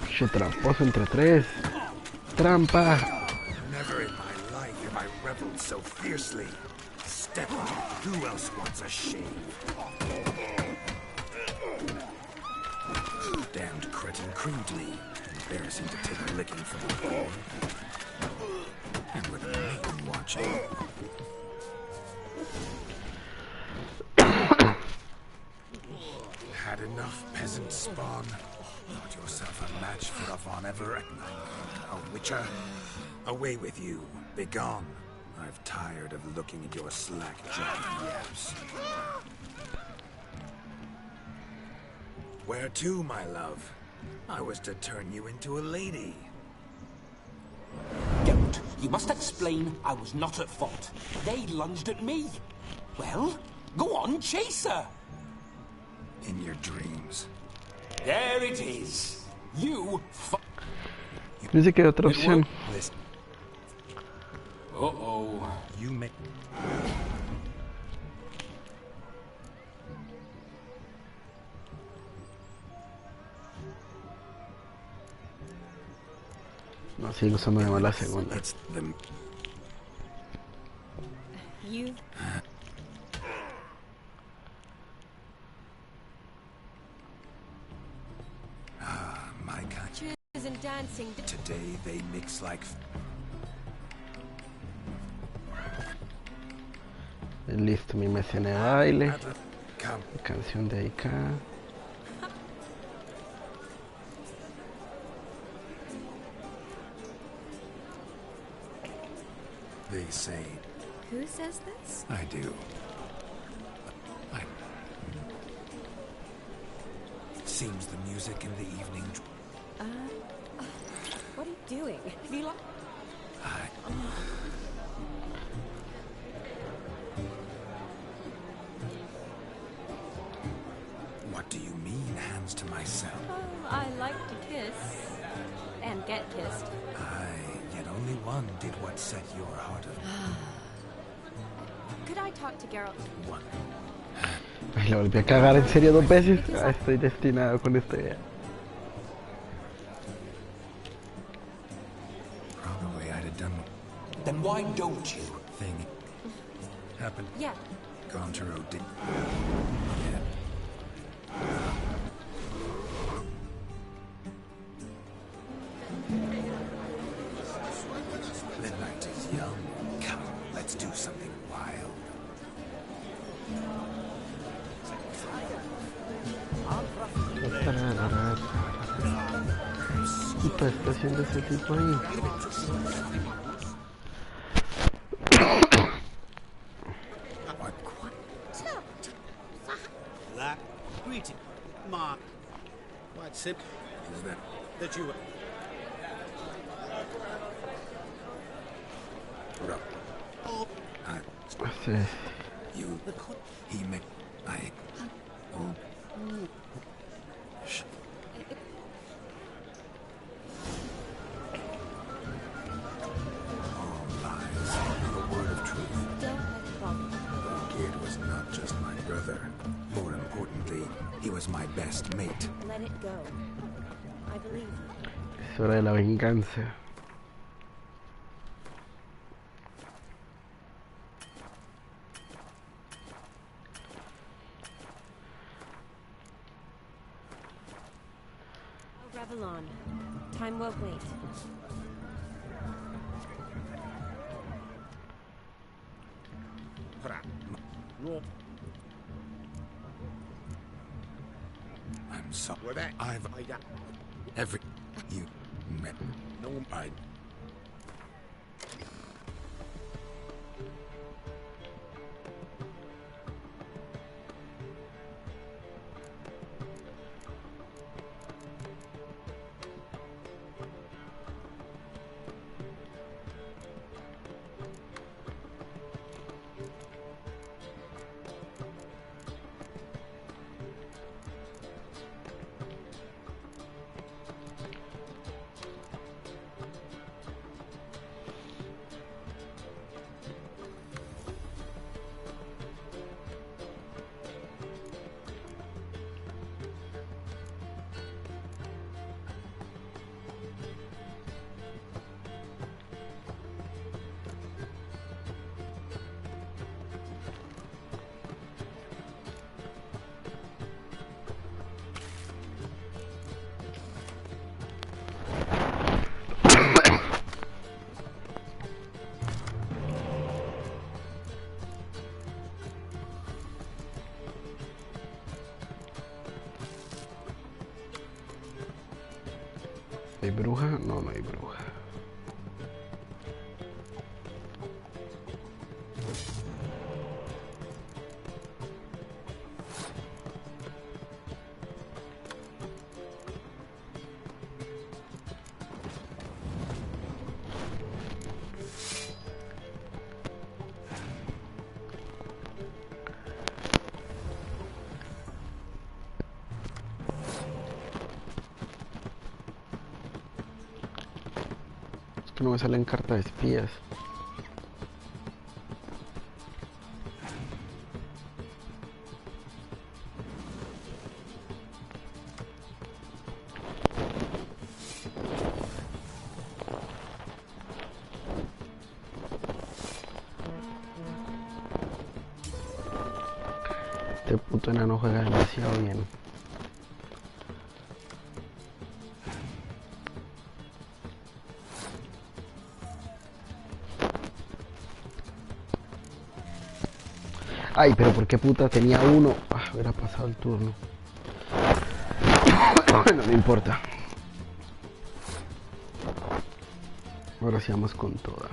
Che tramposo entre tres. Trampa. Never in my life have I reveled so fiercely. Step on. Who else wants a shave? Damned cretin creamed me. Embarrassing to take a licking from a boy. And with a maiden watching. Had enough, peasant spawn. Not yourself a match for a Von Everett. A witcher. Away with you. Begone. I've tired of looking at your slack-jawed yaps. Where to, my love? I was to turn you into a lady. Geralt, you must explain I was not at fault. They lunged at me. Well, go on, chase her. In your dreams. There it is. You Dice que hay otra opción. Uh-oh. You make... No, sigo usando de la segunda. You... My kind. Cheers and dancing. Today they mix like... Listo, mi escena de baile. Canción dedicada. They say... Who says this? I do. Seems the music in the evening... What are you doing? Vila? What do you mean, hands to myself? Oh, I like to kiss. And get kissed. Aye, yet only one did what set your heart of... Could I talk to Geralt? One. Ay, la volví a cagar en serio 2 veces. Ah, estoy destinado con esta idea. Probably I'd have done... Then why don't you? Thing happened. Yeah. Gontaro did... Yeah. The night is young. Come, let's do something wild. puta está haciendo ese tipo ahí? That greeting, Mark. Quite simple. Is that you were? Oh, You, he may, I, oh, shh. All lies, not a word of truth. Don't let it bother you. Gid was not just my brother. More importantly, he was my best mate. Let it go. I believe you. Es hora de la venganza. Revel on. Time won't wait. I'm sorry. I've every you met. No, I. ¿Hay bruja? No, no hay bruja. No me salen cartas de espías. Este puto enano juega demasiado bien. Ay, pero ¿por qué puta tenía uno? Ah, hubiera pasado el turno. Bueno, no importa. Ahora sí vamos con toda.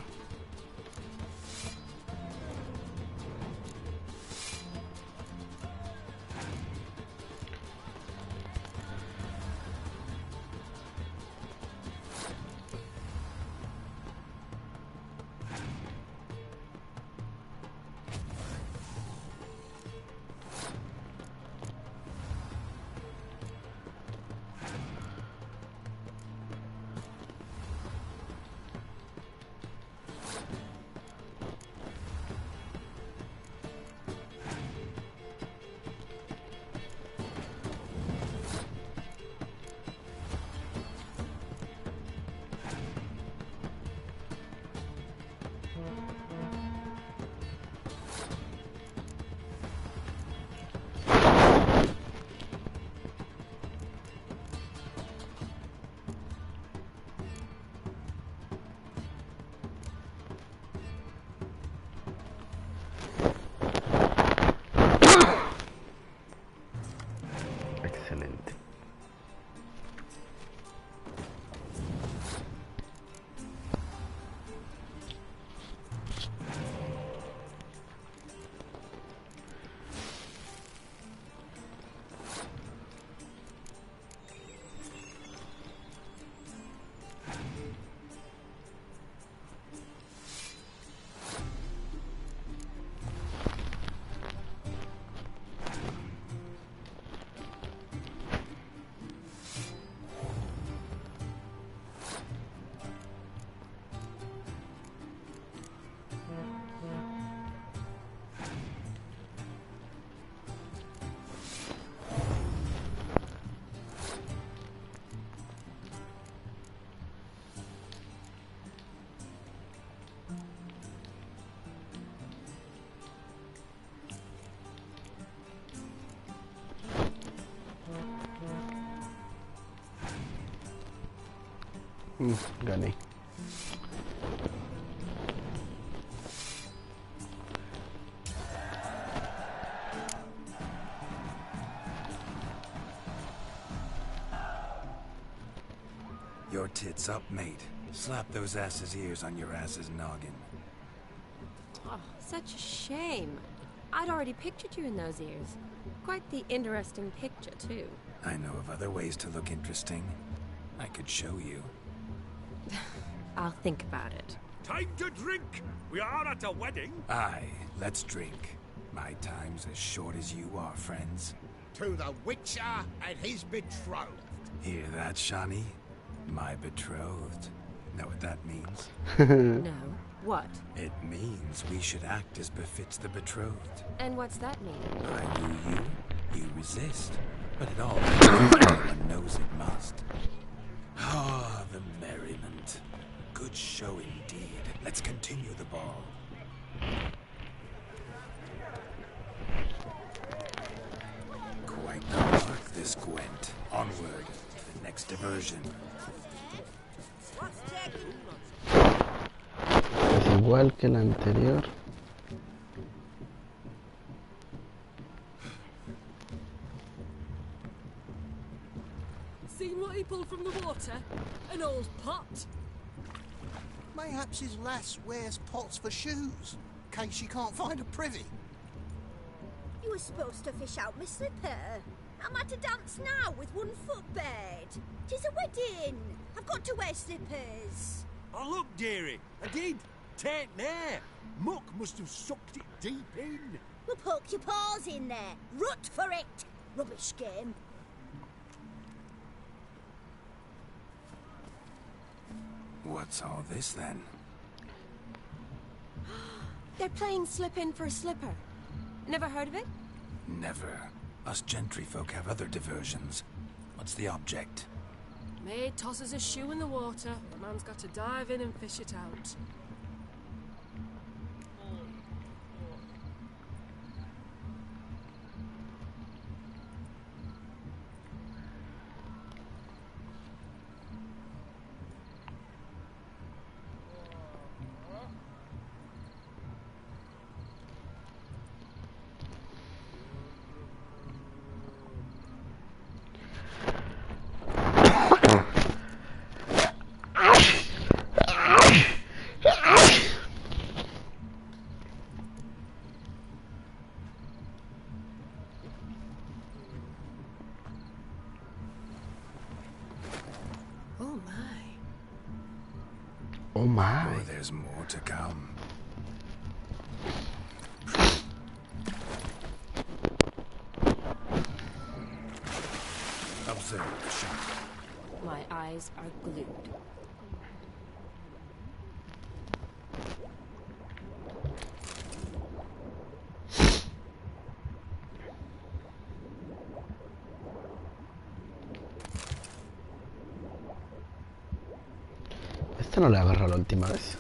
Gané. Your tits up, mate. Slap those asses' ears on your ass's noggin. Oh, such a shame. I'd already pictured you in those ears. Quite the interesting picture, too. I know of other ways to look interesting. I could show you. I'll think about it. Time to drink! We are at a wedding. Aye, let's drink. My time's as short as you are, friends. To the Witcher and his betrothed. Hear that, Shani? My betrothed. Know what that means? No. What? It means we should act as befits the betrothed. And what's that mean? I knew you. You resist. But it all everyone knows it must. Ah, the merriment. Good show indeed. Let's continue the ball. Quite the mark, this Gwent. Onward to the next diversion. Es igual que la anterior. Seen what he pulled from the water? An old pot. Mayhaps his lass wears pots for shoes, in case she can't find a privy. You were supposed to fish out my slipper. I'm at a dance now with one foot bed. 'Tis a wedding. I've got to wear slippers. Oh, look, dearie. I did. Tain't there. Muck must have sucked it deep in. Well, poke your paws in there. Rut for it. Rubbish game. What's all this, then? They're playing slip in for a slipper. Never heard of it? Never. Us gentry folk have other diversions. What's the object? Maid tosses a shoe in the water. The man's got to dive in and fish it out. Oh my. Oh, there's more to come. Observe the shot. My eyes are glued. Esta no la agarró la última vez.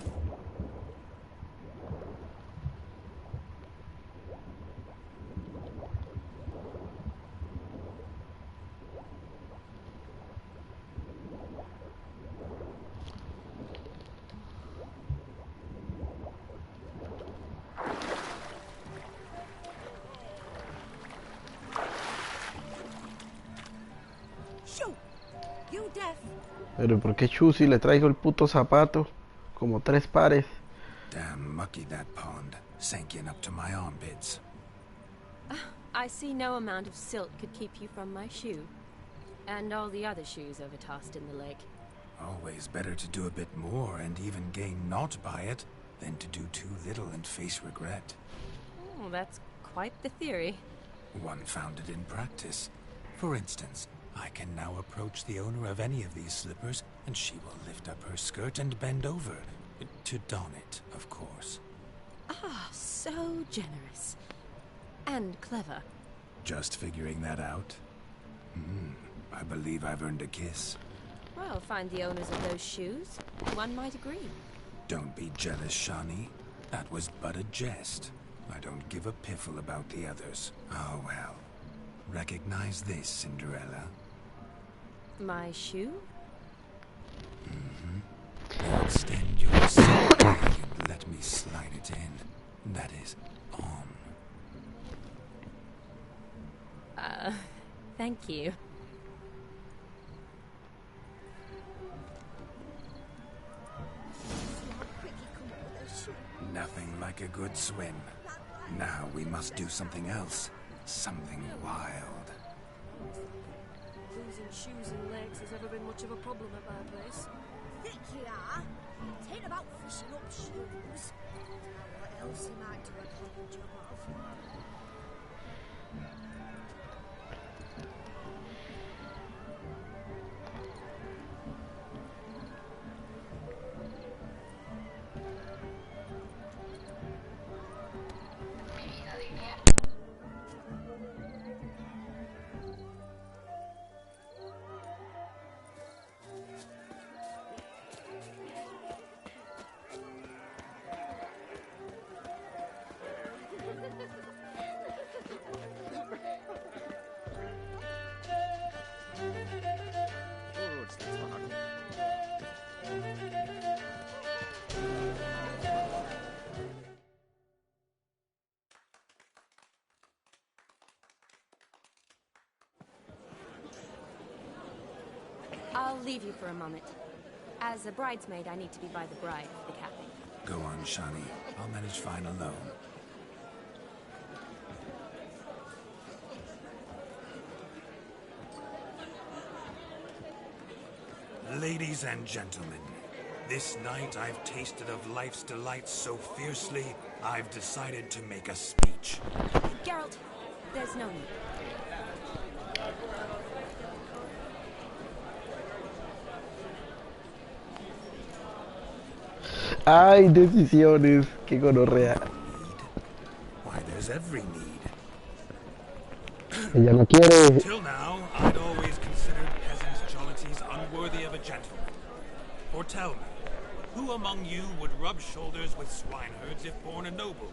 Pero ¿por qué Chusi le traigo el puto zapato? Como 3 pares. Damn mucky that pond. Sank in up to my armpits. I see no amount of silt could keep you from my shoe. And all the other shoes overtossed in the lake. Always better to do a bit more and even gain naught by it than to do too little and face regret. Oh, that's quite the theory. One founded in practice. For instance, I can now approach the owner of any of these slippers, and she will lift up her skirt and bend over. To don it, of course. Ah, so generous. And clever. Just figuring that out? I believe I've earned a kiss. Well, find the owners of those shoes. One might agree. Don't be jealous, Shani. That was but a jest. I don't give a piffle about the others. Oh well. Recognize this, Cinderella? My shoe? Now extend your silk leg and let me slide it in. That is on. Thank you. Nothing like a good swim. Now we must do something else. Something wild. Losing shoes and legs has ever been much of a problem at my place. Thick you are. It ain't about fishing up shoes. What else he might do a clever job of? I'll leave you for a moment. As a bridesmaid, I need to be by the bride for the capping. Go on, Shani. I'll manage fine alone. Ladies and gentlemen, this night I've tasted of life's delights so fiercely, I've decided to make a speech. Geralt, there's no need. Ay, decisiones, qué gonorrea. Why, there's every need. Ella no quiere. Till now, I'd always considered peasants' jollities unworthy of a gentleman. Or tell me, who among you would rub shoulders with swineherds if born a noble?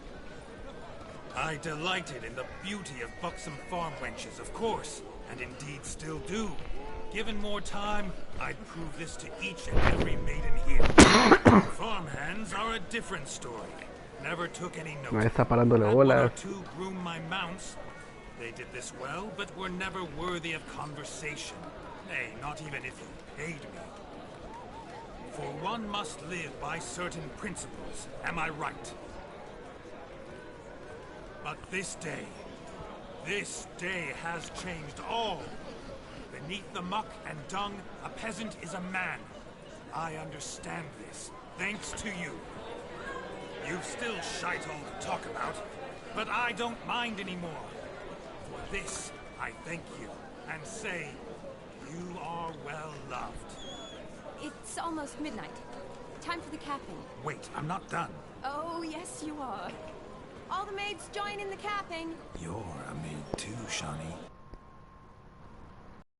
I delighted in the beauty of buxom farm wenches, of course, and indeed still do. Given more time, I'd prove this to each and every maiden here. Farmhands are a different story. Never took any notice. No está parándole Had one or bolas. two groom my mounts. They did this well, but were never worthy of conversation. Nay, not even if you paid me. For one must live by certain principles, am I right? But this day has changed all. Beneath the muck and dung, a peasant is a man. I understand this, thanks to you. You've still shite all to talk about, but I don't mind anymore. For this, I thank you, and say, you are well loved. It's almost midnight. Time for the capping. Wait, I'm not done. Oh, yes, you are. All the maids join in the capping. You're a maid too, Shani.